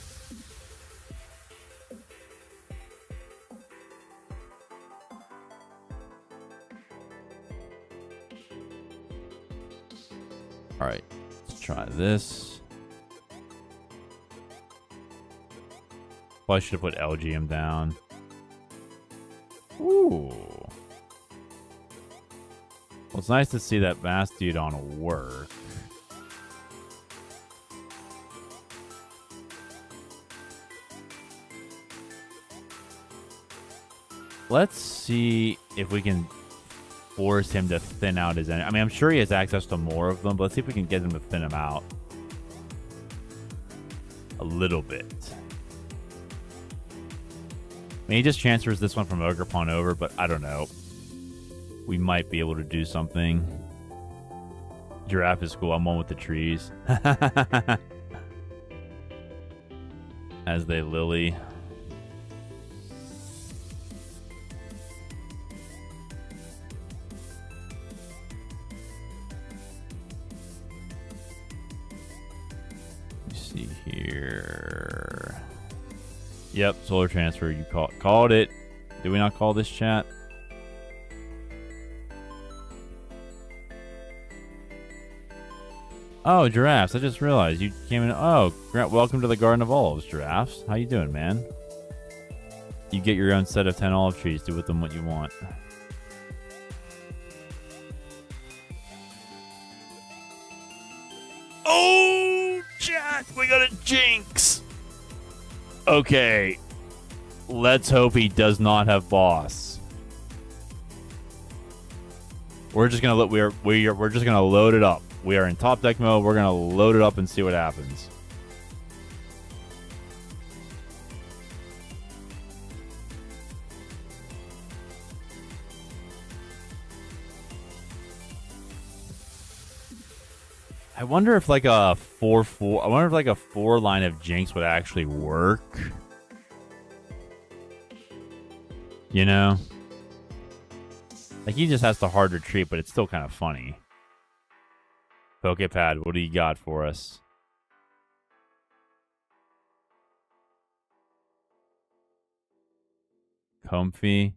All right, let's try this. Well, I should have put LGM down. Ooh. Well, it's nice to see that Bastiodon work. Let's see if we can force him to thin out his energy. I mean, I'm sure he has access to more of them, but let's see if we can get him to thin him out a little bit. I mean, he just transfers this one from Ogerpon over, but I don't know. We might be able to do something. Giraffe is cool. I'm one with the trees. As they Lillie. Here. Yep, solar transfer. You called it. Did we not call this, chat? Oh, Giraffes. I just realized you came in. Oh, welcome to the Garden of Olives, Giraffes. How you doing, man? You get your own set of 10 olive trees. Do with them what you want. Oh, chat, we got a Jinx. Okay, let's hope he does not have boss. We're just gonna we're just gonna load it up. We are in top deck mode. We're gonna load it up and see what happens. I wonder if like a 4-4. I wonder if like a 4 line of Jinx would actually work. You know, like he just has to hard retreat, but it's still kind of funny. Poké Pad, what do you got for us? Comfy.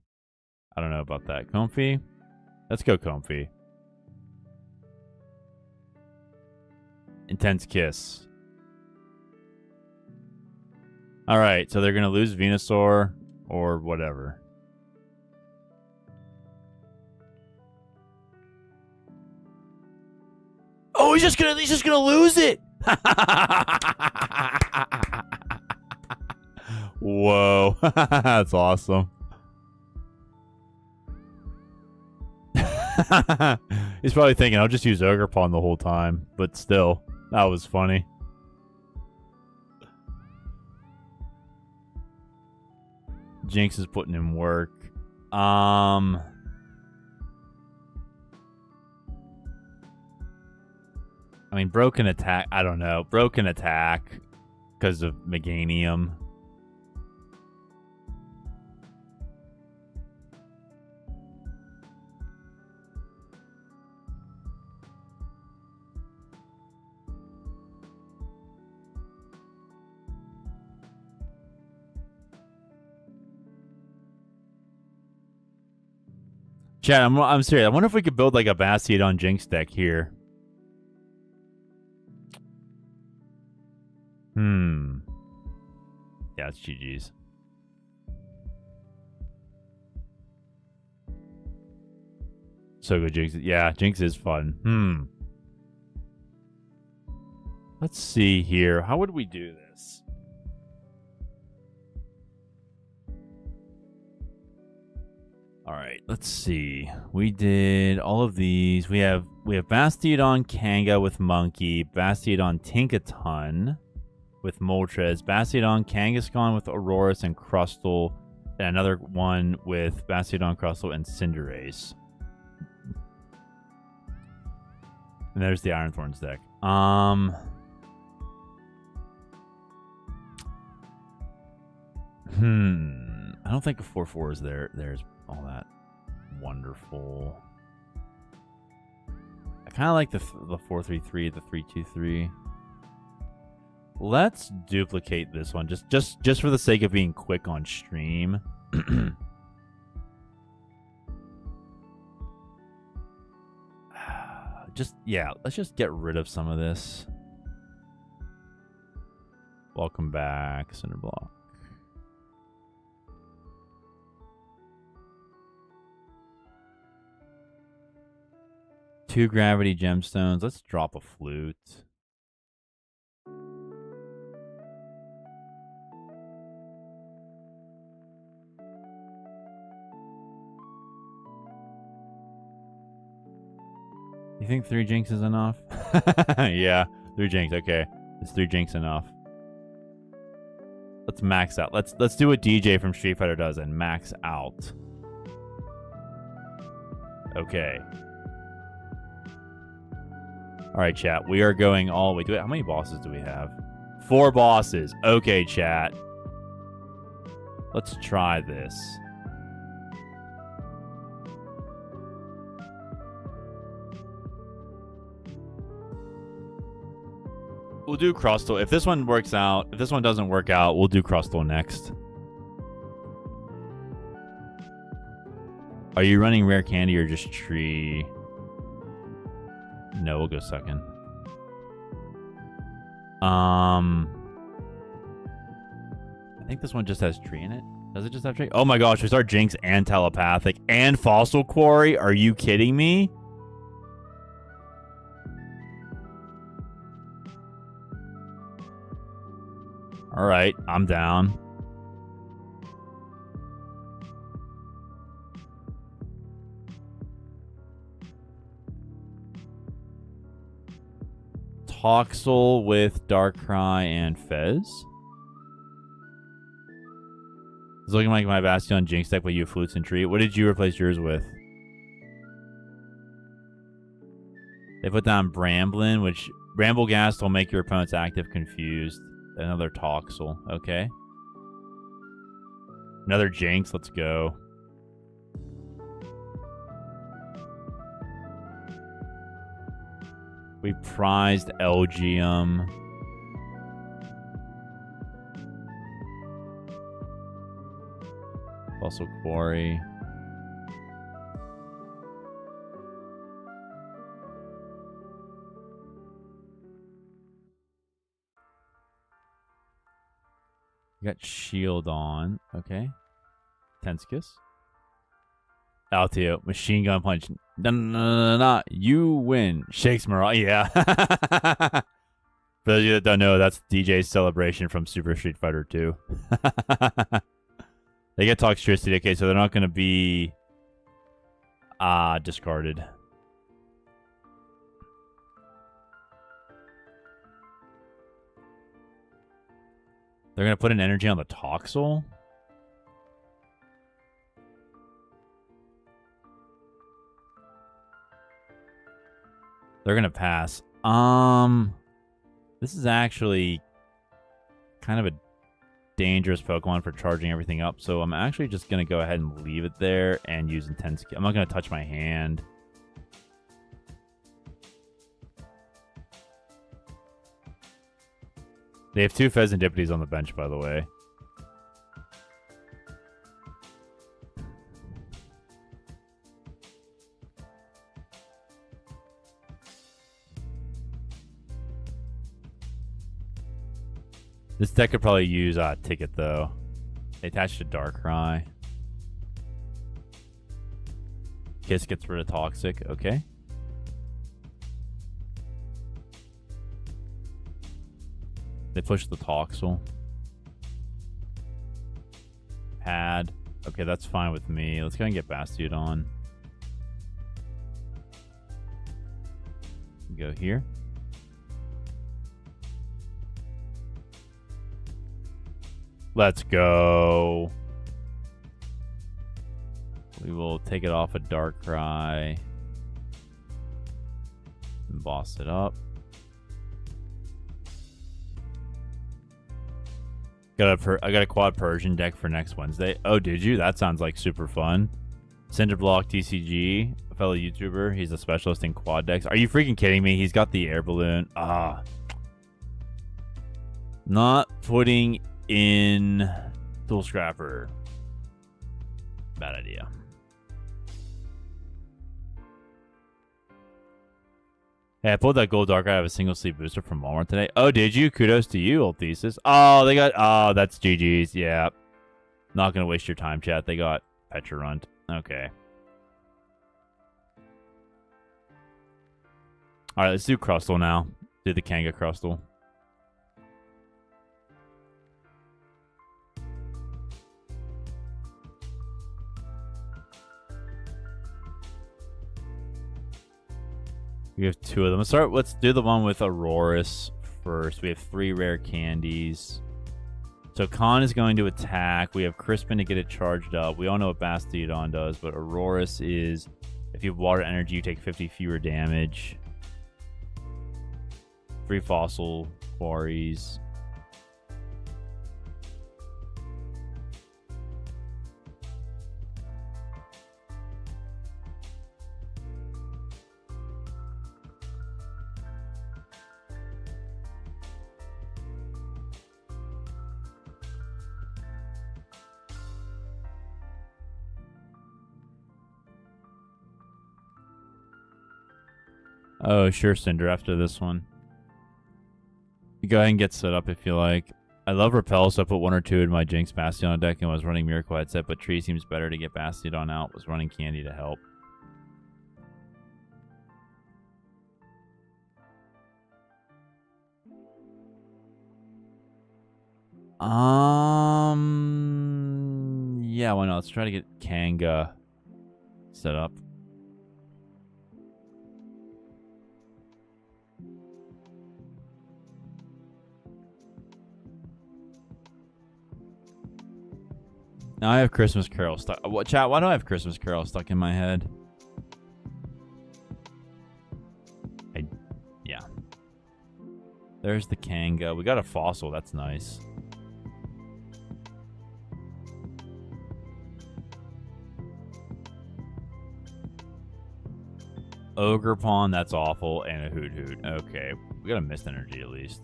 I don't know about that. Comfy. Let's go Comfy. Intense Kiss. Alright, so they're going to lose Venusaur or whatever. Oh, he's just gonna lose it. Whoa. That's awesome. He's probably thinking, I'll just use Ogerpon the whole time, but still. That was funny. Jinx is putting in work. I mean, broken attack. I don't know. Broken attack because of Meganium. Chat, I'm serious. I wonder if we could build like a Bastiodon Jinx deck here. Yeah, it's GG's. So good, Jinx. Yeah, Jinx is fun. Let's see here. How would we do this? All right, let's see. We did all of these. We have Bastiodon Kanga with Monkey, Bastiodon Tinkaton with Moltres, Bastiodon Kangaskhan with Aurorus and Crustle, and another one with Bastiodon, Crustle, and Cinderace. And there's the Iron Thorns deck. I don't think a 4/4 is there's all that wonderful. I kind of like the 4/3/3, the 3/2/3. Let's duplicate this one just for the sake of being quick on stream. Let's just get rid of some of this. Welcome back, Cinderblock. Two gravity gemstones. Let's drop a flute. You think 3 Jinx is enough? Yeah, 3 Jinx. Okay, is 3 Jinx enough? Let's max out. Let's do what DJ from Street Fighter does and max out. Okay. All right, chat. We are going all the way. How many bosses do we have? 4 bosses. Okay, chat. Let's try this. We'll do Crustle. If this one works out, if this one doesn't work out, we'll do Crustle next. Are you running Rare Candy or just Tree? No, we'll go second. I think this one just has Tree in it. Does it just have Tree? Oh my gosh, we start Jinx and Telepathic and Fossil Quarry. Are you kidding me? Alright, I'm down. Toxel with Darkrai and Fez. It's looking like my Bastiodon Jinx deck, but you have Flutes and Treat. What did you replace yours with? They put down Bramblin, which Bramblegast will make your opponent's active confused. Another Toxel. Okay. Another Jinx. Let's go. We prized Elgium. Fossil Quarry. We got Shieldon. Okay. Tenskis. Altio. Machine Gun Punch. No. You win. Shakespeare. Yeah. For those of you that don't know, that's DJ's celebration from Super Street Fighter 2. They get Toxtricity. Okay, so they're not going to be discarded. They're going to put an energy on the Toxel? They're going to pass. This is actually kind of a dangerous Pokemon for charging everything up, so I'm actually just going to go ahead and leave it there and use Intense. I'm not going to touch my hand. They have 2 Fezandipitis on the bench, by the way. This deck could probably use Ticket, though. They attached to Darkrai. Kiss gets rid of Toxic. Okay. They push the Toxel. Pad. Okay, that's fine with me. Let's go and get Bastiodon. Go here. Let's go. We will take it off a Darkrai. And boss it up. I got a quad Persian deck for next Wednesday. Oh, did you? That sounds like super fun. Cinderblock TCG, a fellow YouTuber. He's a specialist in quad decks. Are you freaking kidding me? He's got the air balloon. Not putting in Tool Scrapper. Bad idea. Hey, I pulled that gold dark out of a single sleep booster from Walmart today. Oh, did you? Kudos to you, old thesis. Oh, they got... Oh, that's GG's. Yeah. Not going to waste your time, chat. They got Petrel. Okay. All right, let's do Crustle now. Do the Kanga Crustle. We have 2 of them. Let's do the one with Arborists first. We have 3 rare candies. So Khan is going to attack. We have Crispin to get it charged up. We all know what Bastiodon does, but Auroris is, if you have water energy, you take 50 fewer damage. 3 Fossil Quarries. Oh, sure, Cinder, after this one. You go ahead and get set up if you like. I love Repel, so I put 1 or 2 in my Jinx Bastiodon deck and was running Miracle headset, but Tree seems better to get Bastiodon out. Was running Candy to help. Yeah, why not? Let's try to get Kanga set up. Now I have Christmas Carol stuck. What, chat? Why do I have Christmas Carol stuck in my head? Yeah. There's the Kanga. We got a fossil. That's nice. Ogre Pawn. That's awful. And a Hoot Hoot. Okay. We got a Mist Energy at least.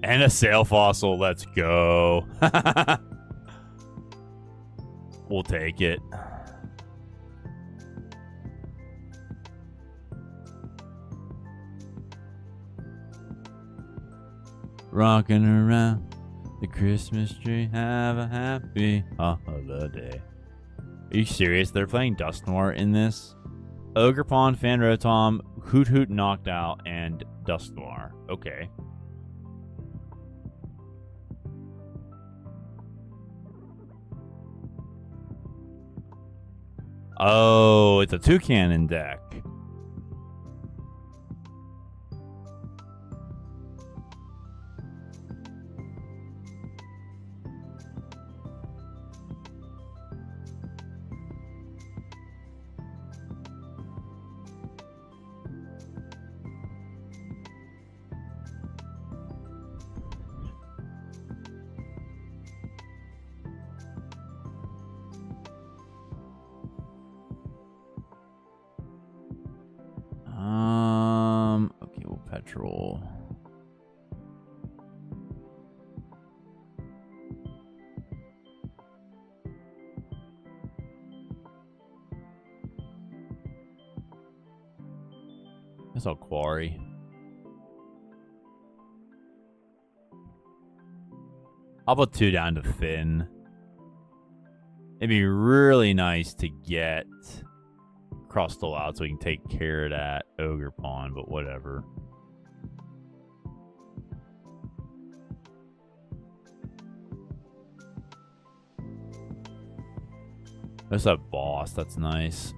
And a Sail Fossil. Let's go. We'll take it. Rocking around the Christmas tree. Have a happy holiday. Are you serious? They're playing Dusknoir in this? Ogre Pawn, Fanrotom, Hoot Hoot knocked out, and Dusknoir. Okay. Oh, it's a 2-cannon deck. Okay, well, Petrel. That's all Quarry. I'll put 2 down to Finn. It'd be really nice to get Crustle out so we can take care of that Ogre Pawn, but whatever. There's a boss. That's nice.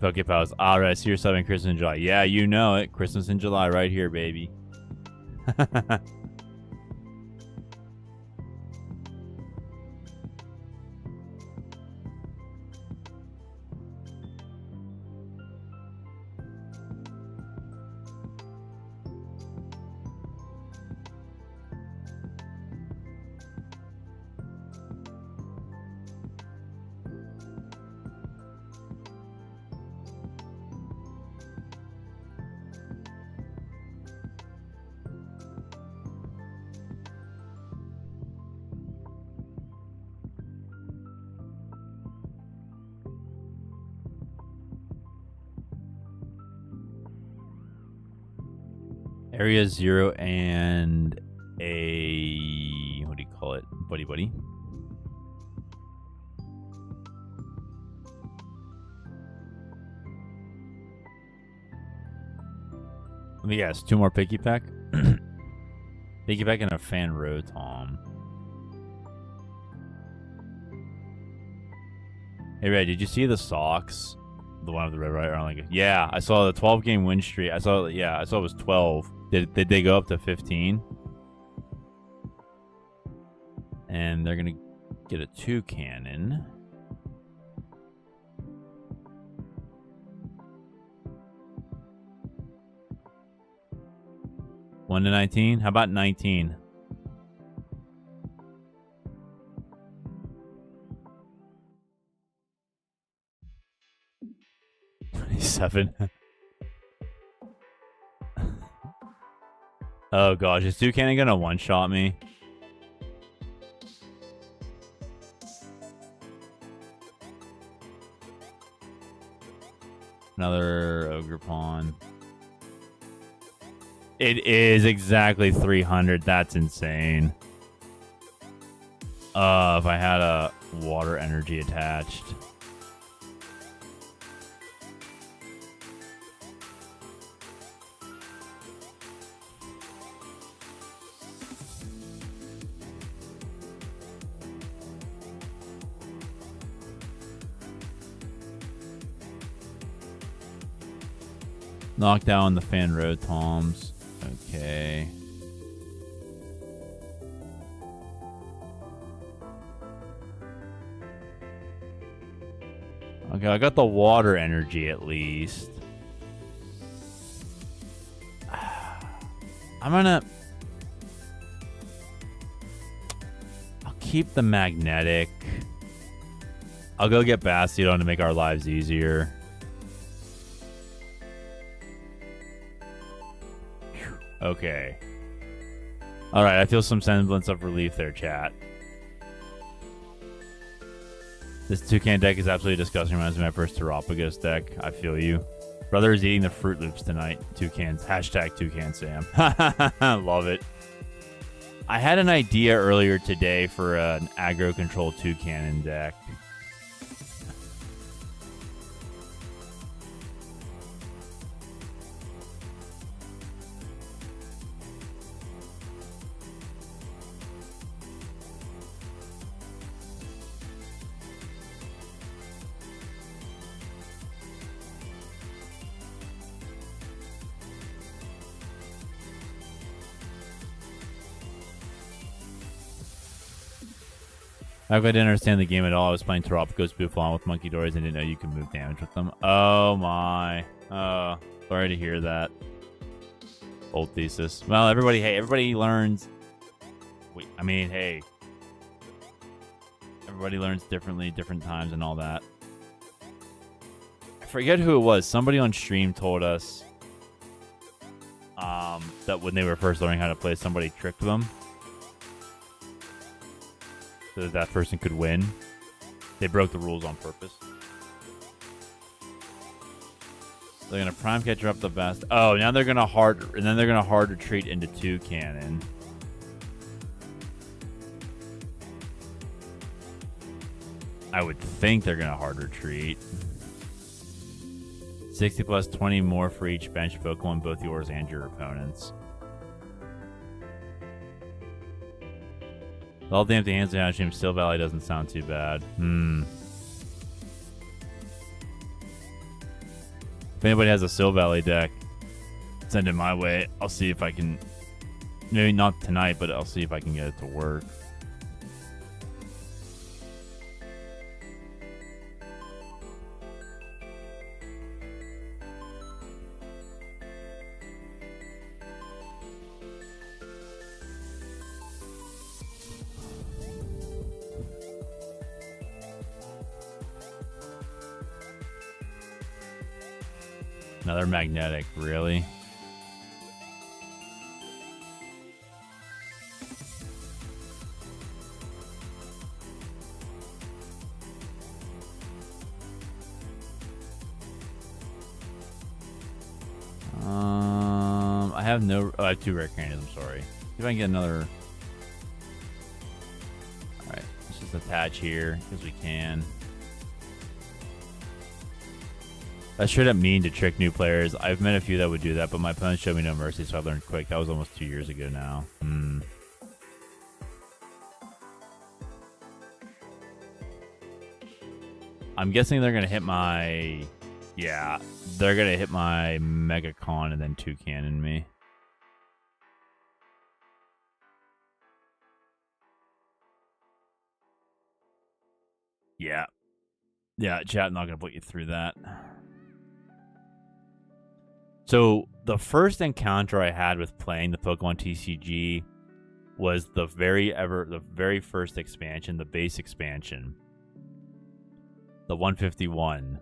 Poké Pals. Alright, see your subbing Christmas in July. Yeah, you know it. Christmas in July right here, baby. Area 0 and a... what do you call it? Buddy Buddy. Let me guess. 2 more Picky Peck? Picky Peck and a Fanrotom. Hey, Red, did you see the socks? The one with the red right? Like, yeah, I saw the 12-game win streak. I saw it was 12. Did they go up to 15? And they're gonna get a 2-cannon. One to 19? How about 19? Seven. Oh gosh, is 2-cannon gonna one-shot me? Another Ogre Pawn. It is exactly 300. That's insane. If I had a water energy attached. Knock down the fan rotoms. Okay. Okay, I got the water energy at least. I'm gonna... I'll keep the magnetic. I'll go get Bastiodon to make our lives easier. Okay. Alright, I feel some semblance of relief there, chat. This toucan deck is absolutely disgusting. Reminds me of my first Terapagos deck. I feel you. Brother is eating the Fruit Loops tonight. Toucans. Hashtag Toucan Sam. Love it. I had an idea earlier today for an aggro control toucan deck. I didn't understand the game at all. I was playing Terapagos Buffon with Monkey Dories and didn't know you could move damage with them. Oh my. Sorry to hear that. Old thesis. Well, everybody learns. Wait, I mean, hey. Everybody learns differently, different times and all that. I forget who it was. Somebody on stream told us that when they were first learning how to play, somebody tricked them. So that person could win. They broke the rules on purpose. They're gonna prime catcher up the best. Oh, now they're gonna hard retreat into toucan. I would think they're gonna hard retreat. 60 plus 20 more for each bench Pokemon, both yours and your opponents. All the empty hands behind him. Still Valley doesn't sound too bad. If anybody has a Still Valley deck, send it my way. I'll see if I can. Maybe not tonight, but I'll see if I can get it to work. Another magnetic, really? I have no. Oh, I have 2 rare candies. I'm sorry. See if I can get another. All right, let's just attach here because we can. That's straight up mean to trick new players. I've met a few that would do that, but my opponents showed me no mercy, so I learned quick. That was almost 2 years ago now. I'm guessing they're going to hit my... Yeah, they're going to hit my Megacon and then Toucan in me. Yeah. Yeah, chat, not going to put you through that. So the first encounter I had with playing the Pokemon TCG was the very first expansion, the base expansion, the 151,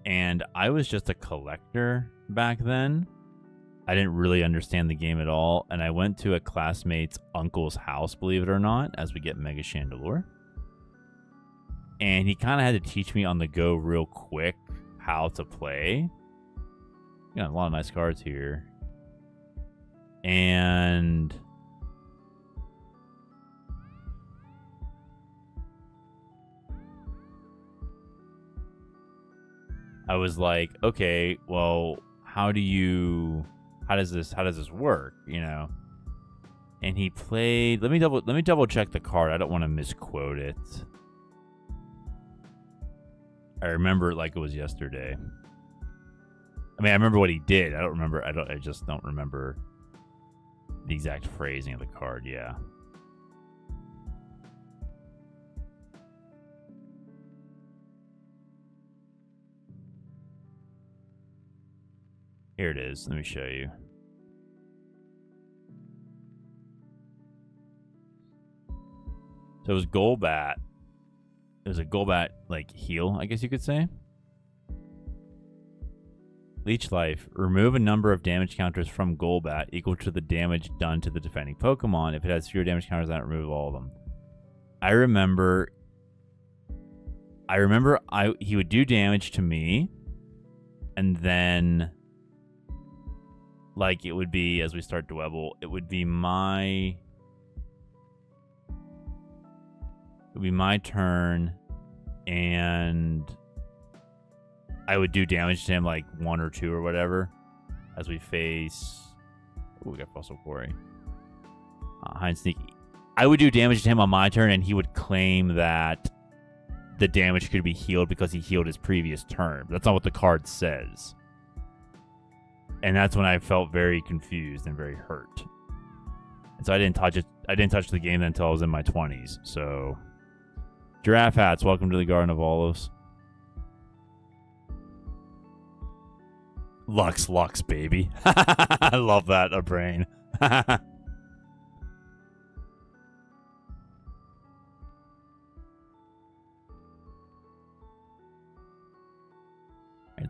and I was just a collector back then. I didn't really understand the game at all, and I went to a classmate's uncle's house, believe it or not, as we get Mega Chandelure, and he kind of had to teach me on the go real quick how to play. Got a lot of nice cards here. And I was like, okay, well, how does this work, you know? And he played, let me double check the card. I don't want to misquote it. I remember it like it was yesterday. I mean, I remember what he did. I just don't remember the exact phrasing of the card. Yeah. Here it is. Let me show you. So it was Golbat. It was a Golbat, like, heal, I guess you could say. Leech Life. Remove a number of damage counters from Golbat equal to the damage done to the defending Pokemon. If it has fewer damage counters, then remove all of them. I remember he would do damage to me, and then, like, it would be, as we start Dwebble, it would be my turn, and I would do damage to him, like 1 or 2 or whatever, as we face. Oh, we got Fossil Quarry. Hide Sneak. I would do damage to him on my turn, and he would claim that the damage could be healed because he healed his previous turn. That's not what the card says. And that's when I felt very confused and very hurt. And so I didn't touch it. I didn't touch the game until I was in my 20s. So, Giraffe Hats, welcome to the Garden of Olives. Lux, baby. I love that, a brain.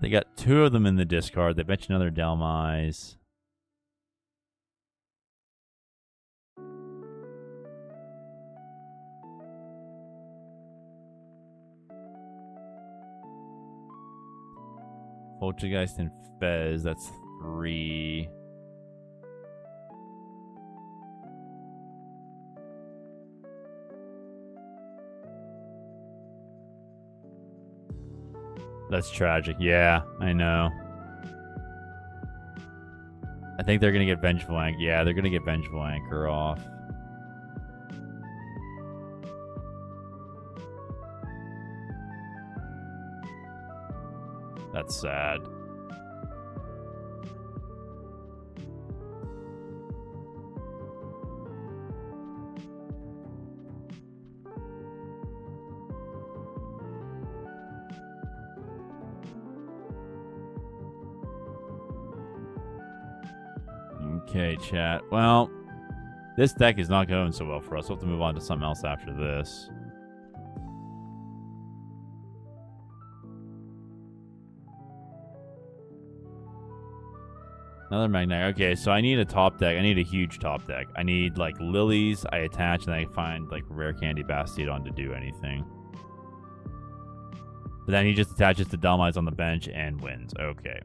They got 2 of them in the discard. They mentioned another Delmise. Poltergeist and Fez, that's 3. That's tragic. Yeah, I know. I think they're going to get Vengeful Anchor. Yeah, they're going to get Vengeful Anchor off. That's sad. Okay, chat. Well, this deck is not going so well for us. We'll have to move on to something else after this. Another Magnet. Okay, so I need a top deck. I need a huge top deck. I need, like, Lilies I attach, and I find, like, Rare Candy Bastiodon to do anything. But then he just attaches to Delmise on the bench and wins. Okay.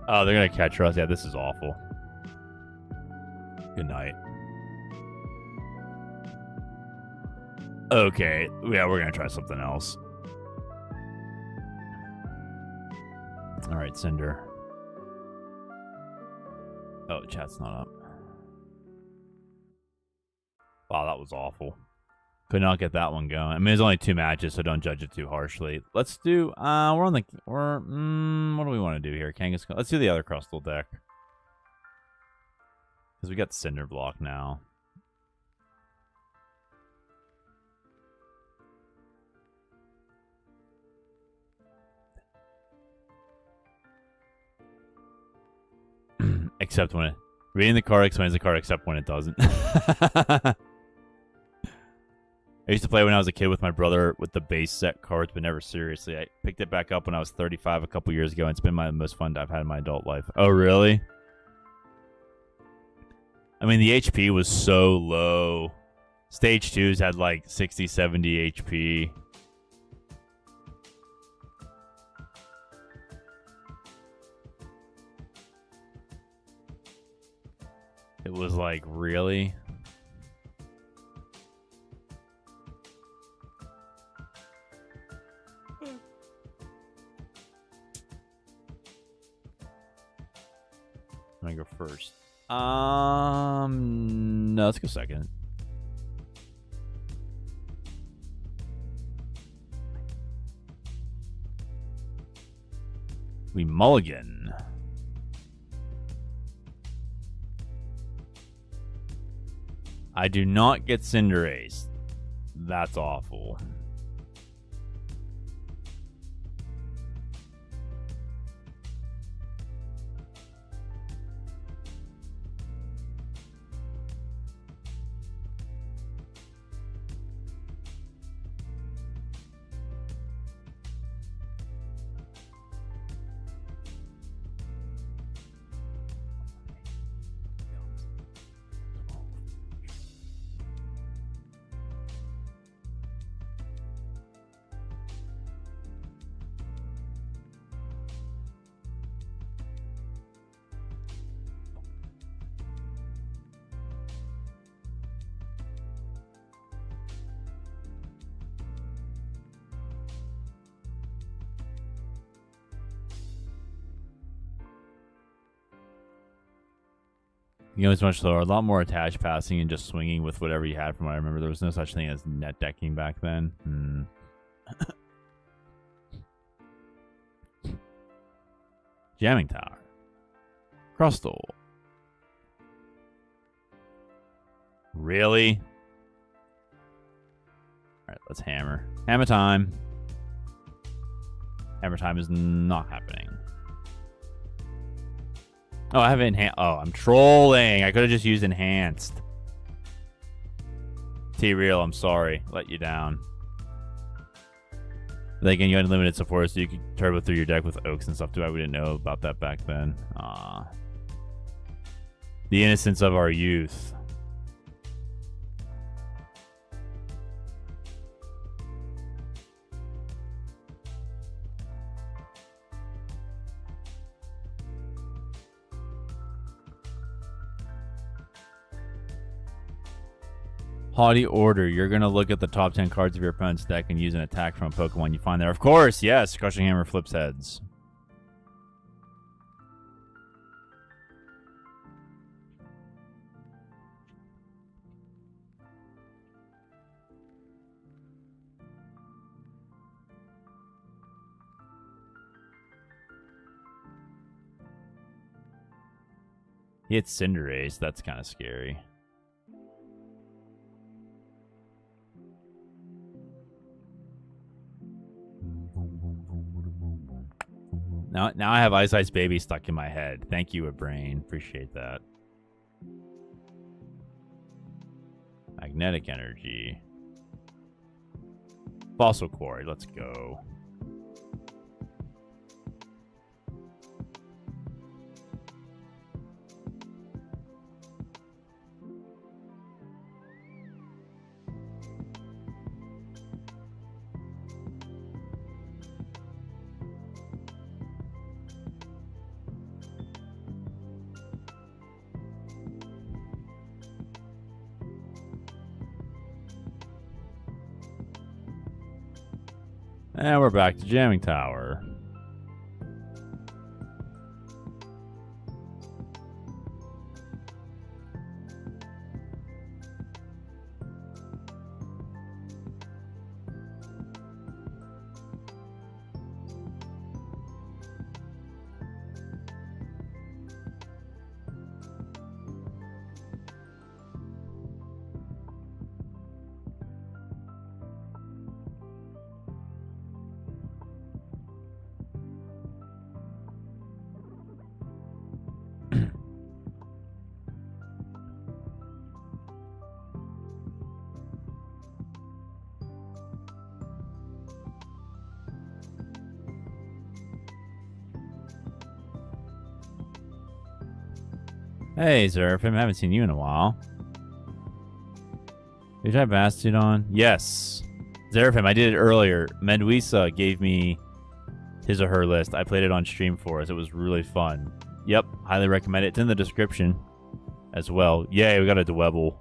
Oh, they're going to catch us. Yeah, this is awful. Good night. Okay. Yeah, we're going to try something else. All right, Cinder. Oh, chat's not up. Wow, that was awful. Could not get that one going. I mean, there's only 2 matches, so don't judge it too harshly. Let's do, what do we want to do here? Kangaskhan. Let's do the other Crustal deck. Because we got the Cinder Block now. Except when it, reading the card explains the card except when it doesn't. I used to play when I was a kid with my brother with the base set cards, but never seriously. I picked it back up when I was 35 a couple years ago, and it's been the most fun I've had in my adult life. Oh, really? I mean, the HP was so low. Stage 2s had like 60, 70 HP. was like, really? I'm gonna go first. No, let's go second. We mulligan. I do not get Cinderace. That's awful. You know, it's much slower. A lot more attached passing and just swinging with whatever you had from what I remember. There was no such thing as net decking back then. Jamming Tower. Crustle. Really? Alright, let's hammer. Hammer time. Hammer time is not happening. Oh, I have enhanced. Oh, I'm trolling. I could have just used enhanced. T-Real, I'm sorry. Let you down. Then again, you had unlimited support, so you could turbo through your deck with Oaks and stuff too. We didn't know about that back then. The innocence of our youth. Haughty Order. You're going to look at the top 10 cards of your opponent's deck and use an attack from a Pokemon you find there. Of course, yes. Crushing Hammer flips heads. He hits Cinderace. That's kind of scary. Now I have Ice Ice Baby stuck in my head. Thank you, Brain. Appreciate that. Magnetic Energy. Fossil Quarry. Let's go. And we're back to Jamming Tower. Hey, Zerfim, I haven't seen you in a while. Did you try Bastiodon? Yes. Zerfim, I did it earlier. Miduesa gave me his or her list. I played it on stream for us. It was really fun. Yep, highly recommend it. It's in the description. as well. Yay, we got a Dwebble.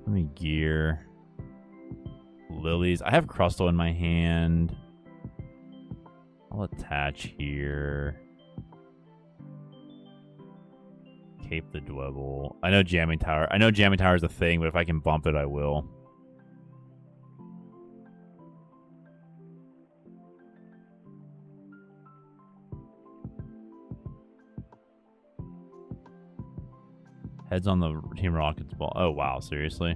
Let me gear. Lilies. I have Crustle in my hand. I'll attach here. Cape the Dwebble. I know Jamming Tower. I know Jamming Tower is a thing, but if I can bump it, I will. Heads on the Team Rocket's ball. Oh, wow. Seriously?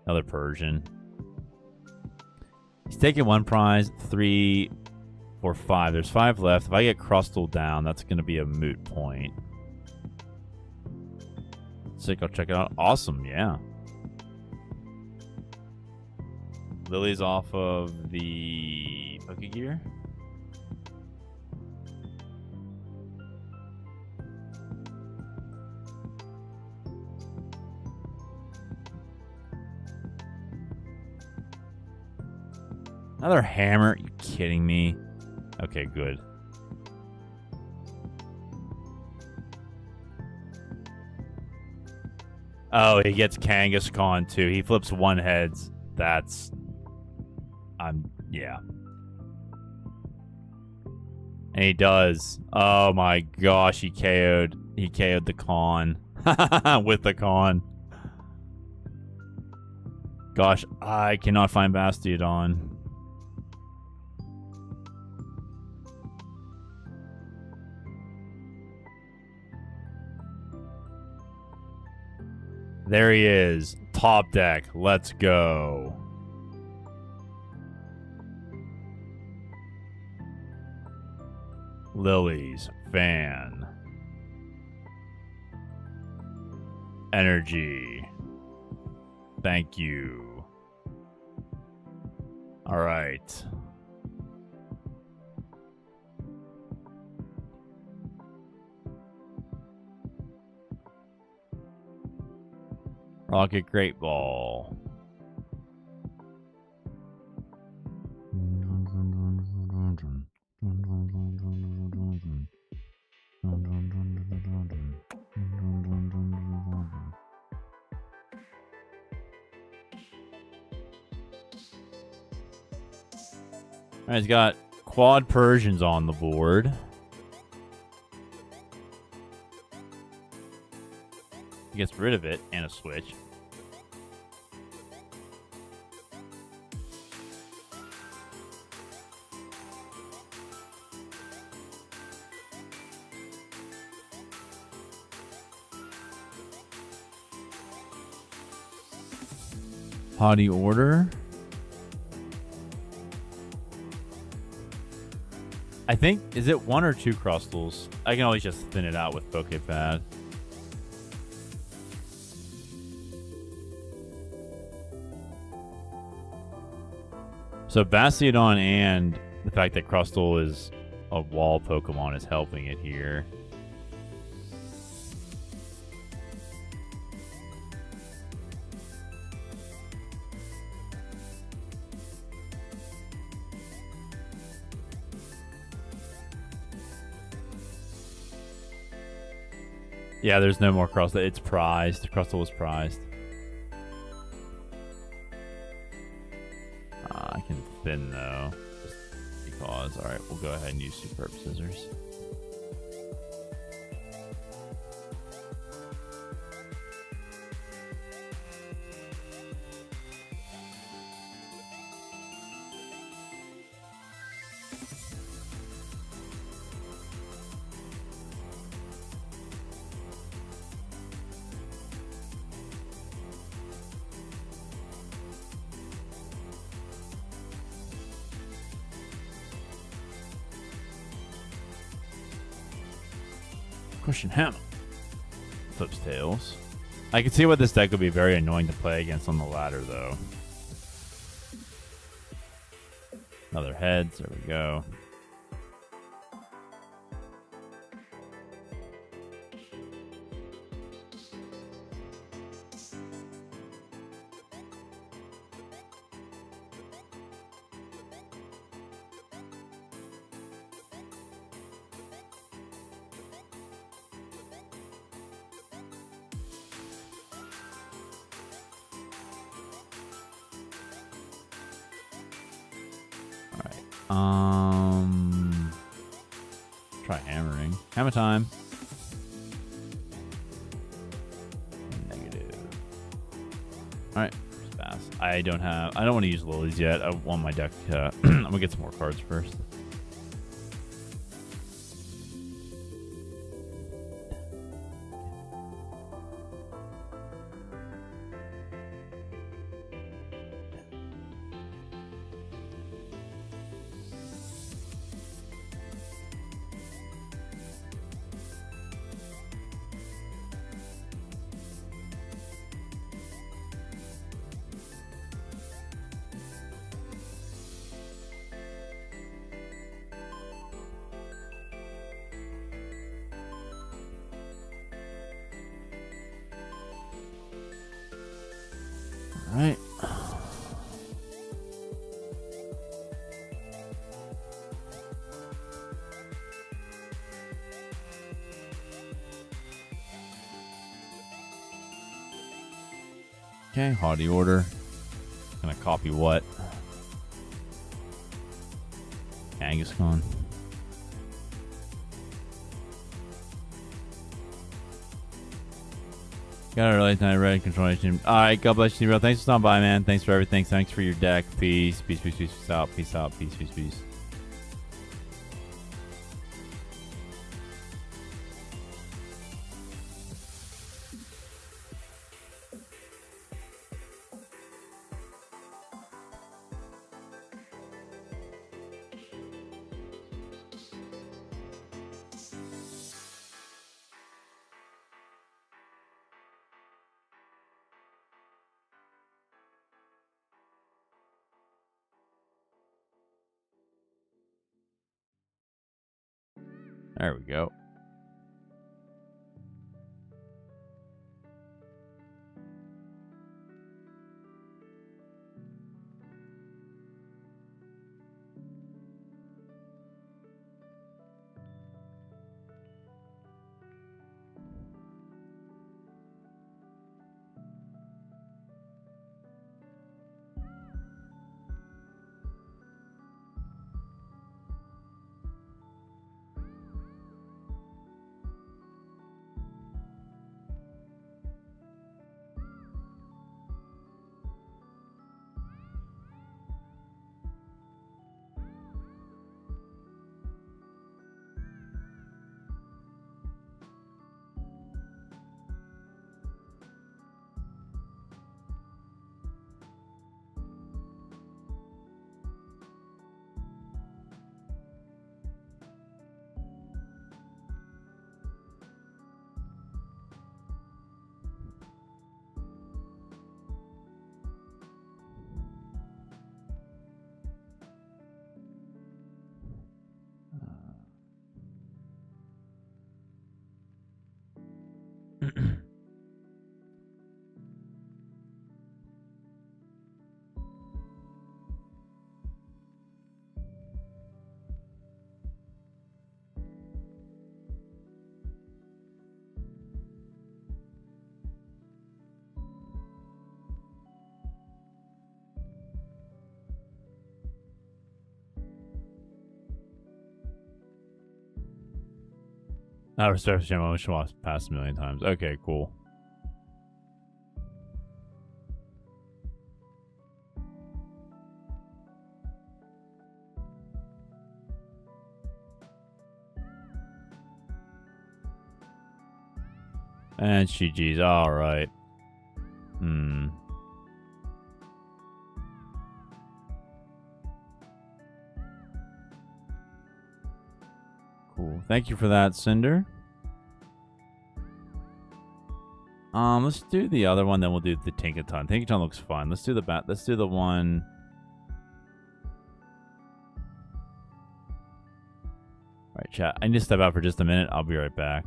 Another Persian. He's taking one prize. 3, 4, 5. There's 5 left. If I get Crustle down, that's going to be a moot point. Sick. I'll check it out. Awesome. Yeah. Lily's off of the Pokegear. Another hammer? Are you kidding me? Okay, good. Oh, he gets Kangaskhan too. He flips 1 heads. That's... yeah. And he does. Oh my gosh, he KO'd the con. With the con. Gosh, I cannot find Bastiodon. There he is. Top deck. Let's go. Lilies. Fan. Energy. Thank you. All right. Rocket Great Ball. Alright, he's got quad Persians on the board. He gets rid of it and a switch. Potty order. I think, is it 1 or 2 Crustals? I can always just thin it out with Poké Pad. So Bastiodon and the fact that Crustle is a wall Pokemon is helping it here. Yeah, there's no more Crustle. It's prized. Crustle was prized. I can thin though, just because. All right, we'll go ahead and use Superb Scissors. Cushion Hammer. Flips tails. I can see what this deck would be very annoying to play against on the ladder, though. Another heads. There we go. Try hammering. Hammer time. Negative. Alright, pass. I don't want to use Lilies yet. I want my deck I'm gonna get some more cards first. Right. Okay, haughty order. Gonna copy what? Kangaskhan. Got a really nice red control team. Alright, God bless you, bro. Thanks for stopping by, man. Thanks for everything. Thanks for your deck. Peace. Peace, peace, peace, peace out. Peace out. Peace, peace, peace. There we go. I respect the channel. I should watch past a million times. Okay, cool. And GG's. Alright. Cool. Thank you for that, Cinder. Let's do the other one, then we'll do the Tinkaton. Tinkaton looks fun. Let's do the let's do the one. Alright, chat. I need to step out for just a minute. I'll be right back.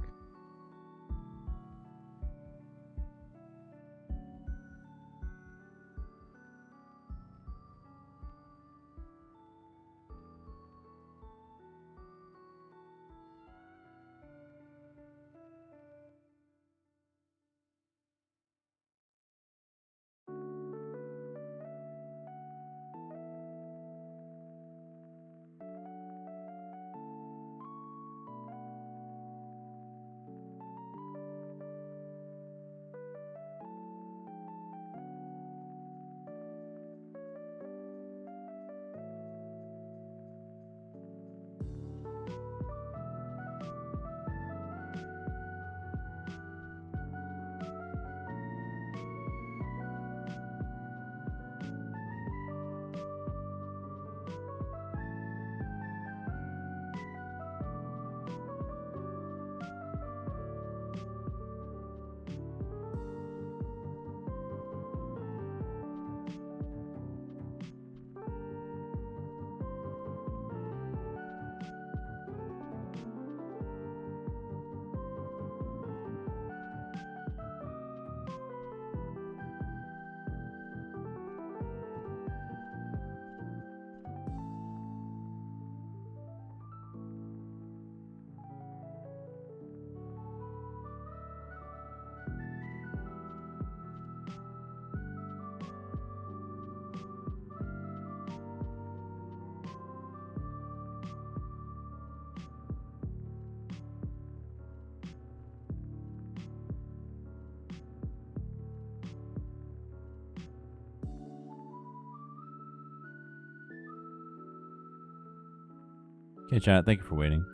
Okay, chat. Thank you for waiting.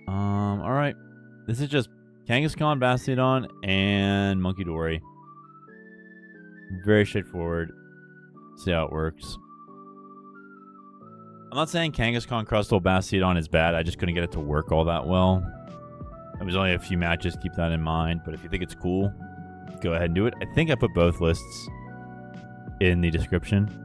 All right. This is just Kangaskhan, Bastiodon, and Munkidori. Very straightforward. See how it works. I'm not saying Kangaskhan Crustal Bastiodon is bad. I just couldn't get it to work all that well. It was only a few matches. Keep that in mind. But if you think it's cool, go ahead and do it. I think I put both lists in the description.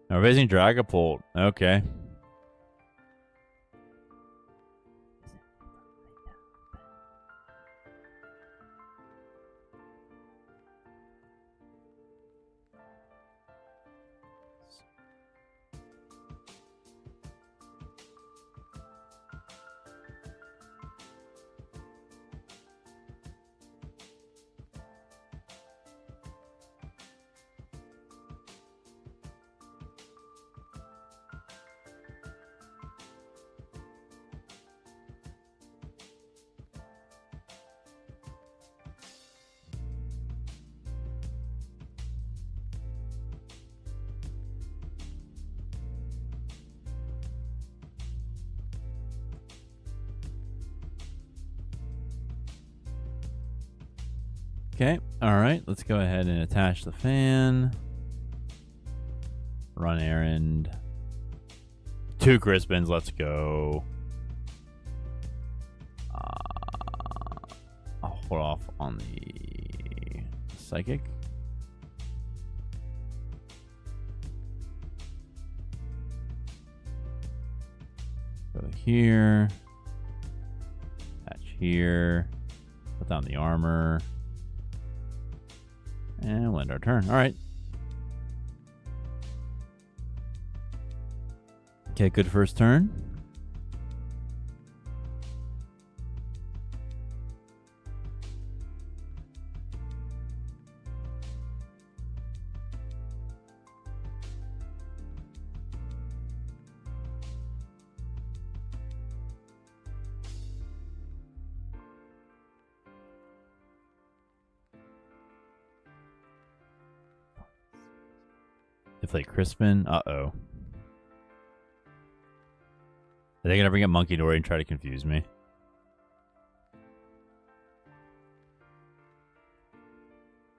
Now we're facing Dragapult. Okay. Okay, alright, let's go ahead and attach the fan. Run errand. 2 Crispins, let's go. I'll hold off on the Psychic. Go here. Attach here. Put down the armor. And we'll end our turn. All right. Okay, good first turn. They play Crispin. Uh-oh. Are they going to bring up Munkidori and try to confuse me?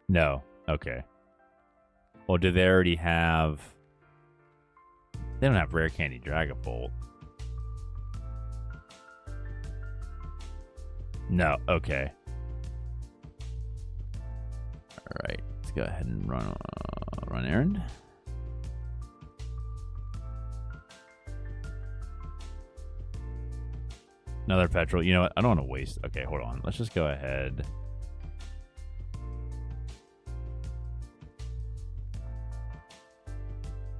No. Okay. Well, do they already have... They don't have Rare Candy Dragapult. No. Okay. Alright. Let's go ahead and run errand. Another Petrel. You know what? I don't want to waste... Okay, hold on. Let's just go ahead.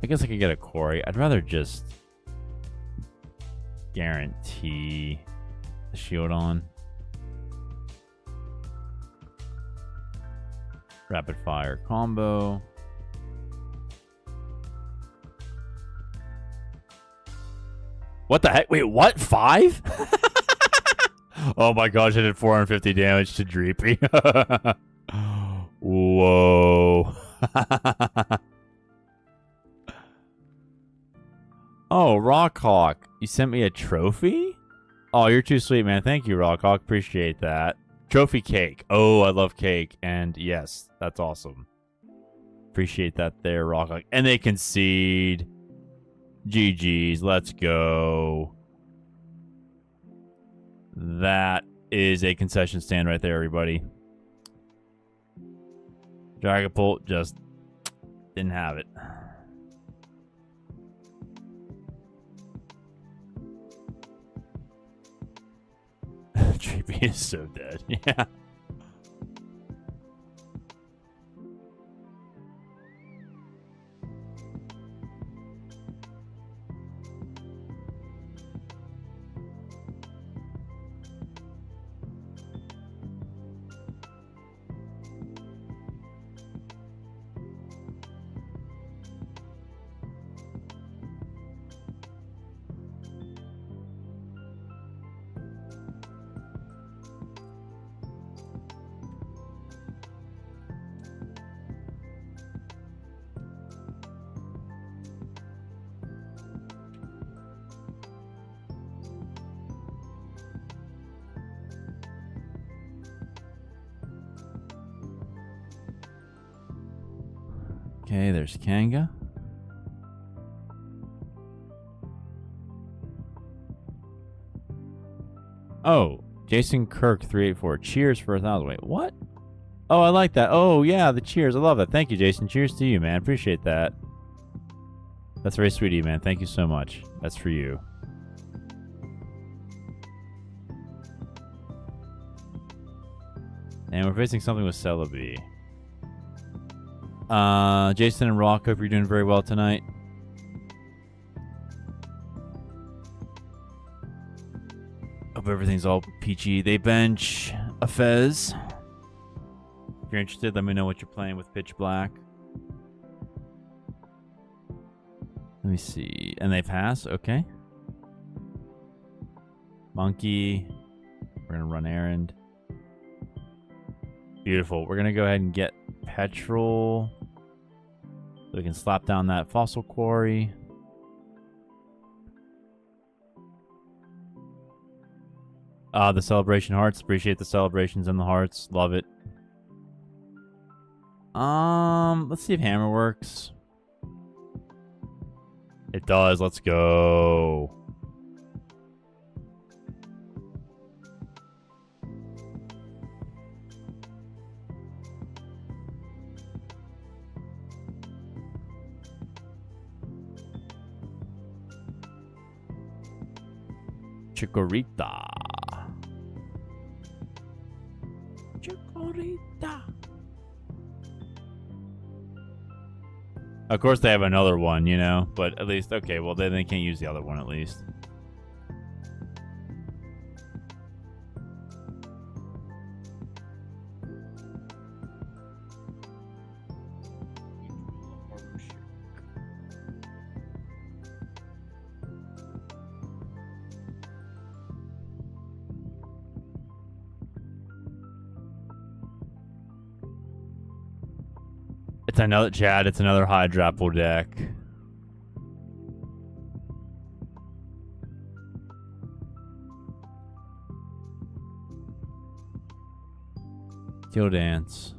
I guess I could get a Quarry. I'd rather just guarantee the Shieldon. Rapid fire combo. What the heck? Wait, what? 5? Oh my gosh, I did 450 damage to Dreepy. Whoa. Oh, Rockhawk. You sent me a trophy? Oh, you're too sweet, man. Thank you, Rockhawk. Appreciate that. Trophy cake. Oh, I love cake. And yes, that's awesome. Appreciate that there, Rockhawk. And they concede. GG's. Let's go. That is a concession stand right there, everybody. Dragapult just didn't have it. is so dead. Yeah. Okay, there's Kanga. Oh, Jason Kirk 384. Cheers for 1,000. Wait, what? Oh, I like that. Oh, yeah, the cheers. I love that. Thank you, Jason. Cheers to you, man. Appreciate that. That's very sweet of you, man. Thank you so much. That's for you. And we're facing something with Celebi. Jason and Rock, hope you're doing very well tonight. Hope everything's all peachy. They bench a Fez. If you're interested, let me know what you're playing with Pitch Black. Let me see. And they pass. Okay. Monkey. We're going to run errand. Beautiful. We're going to go ahead and get Petrel. So we can slap down that Fossil Quarry. The celebration hearts. Appreciate the celebrations and the hearts. Love it. Let's see if hammer works. It does. Let's go. Chikorita. Chikorita. Of course they have another one, you know, but at least, okay, well then they can't use the other one at least. It's another Chad. It's another Hydrapple deck. Steel Dance.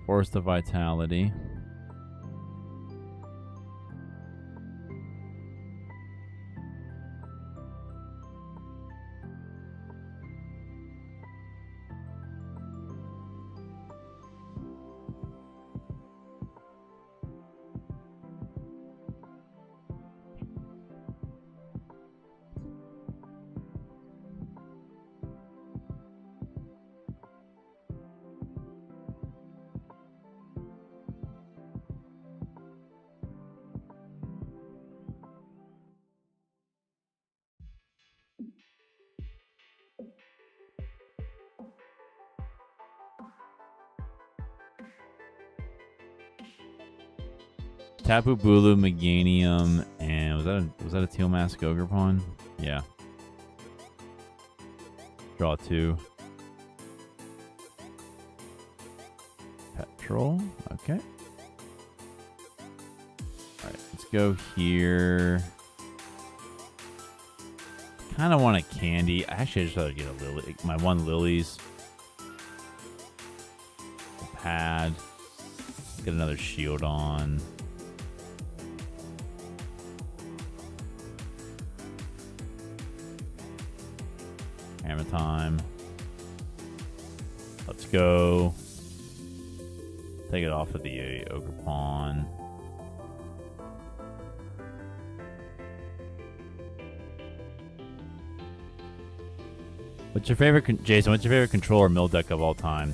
Force of Vitality. Tapu Bulu, Meganium, and was that a Teal Mask Ogrepon? Yeah. Draw 2. Petrel. Okay. Alright, let's go here. Kinda want a candy. Actually I just rather get a Lillie. My one Lillie's. A pad. Get another Shieldon. Hammer time. Let's go. Take it off of the Ogrepon. What's your favorite, Jason? What's your favorite controller mill deck of all time?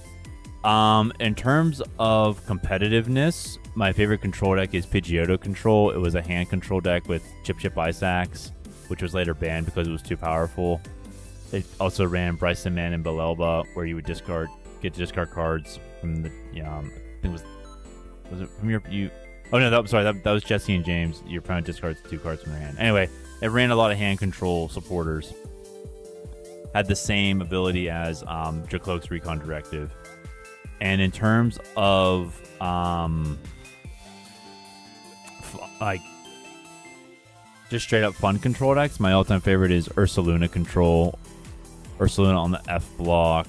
In terms of competitiveness, my favorite control deck is Pidgeotto Control. It was a hand control deck with Chip Ice Axe, which was later banned because it was too powerful. It also ran Bryson Man and Belelba, where you would get to discard cards from the I think was it from you? Oh no, that was Jesse and James. Your opponent discards 2 cards from their hand. Anyway, it ran a lot of hand control supporters. Had the same ability as Dracloak's Recon Directive. And in terms of like just straight up fun control decks, my all-time favorite is Ursaluna Control. Ursaluna on the F block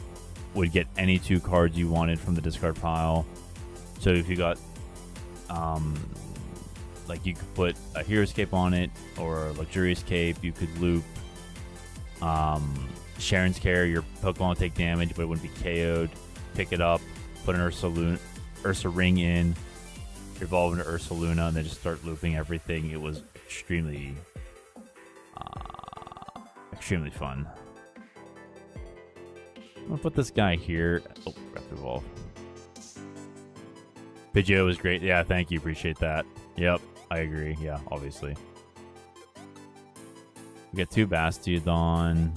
would get any 2 cards you wanted from the discard pile. So if you got like you could put a Hero's Cape on it or a Luxurious Cape, you could loop Sharon's Care, your Pokemon would take damage but it wouldn't be KO'd. Pick it up, put an Ursa Ring in, evolve into Ursaluna, and then just start looping everything. It was extremely fun. I'm gonna put this guy here. Oh, forgot to evolve. Pidgeot was great. Yeah, thank you. Appreciate that. Yep, I agree. Yeah, obviously. We got 2 Bastiodon.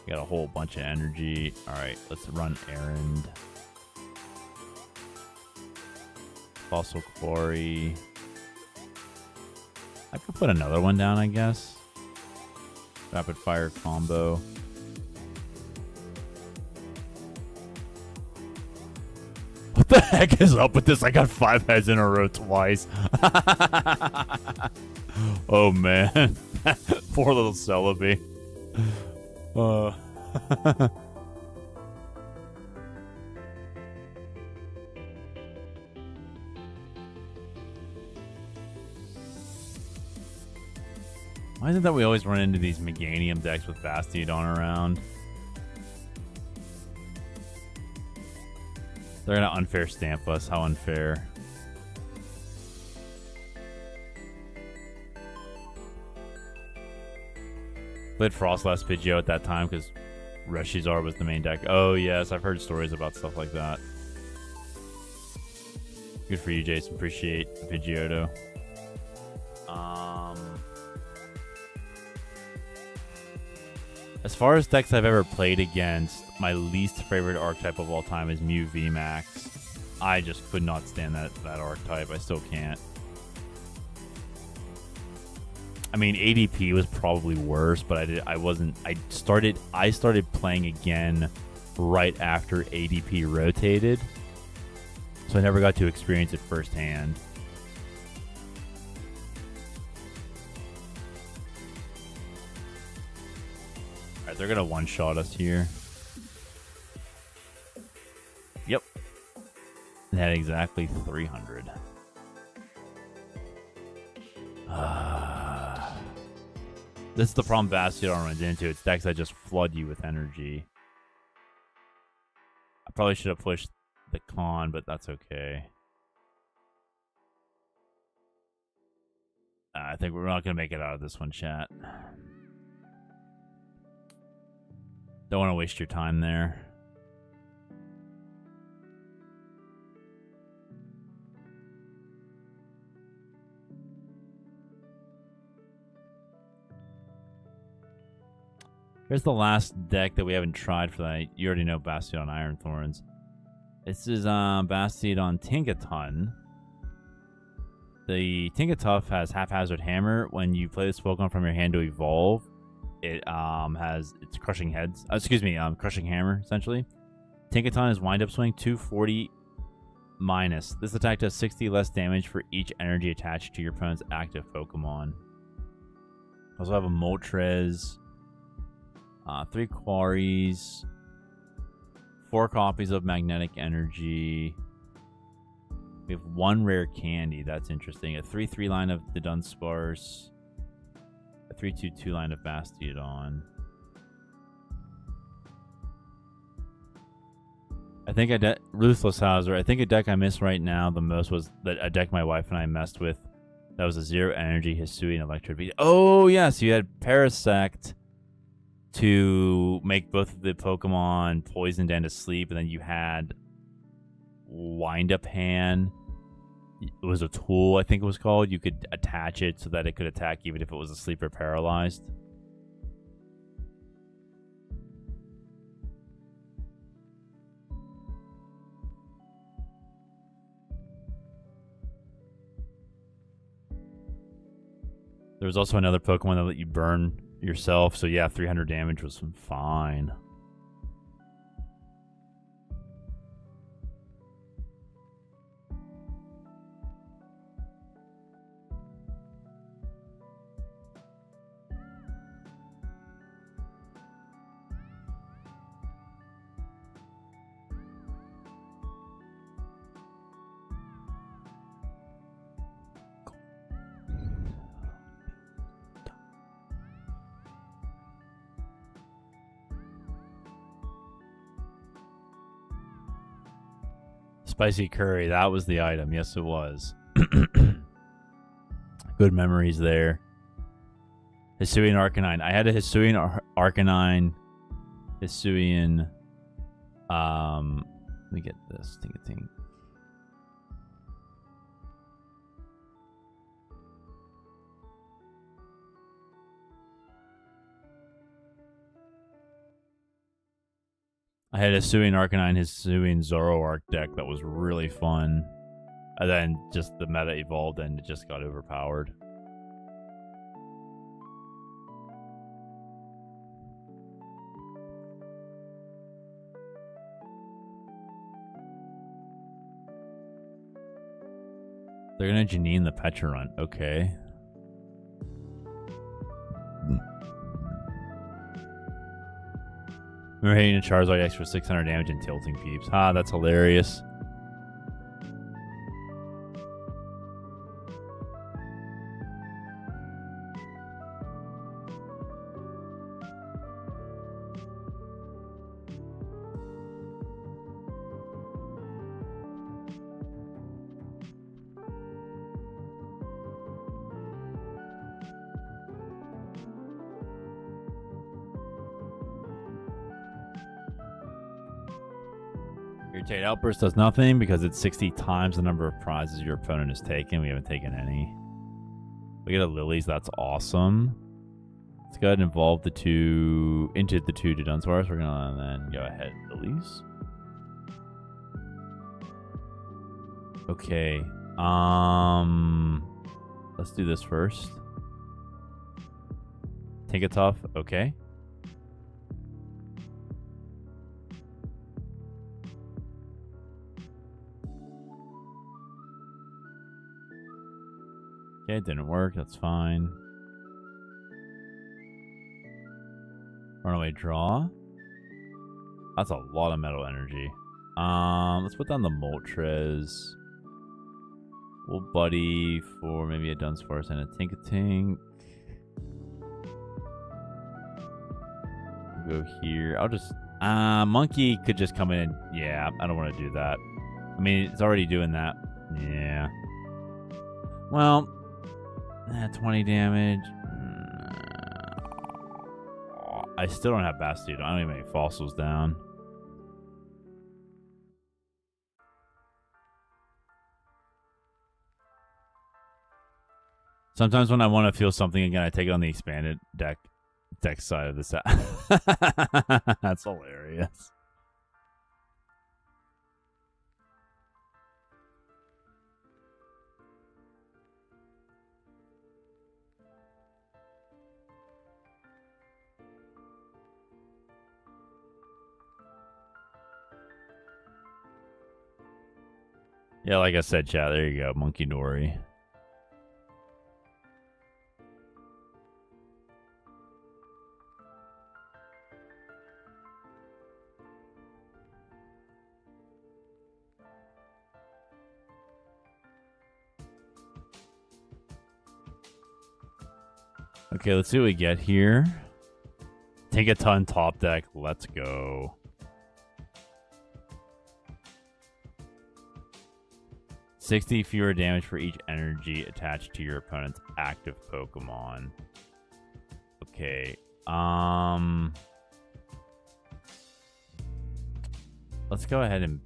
We got a whole bunch of energy. Alright, let's run Errand. Fossil Quarry. I could put another one down, I guess. Rapid Fire combo. What the heck is up with this? I got 5 heads in a row twice. Oh man. Poor little Celebi. Why is it that we always run into these Meganium decks with Bastiodon around? They're gonna unfair stamp us. How unfair. Played Frostlass Pidgeot at that time because Reshizar was the main deck. Oh yes, I've heard stories about stuff like that. Good for you, Jason. Appreciate the Pidgeotto. As far as decks I've ever played against, my least favorite archetype of all time is Mew VMAX. I just could not stand that archetype. I still can't. I mean, ADP was probably worse, but I started playing again right after ADP rotated, so I never got to experience it firsthand. All right, they're gonna one-shot us here. Yep. It had exactly 300. This is the problem Bastiodon runs into. It's decks that just flood you with energy. I probably should have pushed the con, but that's okay. I think we're not going to make it out of this one, chat. Don't want to waste your time there. Here's the last deck that we haven't tried for that. You already know Bastiodon Iron Thorns. This is Bastiodon Tinkaton. The Tinkatuff has Haphazard Hammer. When you play this Pokemon from your hand to evolve, it has its Crushing Heads. Crushing Hammer, essentially. Tinkaton is Wind Up Swing, 240 minus. This attack does 60 less damage for each energy attached to your opponent's active Pokemon. Also have a Moltres. 3 Quarries, 4 copies of Magnetic Energy. We have 1 Rare Candy. That's interesting. A 3/3 line of the Dunsparce. A 3/2/2 line of Bastiodon. I think Ruthless Hauser. I think a deck I miss right now the most was a deck my wife and I messed with. That was a 0 energy Hisui and Electricity. Oh yes, you had Parasect. to make both of the Pokemon poisoned and asleep, and then you had Wind Up Hand. It was a tool, I think it was called. You could attach it so that it could attack even if it was asleep or paralyzed. There was also another Pokemon that let you burn yourself. So yeah, 300 damage was fine. Spicy curry, that was the item. Yes, it was. Good memories there. Hisuian Arcanine. I had a Hisuian Arcanine. Hisuian. Let me get this. Ting-a-ting. I had a Hisuian Arcanine, Hisuian Zoroark deck that was really fun. And then just the meta evolved and it just got overpowered. They're gonna Janine the Petrel. Okay. Remember hitting a Charizard X for 600 damage and tilting peeps. Ah, that's hilarious. Irritate Outburst does nothing because it's 60 times the number of prizes your opponent has taken. We haven't taken any. We get a Lilies. That's awesome. Let's go ahead and evolve the two into the two Dunsparce. We're gonna then go ahead Lilies. Okay. Let's do this first. Take it tough. Okay. Okay, it didn't work. That's fine. Runaway draw. That's a lot of metal energy. Let's put down the Moltres. We'll buddy for maybe a Dunsparce and a Tink-a-Tink. We'll go here. I'll just... Monkey could just come in and... Yeah, I don't want to do that. I mean, it's already doing that. Yeah. Well... 20 damage. I still don't have Bastiodon. I don't even have any fossils down. Sometimes when I want to feel something again, I take it on the expanded deck side of the set. That's hilarious. Yeah, like I said, chat, there you go. Monkey Dory. Okay, let's see what we get here. Take a ton top deck. Let's go. $60 fewer damage for each energy attached to your opponent's active Pokemon. Okay. Let's go ahead and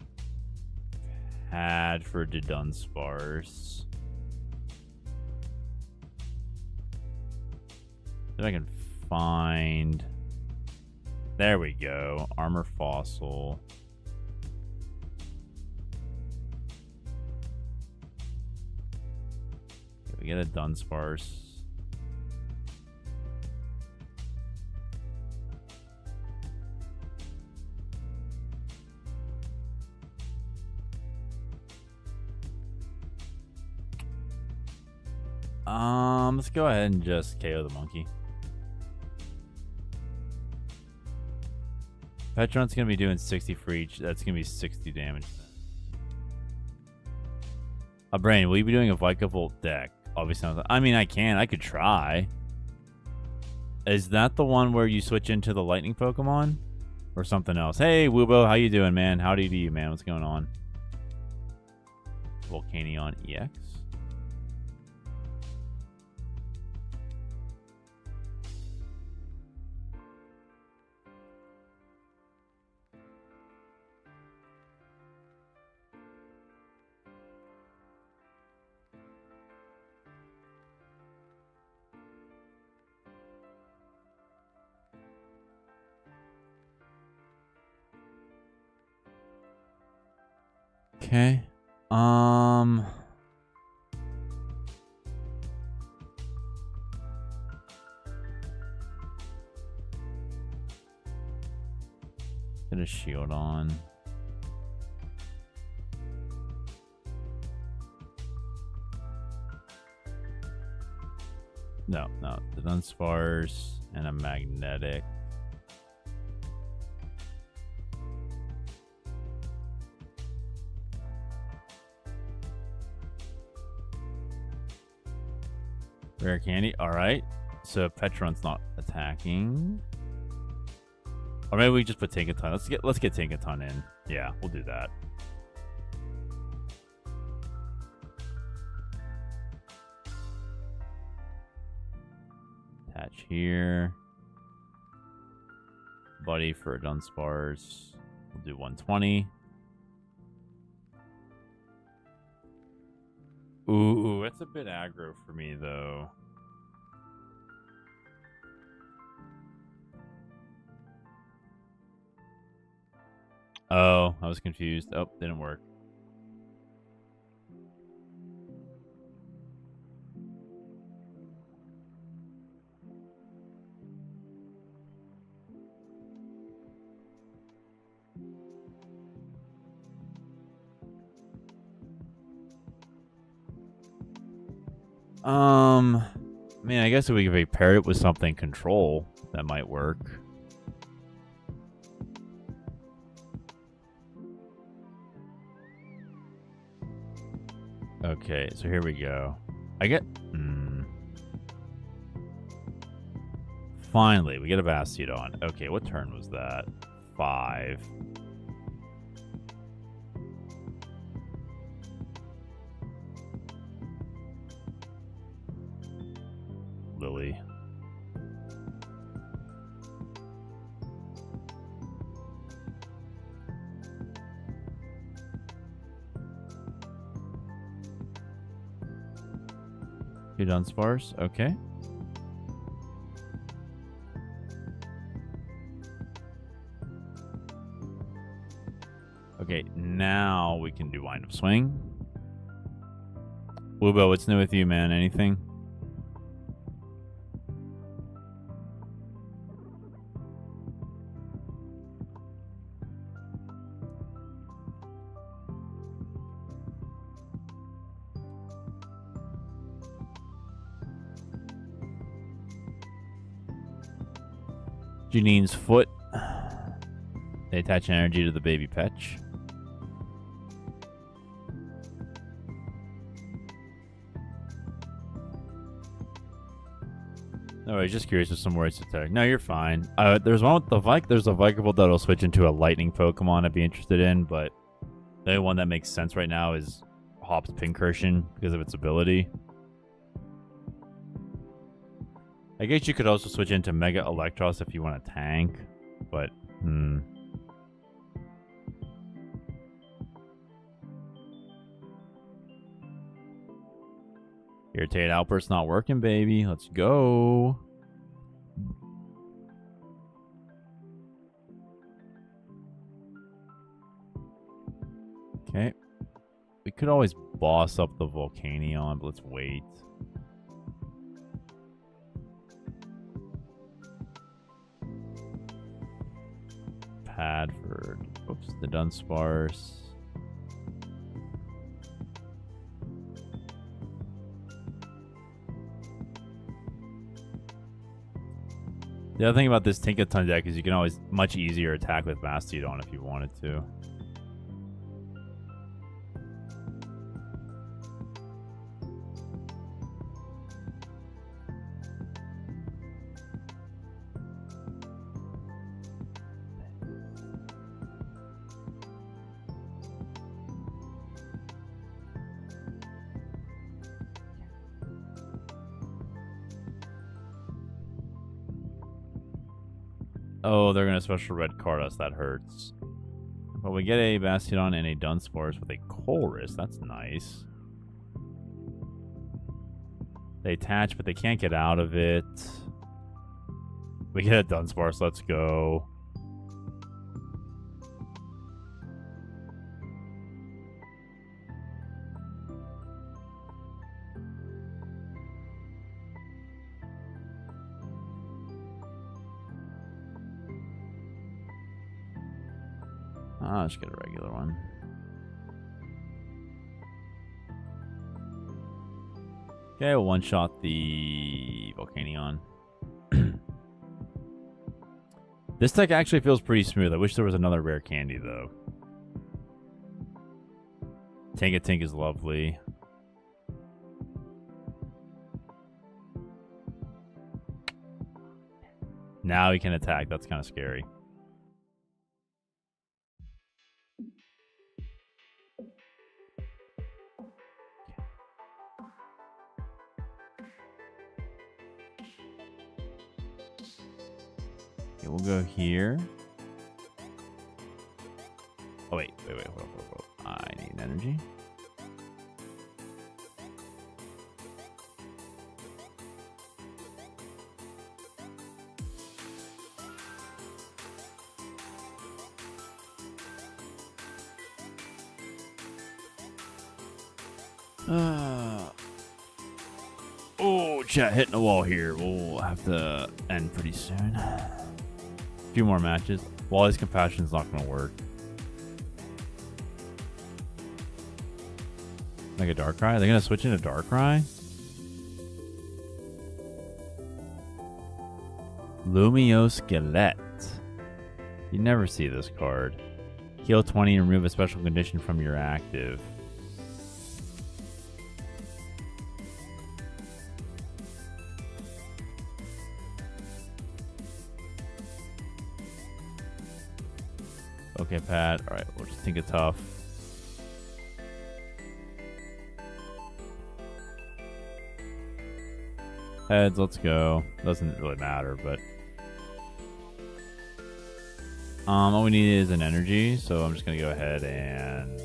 pad for Dunsparce. If I can find... There we go. Armor Fossil. Okay, we get a Dunsparce. Let's go ahead and just KO the monkey. Petron's gonna be doing 60 for each. That's gonna be 60 damage. A brain, will you be doing a Vikavolt deck? Obviously, I mean, I could try. Is that the one where you switch into the lightning Pokemon? Or something else? Hey, Woobo, how you doing, man? Howdy to you, man. What's going on? Volcanion EX. Okay. Get a Shieldon. No, the Dunsparce and a magnetic. Rare Candy. All right. So Petron's not attacking. Or maybe we just put Tinkaton. Let's get Tinkaton in. Yeah, we'll do that. Attach here. Buddy for a Dunsparce. We'll do 120. Ooh, that's a bit aggro for me, though. Oh, I was confused. Oh, didn't work. I mean, I guess if we could pair it with something control, that might work. Okay, so here we go. I get... Finally, we get a Bastiodon. Okay, what turn was that? 5. Lillie. Two Dunsparce, okay. Okay, now we can do Wind Up Swing. Woobo, what's new with you, man? Anything? Janine's foot. They attach energy to the baby Petch. No, I was just curious with some words to attack. No, you're fine. There's one with the There's a Vikavolt that'll switch into a lightning Pokemon I'd be interested in, but the only one that makes sense right now is Hop's Pincursion because of its ability. I guess you could also switch into Mega Electros if you want to tank, but Irritated Outburst not working, baby. Let's go. Okay. We could always boss up the Volcanion, but let's wait. Padford. Oops, the Dunsparce. The other thing about this Tinkaton deck is you can always much easier attack with Bastiodon if you wanted to. Oh, they're going to special red card us. That hurts. But we get a Bastiodon and a Dunsparce with a Chorus. That's nice. They attach, but they can't get out of it. We get a Dunsparce. Let's go. I'll just get a regular one. Okay, we'll one-shot the Volcanion. This deck actually feels pretty smooth. I wish there was another rare candy, though. Tink is lovely. Now he can attack. That's kind of scary. Okay, we'll go here. Oh, wait. Hold on. I need energy. Oh, chat hitting a wall here. We'll have to end pretty soon. A few more matches. Wally's Compassion's not going to work. Like a Darkrai? Are they going to switch into Darkrai? Lumioskelett. You never see this card. Heal 20 and remove a special condition from your active. Poké Pad. Alright, we'll just think it's tough. Heads, let's go. Doesn't really matter, but all we need is an energy, so I'm just gonna go ahead and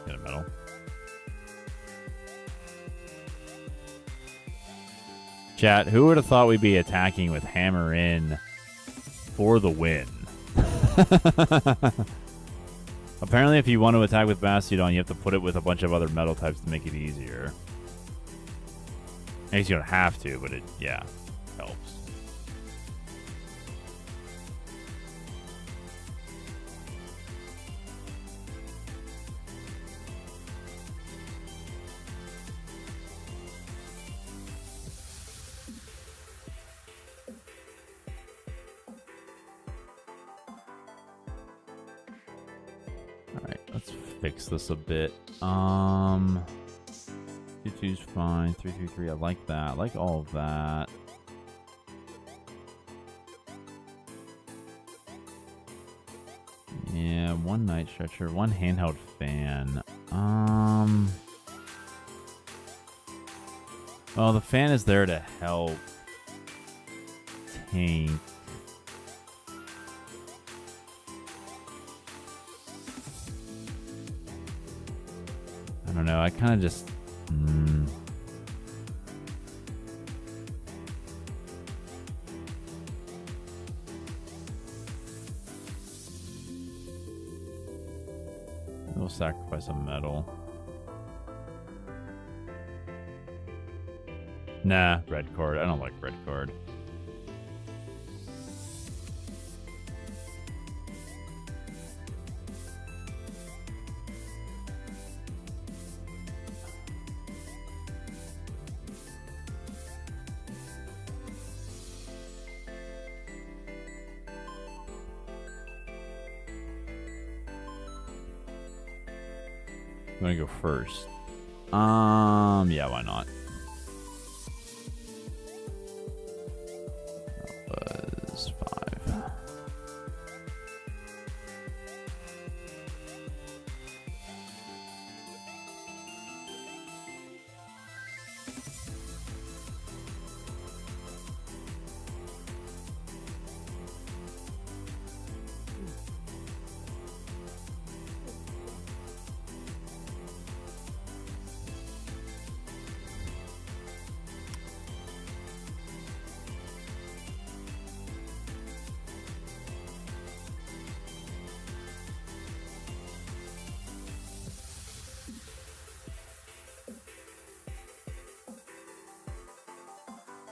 get a metal. Chat, who would have thought we'd be attacking with Hammer in for the win? Apparently, if you want to attack with Bastiodon, you have to put it with a bunch of other metal types to make it easier. I guess you don't have to, but it, yeah, helps. Alright, let's fix this a bit. 2-2's fine. 3-3-3. I like that. I like all of that. Yeah, one Night Stretcher, one handheld fan. Well, the fan is there to help tank. I don't know. I kind of just... We'll sacrifice a metal. Nah, red card. I don't like red card. You want to go first? Yeah, why not? That was 5.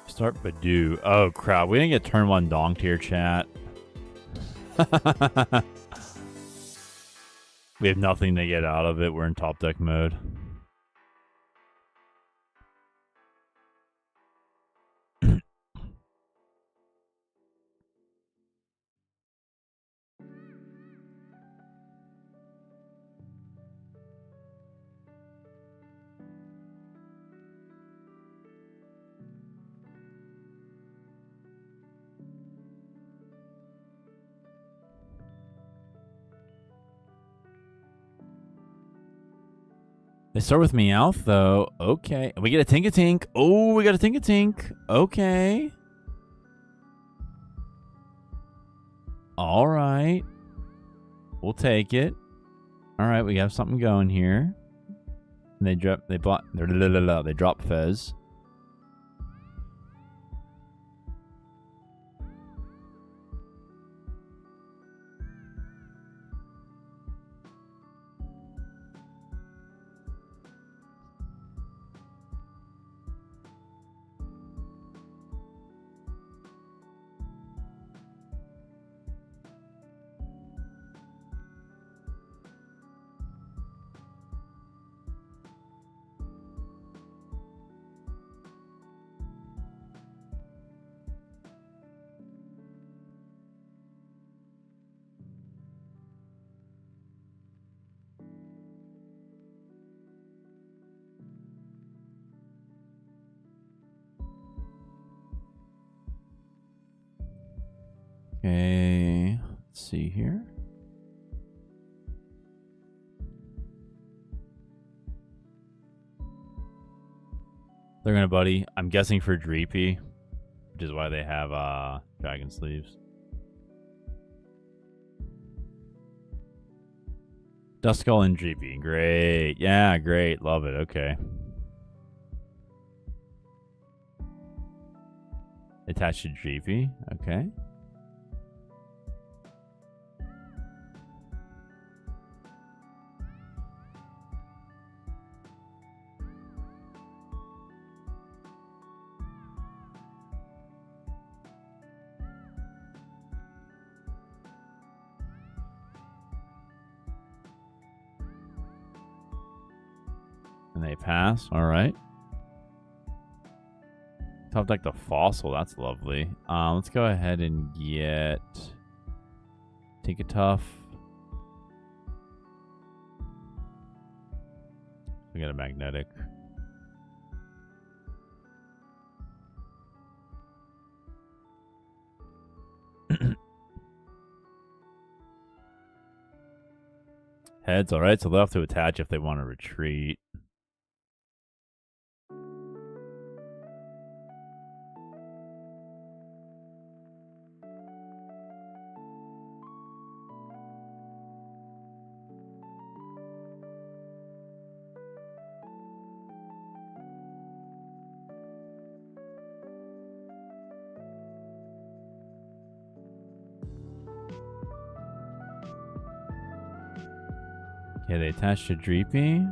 Start Badoo. Oh, crap. We didn't get turn 1 donked here, chat. We have nothing to get out of it. We're in top deck mode. They start with Meowth, though. Okay. We get a Tink-a-Tink. Oh, we got a Tink-a-Tink. Okay. All right. We'll take it. All right, we have something going here. And they drop Fez. Okay, let's see here. They're gonna buddy. I'm guessing for Dreepy, which is why they have dragon sleeves. Duskull and Dreepy. Great. Yeah, great. Love it. Okay. Attached to Dreepy. Okay. And they pass. All right. Top deck the Fossil. That's lovely. Let's go ahead and get Tink-a-Tuff. We got a Magnetic. Heads. All right. So they'll have to attach if they want to retreat. Okay, they attached to Dreepy.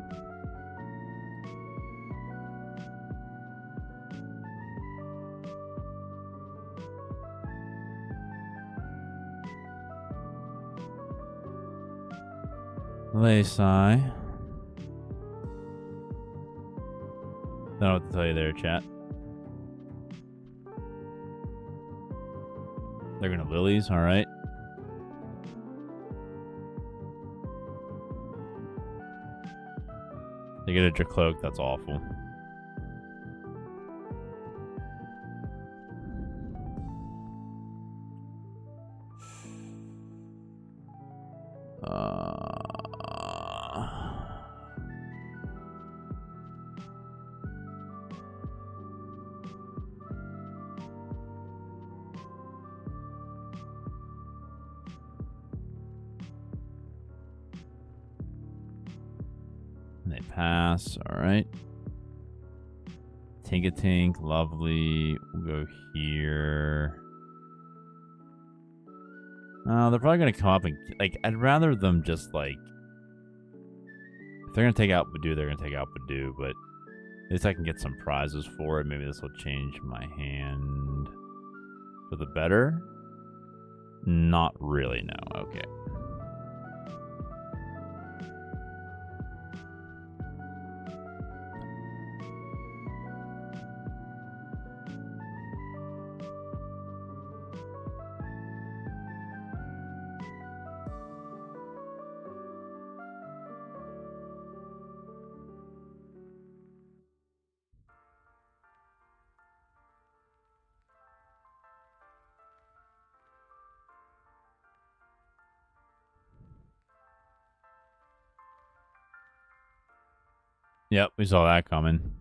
Laysai. Don't know what to tell you there, chat. They're gonna Lilies, alright. They get a Dracloak, that's awful. They pass, alright. Tink-a-tink, lovely. We'll go here. They're probably going to come up and... Like, I'd rather them just, like... If they're going to take out Badoo, they're going to take out Badoo, but... At least I can get some prizes for it. Maybe this will change my hand... for the better? Not really, no. Okay. Yep, we saw that coming.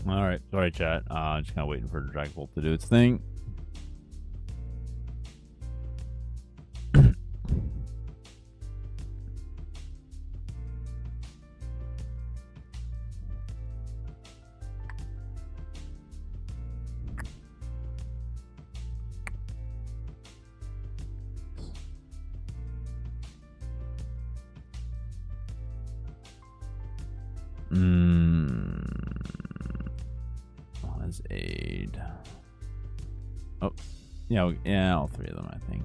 Alright, sorry chat. Just kind of waiting for Dragapult to do its thing. Aid. Oh, yeah, all three of them, I think.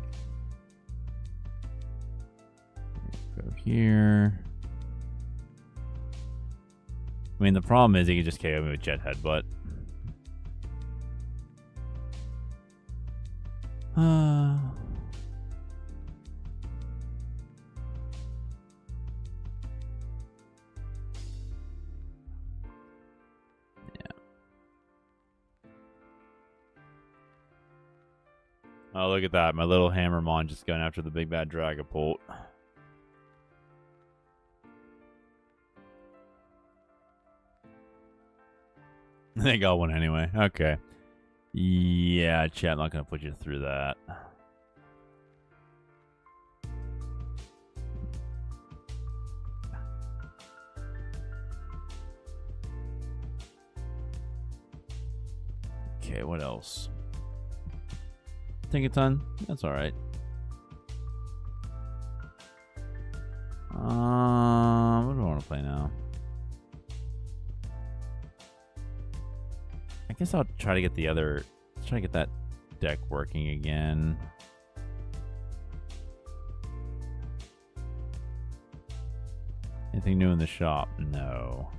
Go here. I mean, the problem is he can just KO me with Jet Headbutt. Oh, look at that. My little Hammermon just going after the big bad Dragapult. They got one anyway. Okay. Yeah, chat, not going to put you through that. Okay, what else? Tinkaton? That's alright. What do I want to play now? I guess I'll try to get the other... Try to get that deck working again. Anything new in the shop? No.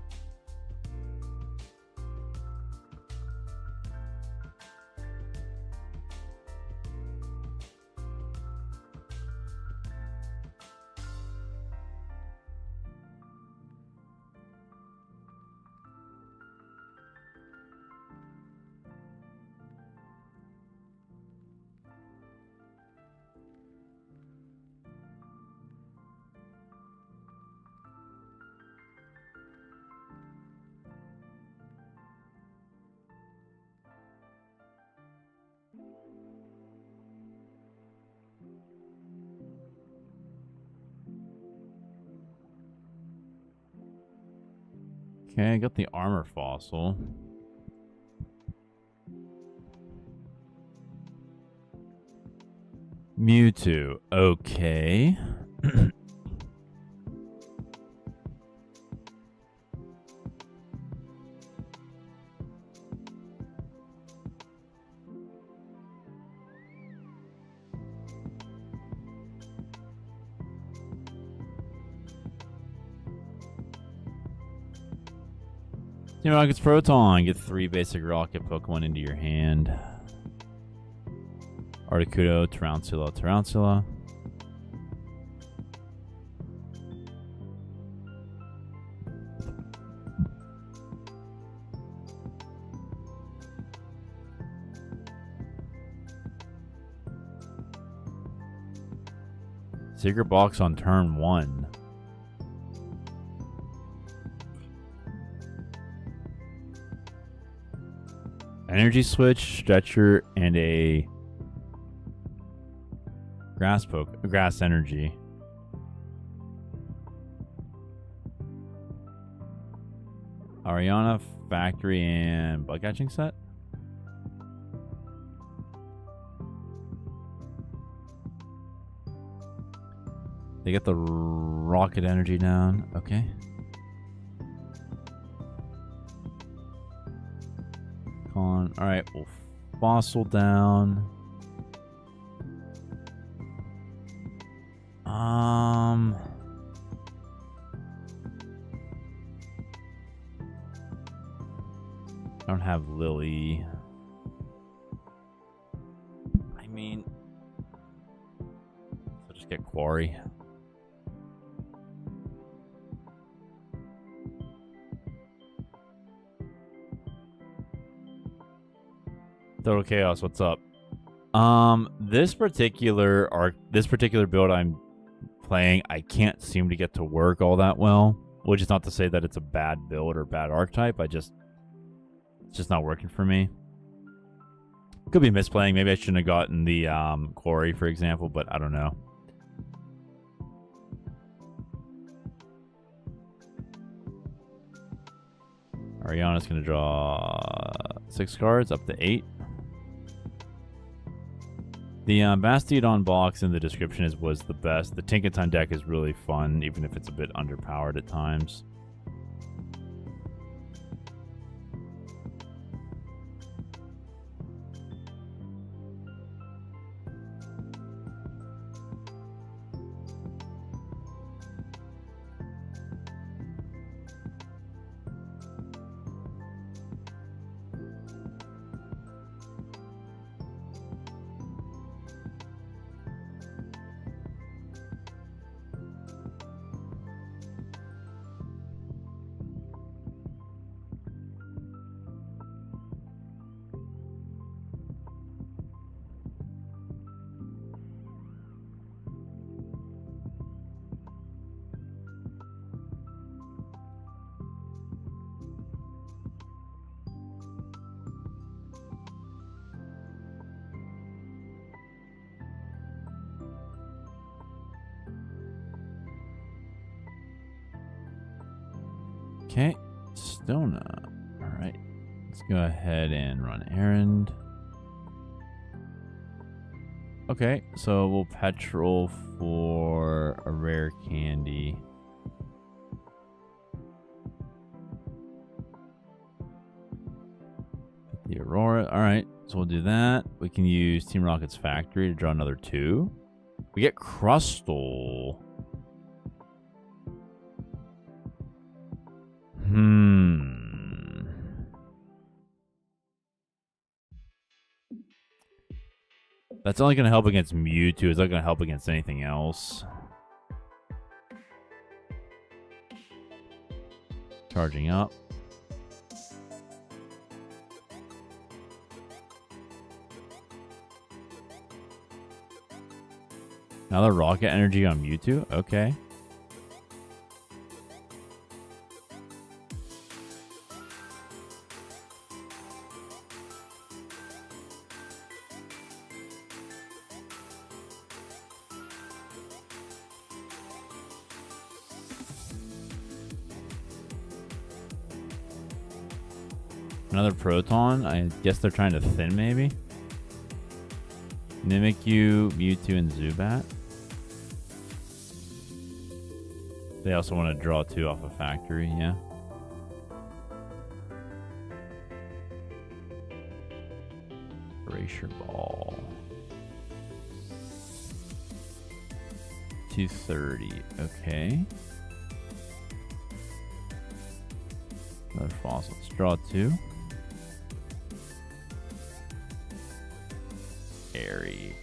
Okay, I got the armor fossil. Mewtwo. Okay. Team Rocket's Proton. Get 3 basic rocket Pokemon into your hand. Articuno, Tarantula. Secret Box on turn 1. Energy Switch, Stretcher, and a Grass Energy. Ariana, Factory, and Bug Catching Set. They get the Rocket Energy down. Okay. Alright, we'll Fossil down. I don't have Lillie. I mean, so just get Quarry. Total Chaos, what's up? This particular build I'm playing, I can't seem to get to work all that well. Which is not to say that it's a bad build or bad archetype. It's just not working for me. Could be misplaying. Maybe I shouldn't have gotten the Quarry, for example, but I don't know. Ariana's gonna draw 6 cards, up to 8. The Bastiodon box in the description was the best. The Tinkaton deck is really fun, even if it's a bit underpowered at times. Okay, still not. Alright, let's go ahead and run errand. Okay, so we'll Petrel for a Rare Candy. Put Aurora. All right, so we'll do that. We can use Team Rocket's Factory to draw another 2. We get Crustle. That's only going to help against Mewtwo. It's not going to help against anything else. Charging up. Another Rocket Energy on Mewtwo? Okay. Another Proton. I guess they're trying to thin, maybe? Mimikyu, Mewtwo, and Zubat. They also want to draw 2 off a factory, yeah. Erasure Ball. 230, okay. Another Fossil. Let's draw 2. Airy.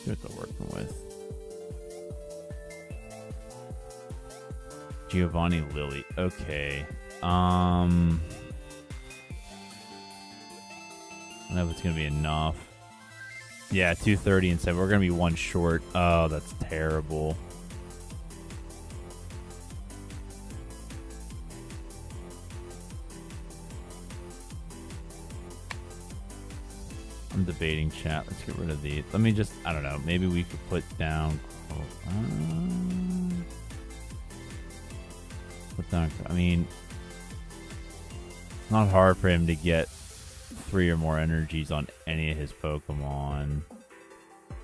See what they're working with. Giovanni Lillie. Okay. I don't know if it's gonna be enough. Yeah, 230 and 7. We're gonna be 1 short. Oh, that's terrible. I'm debating, chat. Let's get rid of these. Let me just, I don't know. Maybe we could put down. Put down. I mean, it's not hard for him to get 3 or more energies on any of his Pokemon.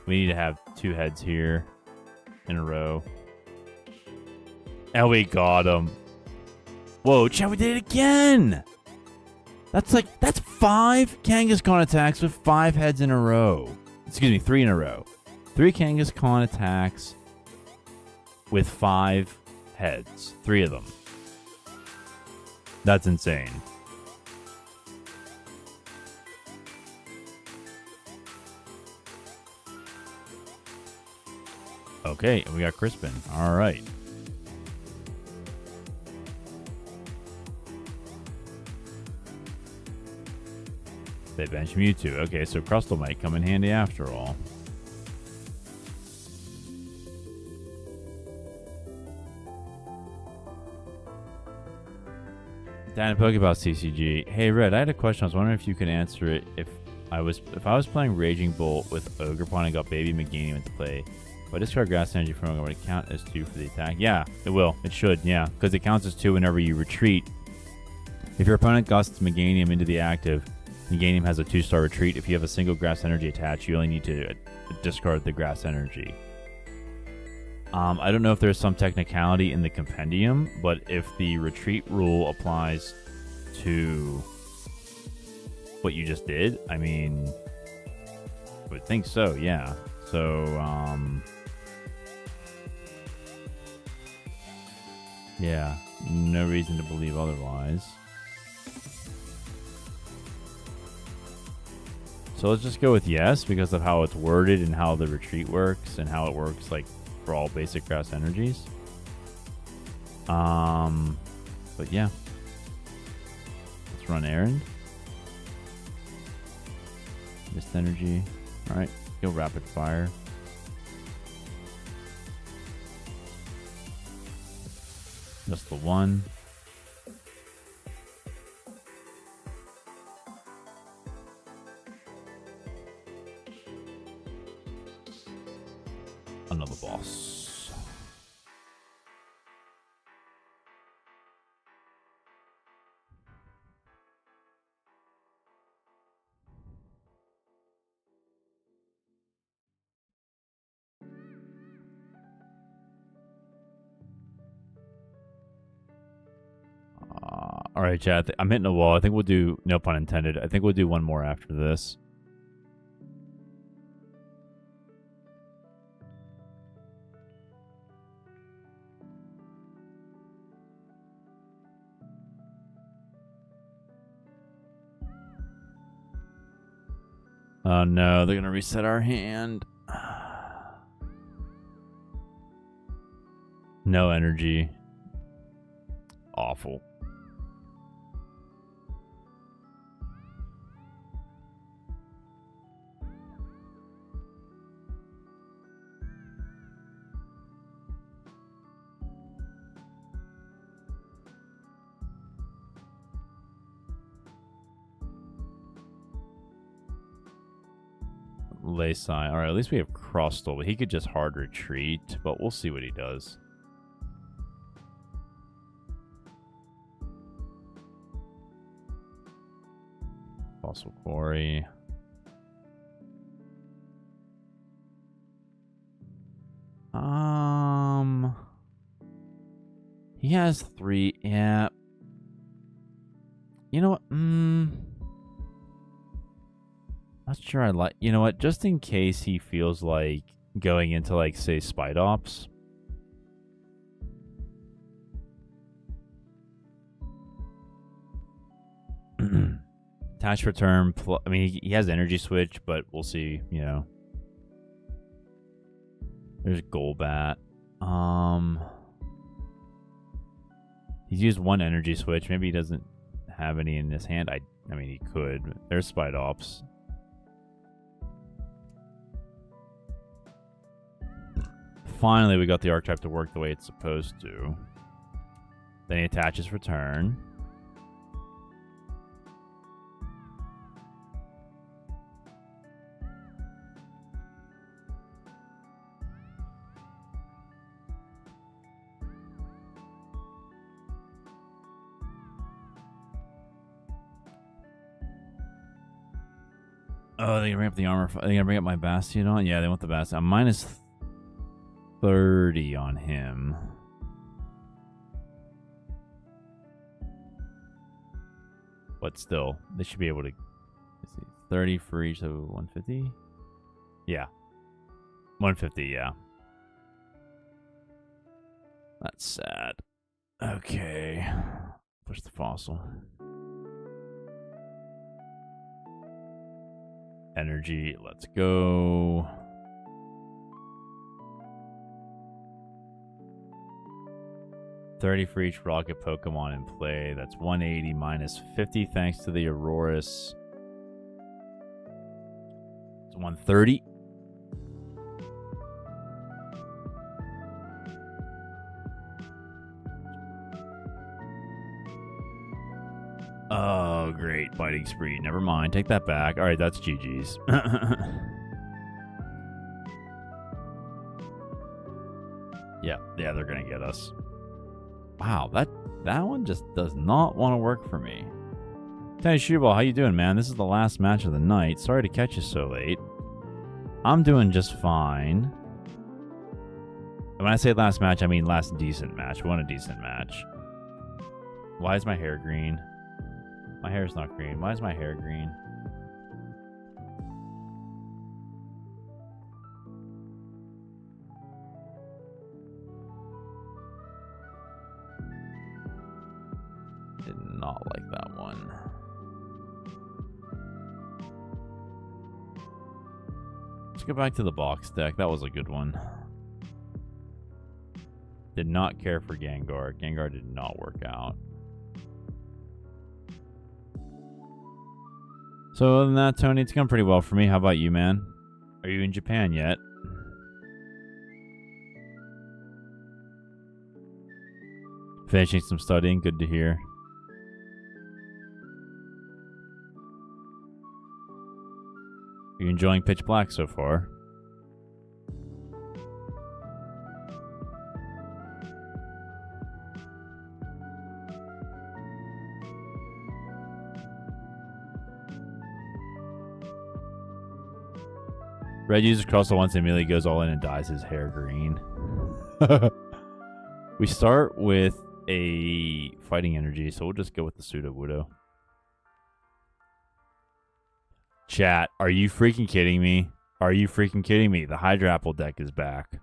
We need to have 2 heads here in a row. And we got him. Whoa, chat, we did it again! That's 5 Kangaskhan attacks with 5 heads in a row. Excuse me, 3 in a row. 3 Kangaskhan attacks with 5 heads. 3 of them. That's insane. Okay, we got Crispin. All right. They bench Mewtwo. Okay, so Crustle might come in handy after all. Dan and Pokeball CCG. Hey Red, I had a question. I was wondering if you could answer it. If I was playing Raging Bolt with Ogerpon and got Baby Meganium into play, if I discard Grass Energy from it, would it count as 2 for the attack? Yeah, it will. It should, yeah. Because it counts as 2 whenever you retreat. If your opponent gusts Meganium into the active, Meganium has a 2-star retreat. If you have a single Grass Energy attached, you only need to discard the Grass Energy. I don't know if there's some technicality in the compendium, but if the retreat rule applies to what you just did, I mean, I would think so, yeah. So, yeah, no reason to believe otherwise. So let's just go with yes because of how it's worded and how the retreat works and how it works like for all basic grass energies. But yeah. Let's run errand. Mist energy. Alright, go rapid fire. Just the one. Another boss. All right, chat. I'm hitting a wall. I think we'll do, no pun intended, I think we'll do one more after this. Oh no, they're gonna reset our hand. No energy. Awful. Lay sign. Alright, at least we have Crustle, but he could just hard retreat, but we'll see what he does. Fossil Quarry. He has 3. Yeah. You know what? Not sure I like... You know what? Just in case he feels like going into, like, say, Spidops. Attach return. I mean, he has energy switch, but we'll see, you know. There's Golbat. He's used 1 energy switch. Maybe he doesn't have any in his hand. I mean, he could. There's Spidops. Finally, we got the Archetype to work the way it's supposed to. Then he attaches return. Oh, they bring up the armor. Are they gonna bring up my Bastiodon? Yeah, they want the Bastiodon. I'm minus 30 on him. But still, they should be able to. Let's see, 30 for each, so 150. Yeah, 150. Yeah, that's sad. Okay, push the fossil. Energy, let's go. $30 for each rocket Pokemon in play. That's 180 minus 50 thanks to the Arborists. It's 130. Oh, great. Biting spree. Never mind. Take that back. All right, that's GG's. Yeah, they're going to get us. Wow, that one just does not want to work for me. Tiny Shoeball, how you doing, man? This is the last match of the night. Sorry to catch you so late. I'm doing just fine. And when I say last match, I mean last decent match. We won a decent match. Why is my hair green? My hair's not green. Why is my hair green? Did not like that one. Let's go back to the box deck. That was a good one. Did not care for Gengar. Gengar did not work out. So other than that, Tony, it's gone pretty well for me. How about you, man? Are you in Japan yet? Finishing some studying. Good to hear. Are you enjoying Pitch Black so far? Red uses Crustle once and immediately goes all in and dyes his hair green. We start with a fighting energy, so we'll just go with the Sudowoodo. Chat, are you freaking kidding me? Are you freaking kidding me? The Hydra Apple deck is back.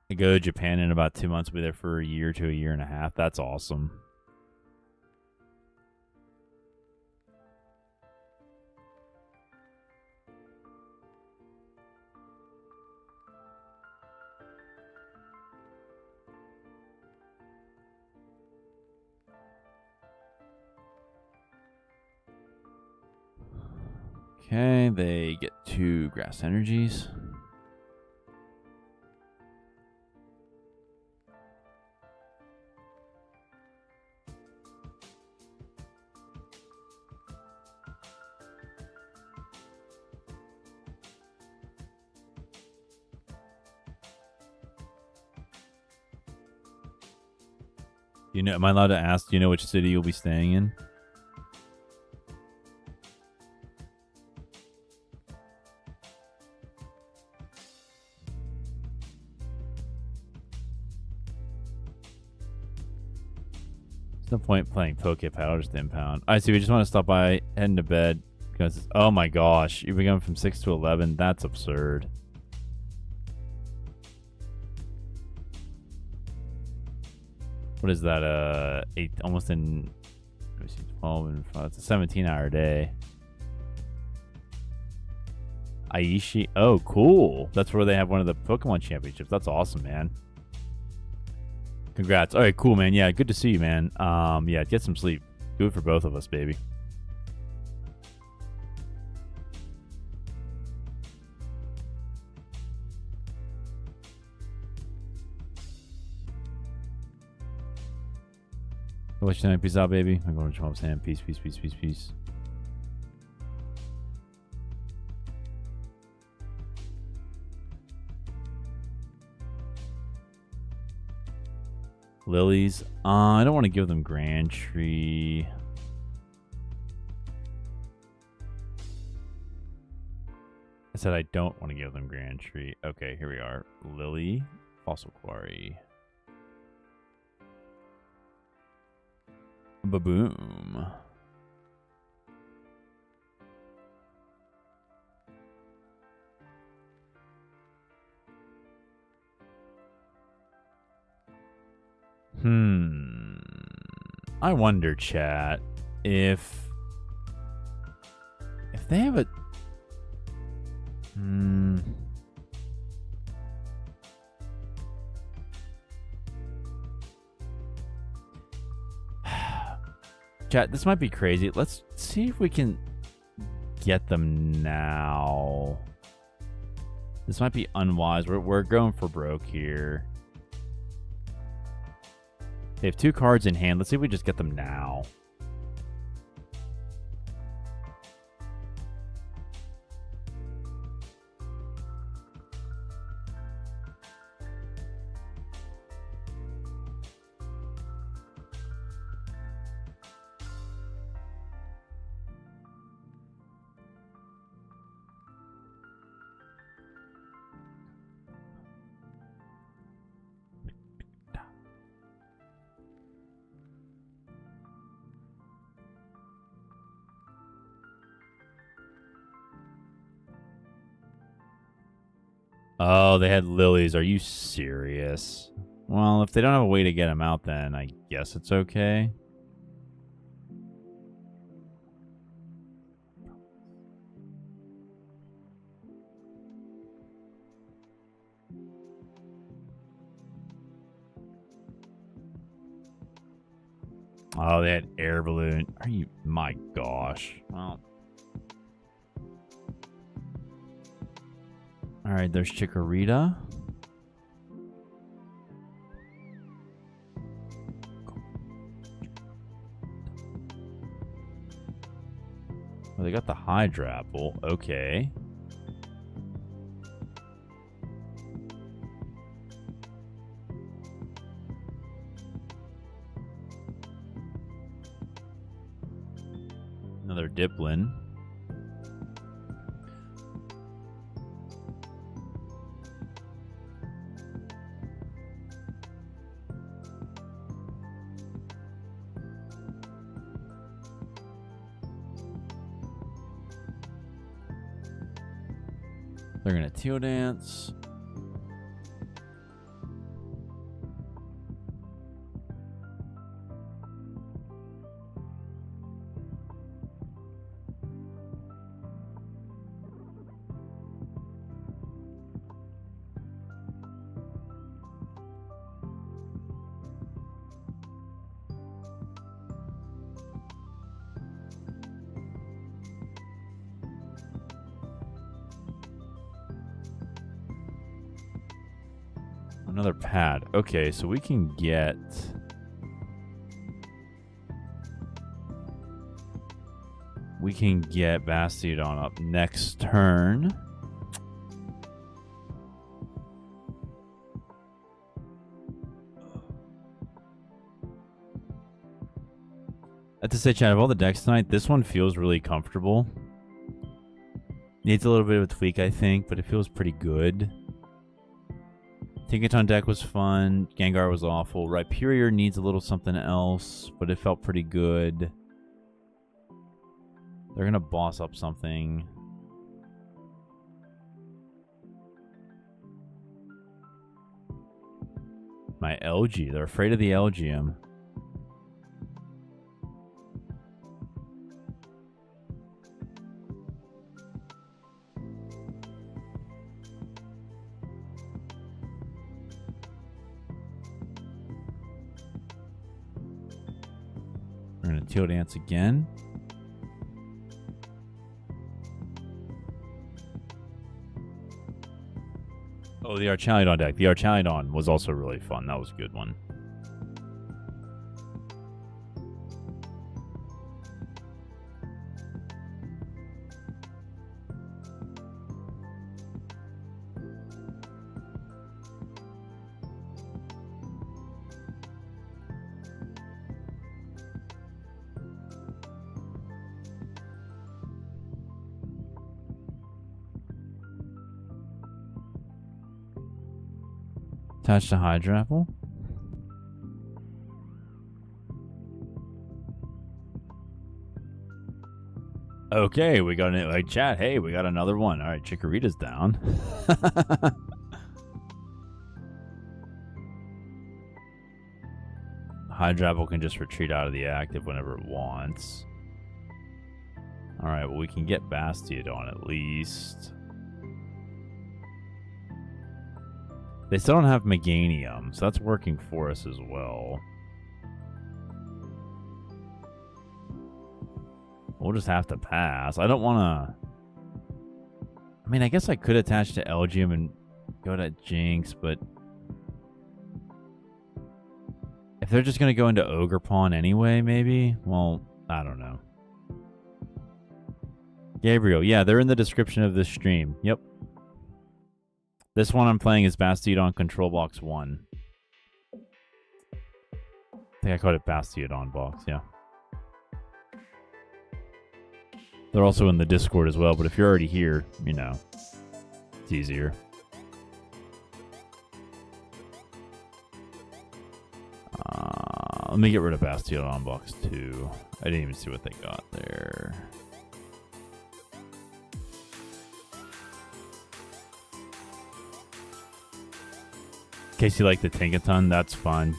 I go to Japan in about 2 months. I'll be there for a year to a year and a half. That's awesome. Okay, they get 2 grass energies. You know, am I allowed to ask? Do you know which city you'll be staying in? There's no point playing Poké Pad. I'll just impound. I see. We just want to stop by, heading to bed because oh my gosh, you've been going from 6 to 11. That's absurd. What is that? 8, almost in. Let me see, 12 and 5. It's a 17-hour day. Aishi. Oh, cool. That's where they have one of the Pokemon championships. That's awesome, man. Congrats. All right, cool, man. Yeah, good to see you, man. Yeah, get some sleep. Do it for both of us, baby. What's your name? Peace out, baby. I'm going to Trump's hand. Peace, peace, peace, peace, peace. Lilies. I don't want to give them Grand Tree. I said I don't want to give them Grand Tree. Okay, here we are. Lillie. Fossil Quarry. Ba-boom. I wonder, chat, if they have a chat, this might be crazy. Let's see if we can get them now. This might be unwise. We're going for broke here. They have 2 cards in hand. Let's see if we just get them now. Oh, they had lilies. Are you serious? Well, if they don't have a way to get them out, then I guess it's okay. Oh, they had air balloon. Are you? My gosh. Well. All right, there's Chikorita. Oh, they got the Hydra Apple. Okay. Another Diplin. They're gonna Teal Dance. Another pad. Okay, so we can get... We can get Bastiodon up next turn. I have to say, chat, of all the decks tonight, this one feels really comfortable. Needs a little bit of a tweak, I think, but it feels pretty good. Tinkaton deck was fun. Gengar was awful. Rhyperior needs a little something else, but it felt pretty good. They're going to boss up something. My LG. They're afraid of the Elgium. We're going to Teal Dance again. Oh, the Archaludon deck. The Archaludon was also really fun. That was a good one. Attached to Hydrapple. Okay, we got it. Like, chat, hey, we got another one. All right, Chikorita's down. Hydrapple can just retreat out of the active whenever it wants. All right, well, we can get Bastiodon at least. They still don't have Meganium, so that's working for us as well. We'll just have to pass. I don't want to... I mean, I guess I could attach to Elgium and go to Jinx, but... if they're just going to go into Ogerpon anyway, maybe? Well, I don't know. Gabriel, yeah, they're in the description of this stream. Yep. This one I'm playing is Bastiodon Control Box 1. I think I called it Bastiodon Box, yeah. They're also in the Discord as well, but if you're already here, you know, it's easier. Let me get rid of Bastiodon Box 2. I didn't even see what they got there. Casey liked the Tinkaton. That's fun.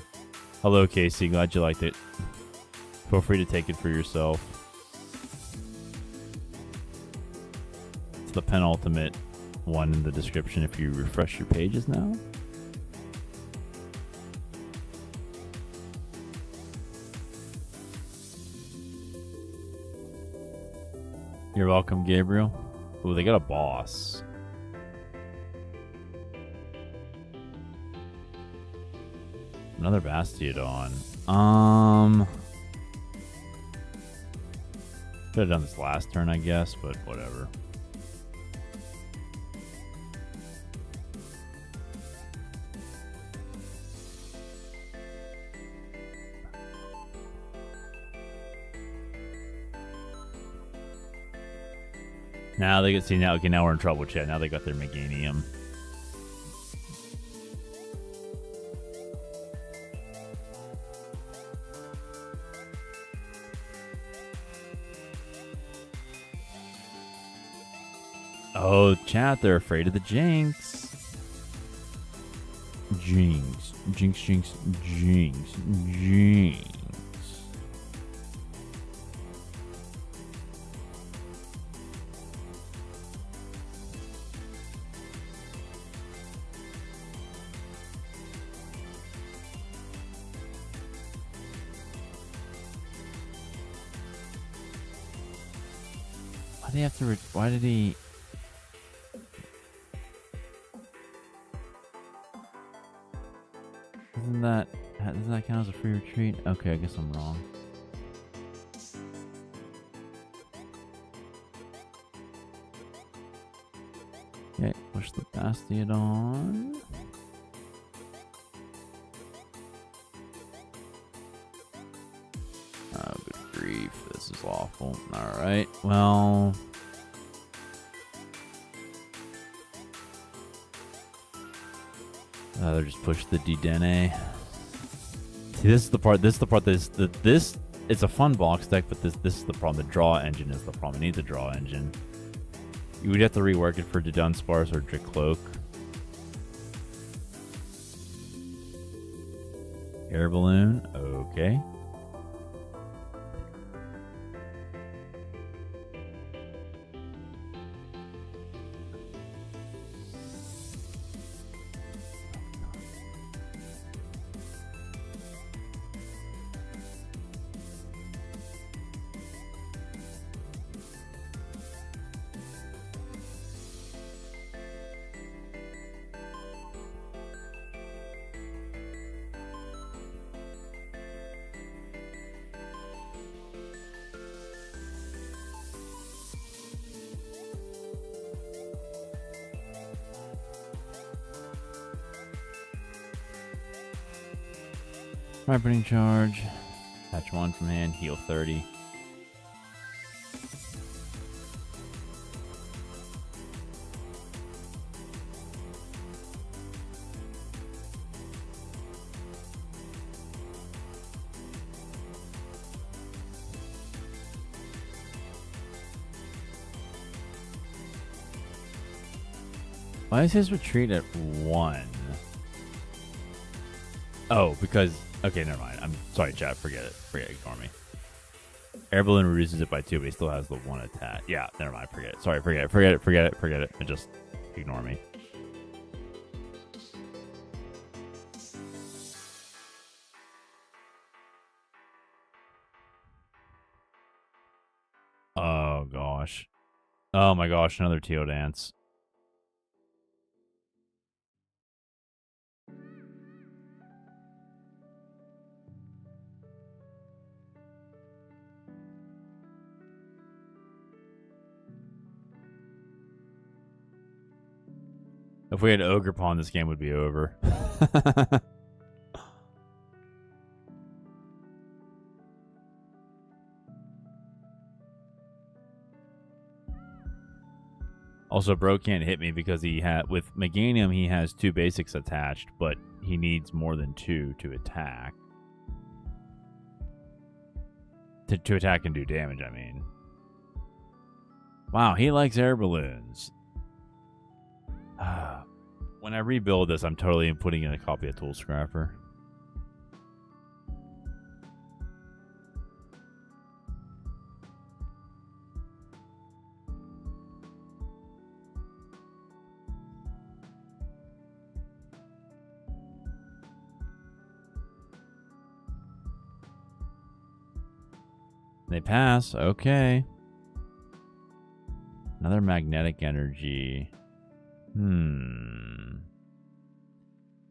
Hello, Casey. Glad you liked it. Feel free to take it for yourself. It's the penultimate one in the description if you refresh your pages now. You're welcome, Gabriel. Ooh, they got a boss. Another Bastiodon. Could have done this last turn, I guess, but whatever. Now they can see now. Okay, now we're in trouble, chat. Now they got their Meganium. Oh, chat, they're afraid of the Jinx. Jinx. Jinx, Jinx, Jinx, Jinx. Why did he have to? Why did he? Doesn't that count as a free retreat? Okay, I guess I'm wrong. Okay, push the Bastiodon. Oh, good grief. This is awful. Alright, well... They're just push the D-Dene. See, this is the part, it's a fun box deck, but this is the problem. The draw engine is the problem. It needs a draw engine. You would have to rework it for Dunsparce or Dracloak. Air Balloon, okay. Vibrating Charge. Attach 1 from hand, heal 30. Why is his retreat at 1? Oh, because... Okay, never mind. I'm sorry, chat. Forget it. Forget it. Ignore me. Air Balloon reduces it by 2, but he still has the 1 attack. Yeah, never mind. Forget it. Sorry, forget it. Forget it. Forget it. Forget it. And just ignore me. Oh, gosh. Oh, my gosh. Another Teodance. If we had Ogre Pawn, this game would be over. Also, bro can't hit me because he had with Meganium he has 2 basics attached, but he needs more than 2 to attack. To attack and do damage, I mean. Wow, he likes air balloons. When I rebuild this, I'm totally putting in a copy of Tool Scrapper. They pass. Okay. Another magnetic energy.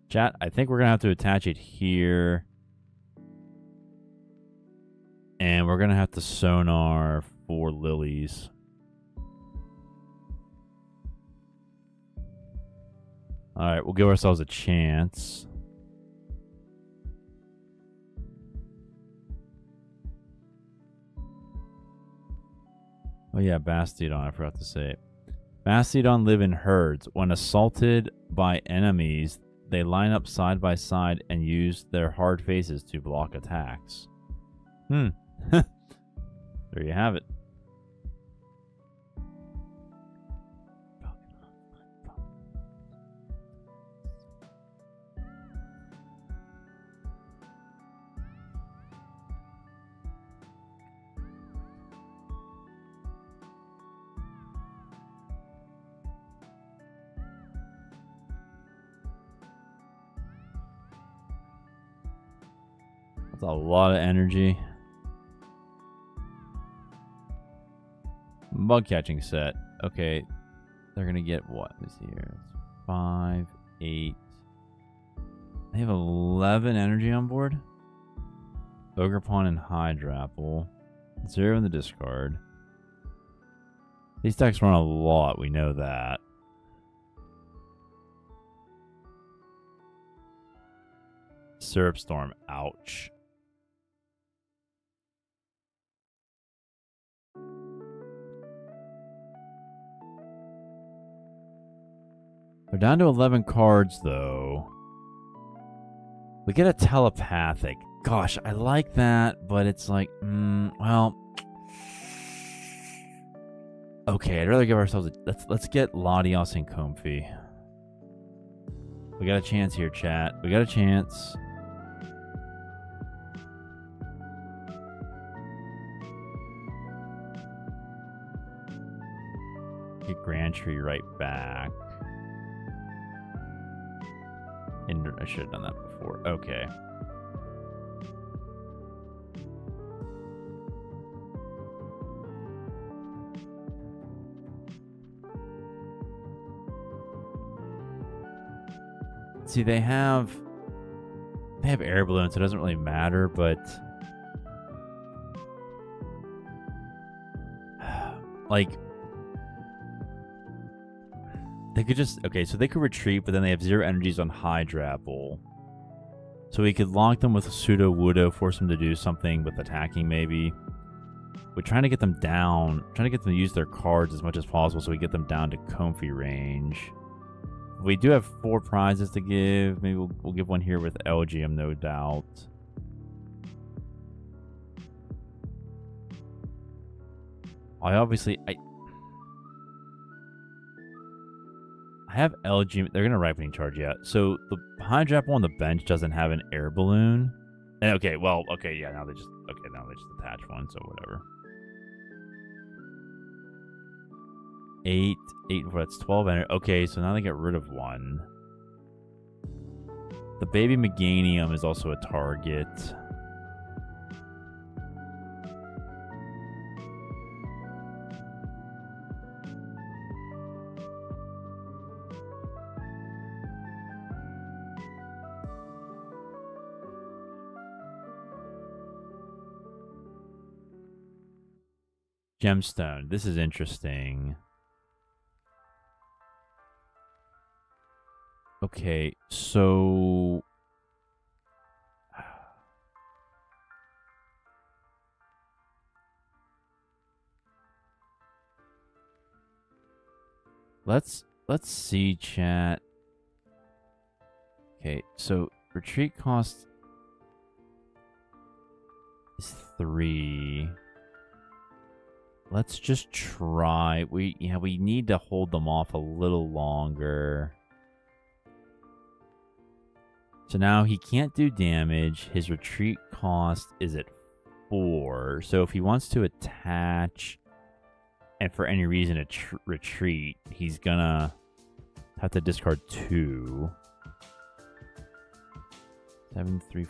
Chat, I think we're going to have to attach it here. And we're going to have to sonar for Lilies. Alright, we'll give ourselves a chance. Oh yeah, Bastiodon, I forgot to say it. Bastiodon live in herds. When assaulted by enemies, they line up side by side and use their hard faces to block attacks. There you have it. That's a lot of energy. Bug catching set. Okay. They're going to get what? Let's see here. 5, 8. They have 11 energy on board. Ogerpon and Hydrapple. 0 in the discard. These decks run a lot. We know that. Syrup Storm. Ouch. They're down to 11 cards, though. We get a telepathic. Gosh, I like that, but it's like, well... Okay, I'd rather give ourselves a... Let's get Latios and Comfey. We got a chance here, chat. We got a chance. Get Grandtree right back. And I should have done that before. Okay. See, they have air balloons, so it doesn't really matter, but like they could just so they could retreat, but then they have 0 energies on Hydrapple. So we could lock them with a Pseudo Wudo, force them to do something with attacking maybe. We're trying to get them down, trying to get them to use their cards as much as possible so we get them down to Comfey range. We do have 4 prizes to give. Maybe we'll give one here with LGM, no doubt. I have LGM. They're gonna ripening charge, yeah. So the Hydrapple on the bench doesn't have an air balloon. And yeah. Now they just attach one, so whatever. 8, 4, that's 12 energy. Okay, so now they get rid of one. The baby Meganium is also a target. Gemstone. This is interesting. Okay, so let's see, chat. Okay, so retreat cost is 3. Let's just try. We need to hold them off a little longer. So now he can't do damage. His retreat cost is at 4. So if he wants to attach and for any reason retreat, he's gonna have to discard 2. 7, 3,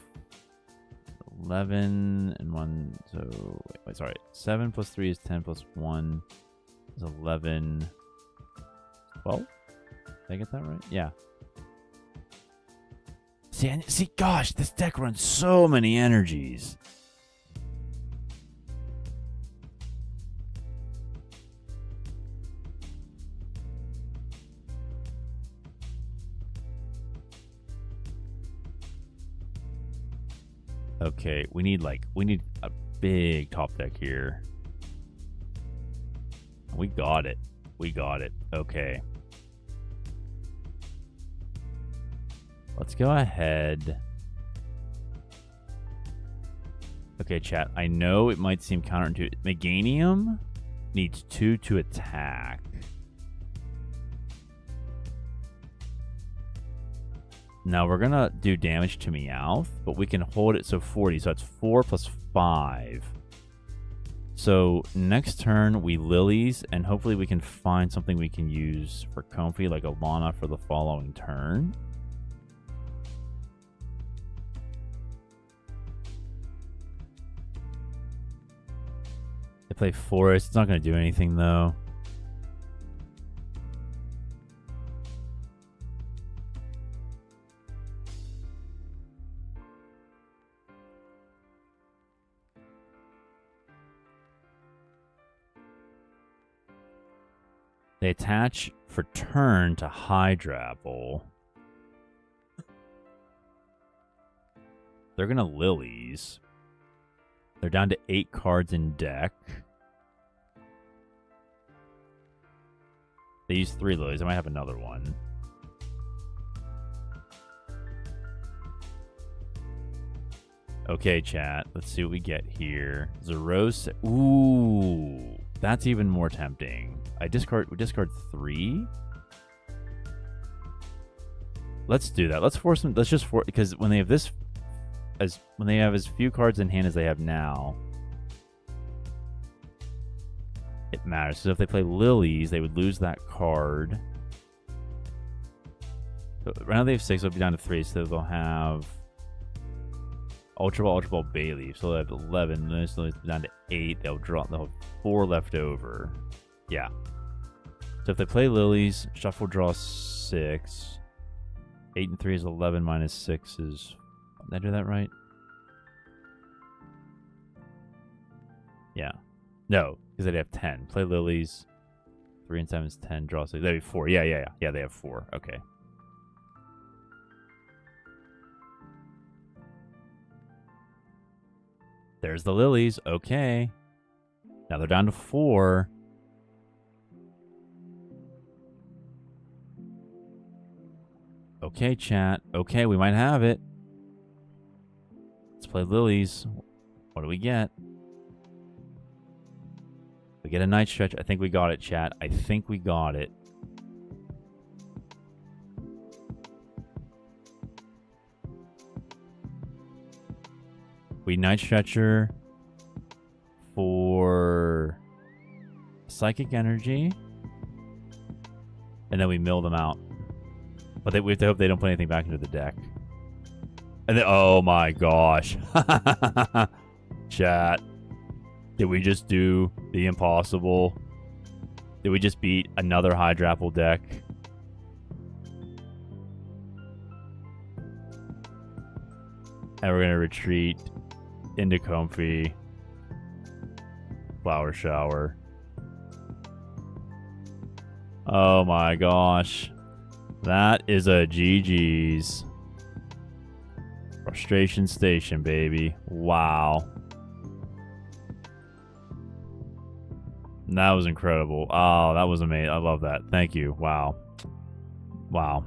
11, and 1. So, wait, sorry. 7 plus 3 is 10 plus 1 is 11. 12? Did I get that right? Yeah. See, gosh, this deck runs so many energies. Okay, we need a big top deck here. We got it. Okay. Let's go ahead. Okay, chat. I know it might seem counterintuitive. Meganium needs 2 to attack. Now we're gonna do damage to Meowth, but we can hold it so 40. So that's 4 plus 5. So next turn we Lilies, and hopefully we can find something we can use for Comfey, like a Lana for the following turn. They play Forest. It's not going to do anything, though. They attach for turn to Hydrapple. They're going to Lilies. They're down to 8 cards in deck. They use 3 Lilies. I might have another one. Okay, chat. Let's see what we get here. Zeros. Ooh, that's even more tempting. We discard 3. Let's do that. Let's force them. Let's just because when they have this, when they have as few cards in hand as they have now, it matters. So if they play Lilies, they would lose that card. So right now they have 6. They'll be down to 3. So they'll have Ultra Ball Bailey. So they'll have 11. Then they'll be down to 8. They'll have 4 left over. Yeah. So if they play Lilies, shuffle, draw 6. 8 and 3 is 11 minus 6 is... Did I do that right? Yeah. No, because they'd have 10. Play Lilies. 3 and 7 is 10. Draw 6. That'd be 4. Yeah, they have 4. Okay. There's the Lilies. Okay. Now they're down to 4. Okay, chat. Okay, we might have it. Let's play Lilies. What do we get? We get a Night Stretch. I think we got it, chat. I think we got it. We Night Stretcher for Psychic Energy. And then we mill them out. But we have to hope they don't put anything back into the deck. And then, oh my gosh. Chat. Did we just do the impossible? Did we just beat another Hydrapple deck? And we're going to retreat into Comfy. Flower Shower. Oh my gosh. That is a GG's. Frustration Station, baby. Wow. That was incredible. Oh, that was amazing. I love that. Thank you. Wow. Wow.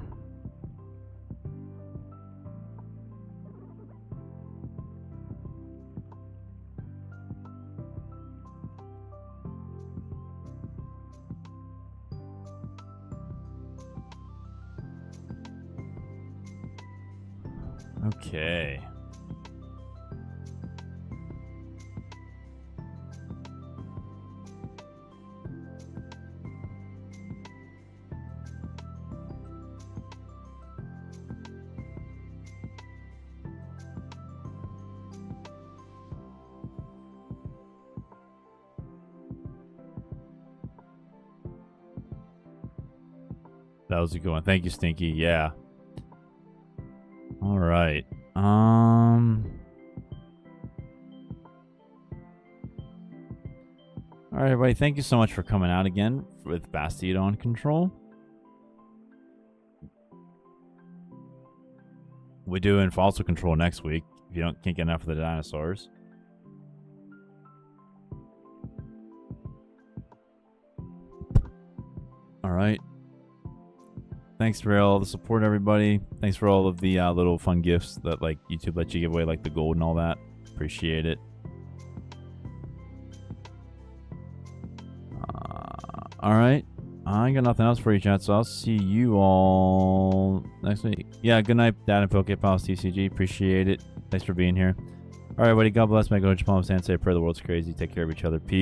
Okay. That was a good one. Thank you, Stinky. Yeah. All right. All right, everybody. Thank you so much for coming out again with Bastiodon Control. We're doing Fossil Control next week. If you can't get enough of the dinosaurs. All right. Thanks for all the support, everybody. Thanks for all of the little fun gifts that like YouTube lets you give away, like the gold and all that. Appreciate it. All right. I ain't got nothing else for you, chat, so I'll see you all next week. Yeah, good night, Dad and Poké Pad TCG. Appreciate it. Thanks for being here. All right, everybody. God bless. Make a Japan and say, pray the world's crazy. Take care of each other. Peace.